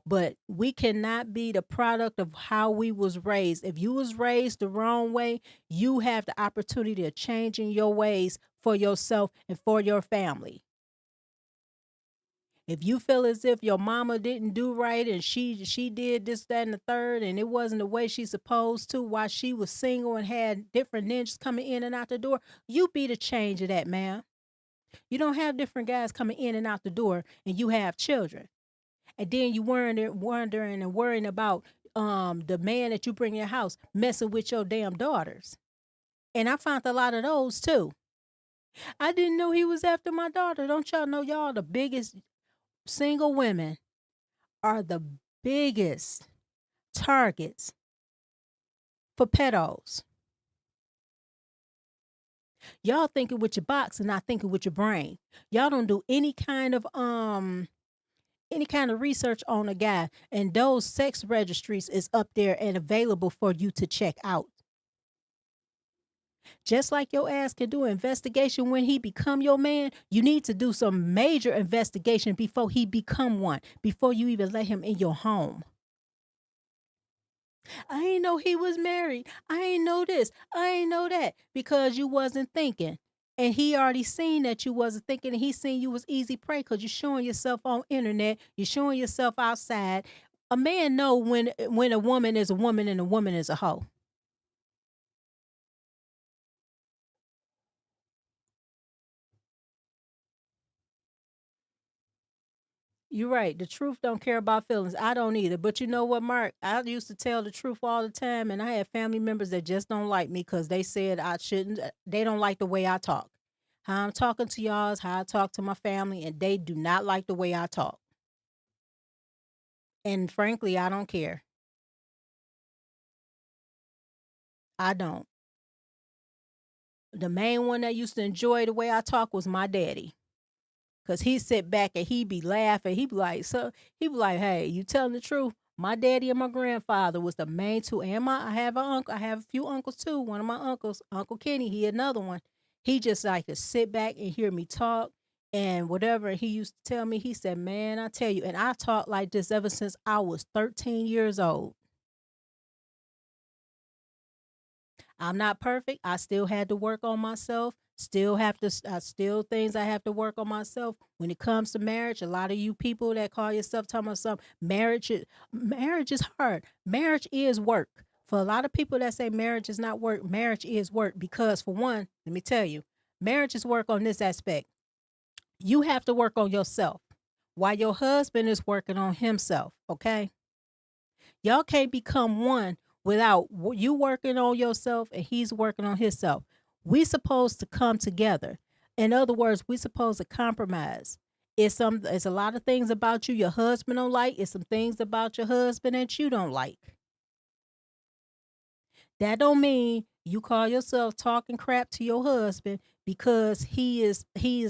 But we cannot be the product of how we was raised. If you was raised the wrong way, you have the opportunity to change in your ways for yourself and for your family. If you feel as if your mama didn't do right and she did this, that, and the third, and it wasn't the way she's supposed to while she was single and had different ninjas coming in and out the door, you be the change of that, ma'am. You don't have different guys coming in and out the door and you have children. And then you wondering and worrying about the man that you bring in your house messing with your damn daughters. And I found a lot of those too. I didn't know he was after my daughter. Don't y'all know y'all the biggest single women are the biggest targets for pedos. Y'all thinking with your box and not thinking with your brain. Y'all don't do any kind of research on a guy, and those sex registries is up there and available for you to check out. Just like your ass can do an investigation when he become your man, you need to do some major investigation before he become one, before you even let him in your home. I ain't know he was married. I ain't know this. I ain't know that, because you wasn't thinking. And he already seen that you wasn't thinking, and he seen you was easy prey because you're showing yourself on internet. You're showing yourself outside. A man know when a woman is a woman and a woman is a hoe. You're right. The truth don't care about feelings. I don't either. But you know what, Mark? I used to tell the truth all the time, and I had family members that just don't like me because they said I shouldn't. They don't like the way I talk. How I'm talking to y'all is how I talk to my family, and they do not like the way I talk. And frankly, I don't care. I don't. The main one that used to enjoy the way I talk was my daddy. Cause he sit back and he be laughing. He be like, hey, you telling the truth? My daddy and my grandfather was the main two. And I have an uncle. I have a few uncles too. One of my uncles, Uncle Kenny, he another one. He just like to sit back and hear me talk and whatever. He used to tell me, he said, man, I tell you, and I talk like this ever since I was 13 years old. I'm not perfect. I still had to work on myself. Still things I have to work on myself. When it comes to marriage, a lot of you people that call yourself talking about something, marriage is hard. Marriage is work. For a lot of people that say marriage is not work, marriage is work because, for one, let me tell you, marriage is work on this aspect. You have to work on yourself while your husband is working on himself, okay? Y'all can't become one without you working on yourself and he's working on himself. We supposed to come together. In other words, we supposed to compromise. It's a lot of things about you your husband don't like. It's some things about your husband that you don't like. That don't mean you call yourself talking crap to your husband because he is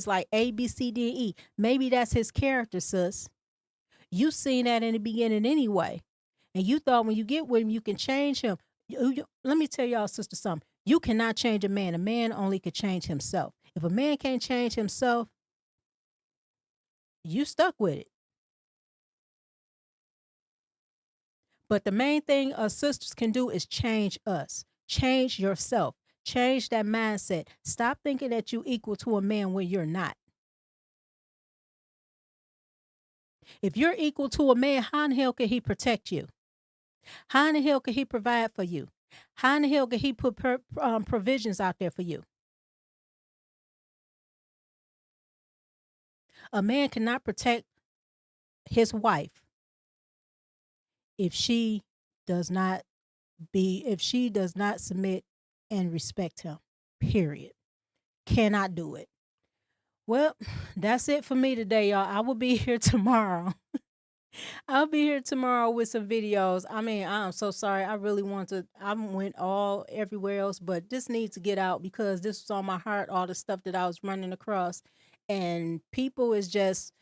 like A, B, C, D, and E. Maybe that's his character, sis. You seen that in the beginning anyway. And you thought when you get with him, you can change him. Let me tell y'all, sister, something. You cannot change a man. A man only can change himself. If a man can't change himself, You stuck with it. But the main thing us sisters can do is change us. Change yourself. Change that mindset. Stop thinking that you equal to a man when you're not. If you're equal to a man, how in the hell can he protect you? How in the hell can he provide for you? How in the hell can he put provisions out there for you? A man cannot protect his wife if she does not submit and respect him. Period. Cannot do it. Well, that's it for me today, y'all. I will be here tomorrow. I'll be here tomorrow with some videos. I mean, I'm so sorry. I really want to. I went all everywhere else, but this needs to get out because this was on my heart. All the stuff that I was running across, and people is just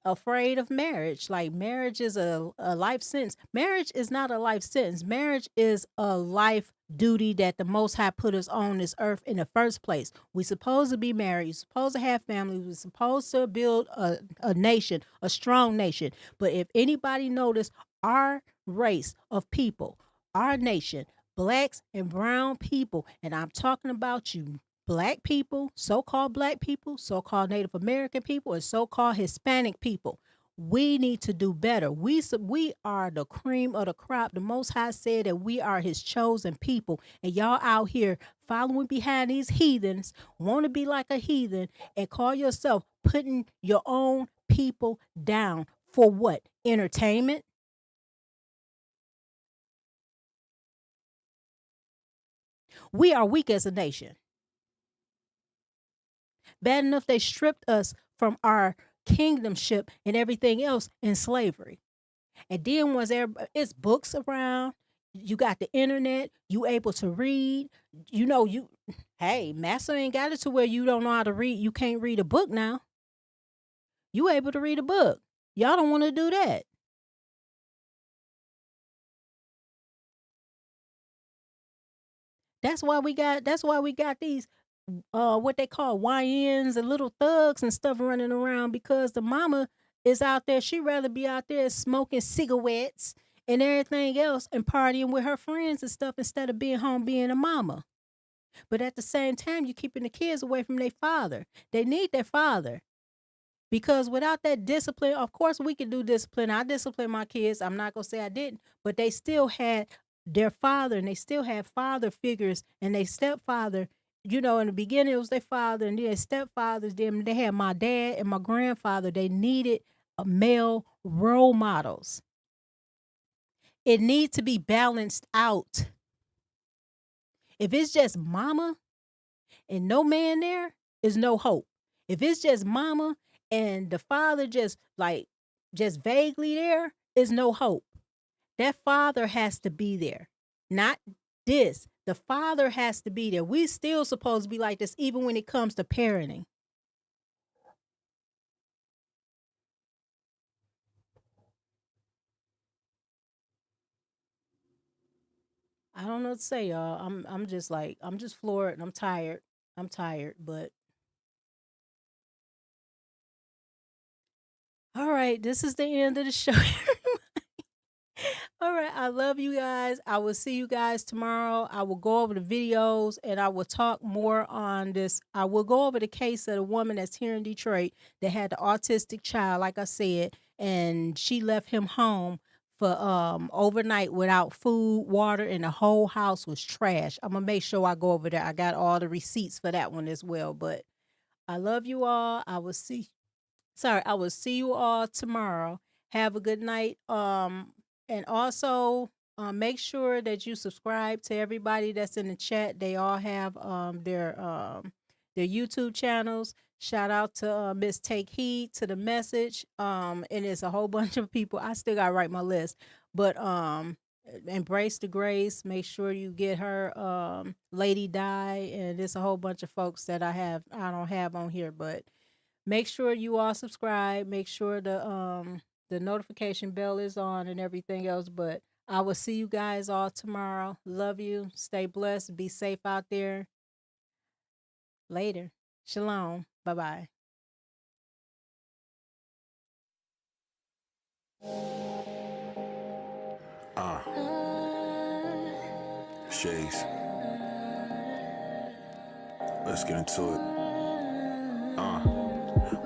afraid of marriage. Like marriage is a life sentence. Marriage is not a life sentence. Marriage is a life duty that the Most High put us on this earth in the first place. We supposed to be married. We're supposed to have families. We're supposed to build a nation, a strong nation. But if anybody noticed, our race of people, our nation, blacks and brown people, and I'm talking about you black people, so-called Native American people, and so-called Hispanic people. We need to do better. We are the cream of the crop. The Most High said that we are His chosen people, and y'all out here following behind these heathens, want to be like a heathen, and call yourself putting your own people down for what? Entertainment? We are weak as a nation. Bad enough they stripped us from our kingdomship and everything else in slavery. And then once it's books around, you got the internet, you able to read, hey, Master ain't got it to where you don't know how to read. You can't read a book now. You able to read a book. Y'all don't want to do that. That's why we got these what they call YNs and little thugs and stuff running around because the mama is out there. She'd rather be out there smoking cigarettes and everything else and partying with her friends and stuff instead of being home being a mama. But at the same time, you're keeping the kids away from their father. They need their father. Because without that discipline, of course, we can do discipline. I discipline my kids. I'm not going to say I didn't, but they still had their father and they still had father figures and their stepfather. In the beginning, it was their father and their stepfathers. Then they had my dad and my grandfather. They needed male role models. It needs to be balanced out. If it's just mama and no man there, is no hope. If it's just mama and the father just vaguely there, is no hope. That father has to be there. Not this. The father has to be there. We still supposed to be like this even when it comes to parenting. I don't know what to say, y'all. I'm just floored and I'm tired. But all right, this is the end of the show. All right, I love you guys. I will see you guys tomorrow. I will go over the videos and I will talk more on this. I will go over the case of the woman that's here in Detroit that had the autistic child, like I said, and she left him home for overnight without food, water, and the whole house was trash. I'm gonna make sure I go over there. I got all the receipts for that one as well. But I love you all. I will see you all tomorrow. Have a good night. And also make sure that you subscribe to everybody that's in the chat. They all have their YouTube channels. Shout out to Miss Take Heed to the message. And it's a whole bunch of people. I still gotta write my list, but Embrace the Grace. Make sure you get her Lady Di, and there's a whole bunch of folks that I don't have on here, but make sure you all subscribe. Make sure the notification bell is on and everything else. But I will see you guys all tomorrow. Love you. Stay blessed. Be safe out there. Later. Shalom. Bye bye.
Shades. Let's get into it.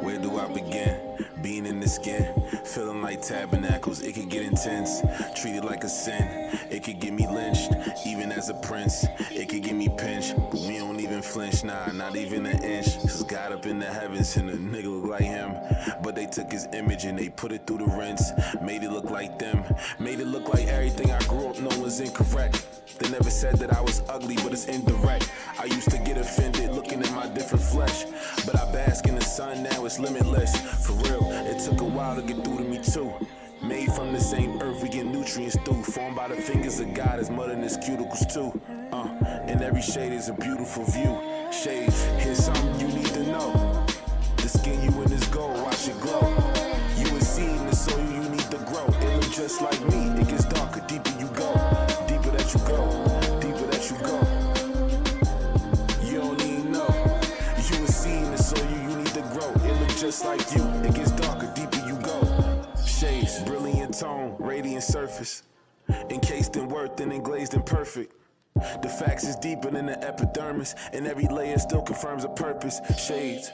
Where do I begin? Being in the skin, feeling like tabernacles, it could get intense. Treated like a sin, it could get me lynched. Even as a prince, it could get me pinched. But we don't even flinch, nah, not even an inch. Cause God up in the heavens and a nigga look like him. But they took his image and they put it through the rinse. Made it look like them, made it look like everything I grew up knowing was incorrect. They never said that I was ugly, but it's indirect. I used to get offended looking at my different flesh, but I bask in the sun, now it's limitless. For real, it took a while to get through to me too. Made from the same earth, we get nutrients through. Formed by the fingers of God, as mud in his cuticles too. In every shade is a beautiful view. Shades, here's something you need to know. The skin you in is gold, watch it glow. You a seed in the soil, you need to grow. It look just like me, it gets darker, deeper you go. Deeper that you go, deeper that you go. You don't even know. You a seed in the soil, you need to grow. It look just like you, it gets darker, deeper you go. Shades, brilliant tone, radiant surface. Encased in worth and englazed in perfect. The facts is deeper than the epidermis, and every layer still confirms a purpose. Shades,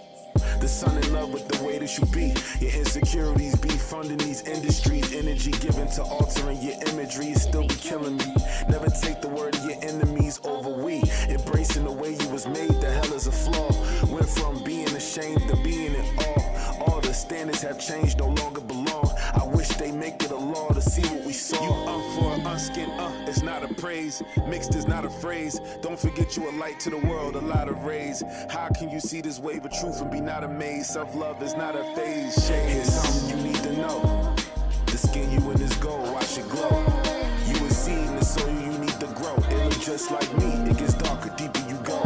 the sun in love with the way that you be. Your insecurities be funding these industries. Energy given to altering your imagery still be killing me. Never take the word of your enemies over we. Embracing the way you was made, the hell is a flaw. Went from being ashamed to being in awe. All the standards have changed, no longer belong. I wish they make it a law to see what we saw. You for an unskin, it's not a praise. Mixed is not a phrase. Don't forget you a light to the world, a lot of rays. How can you see this wave of truth and be not amazed? Self-love is not a phase. Shade, here's something you need to know. The skin you in is gold, watch it glow. You a seed in the soil, you need to grow. It look just like me, it gets darker, deeper you go.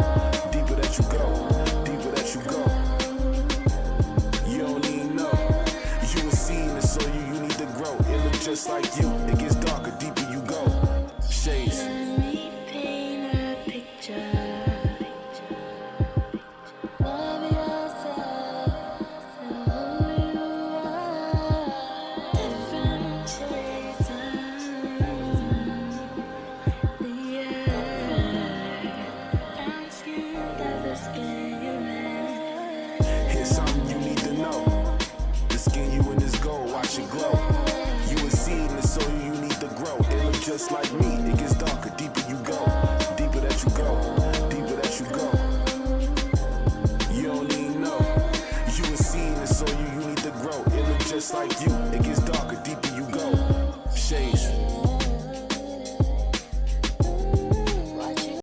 Deeper that you go, deeper that you go. You don't even know. You a seed in the soil, you need to grow. It look just like you, it gets darker, deeper you go. Shades.
Let me paint a picture. Love yourself, know who you are. Different shades of the earth. Brown skin, got the skin you're in.
Here's something you need to know. The skin you in is gold, watch it glow. You a seed in the soil, you need to grow. It look just like me, it gets darker, deeper you go. Deeper that you go, deeper that you go. You don't even know. You a seed in the soil, you need to grow. It look just like you, it gets darker, deeper you go. Shades.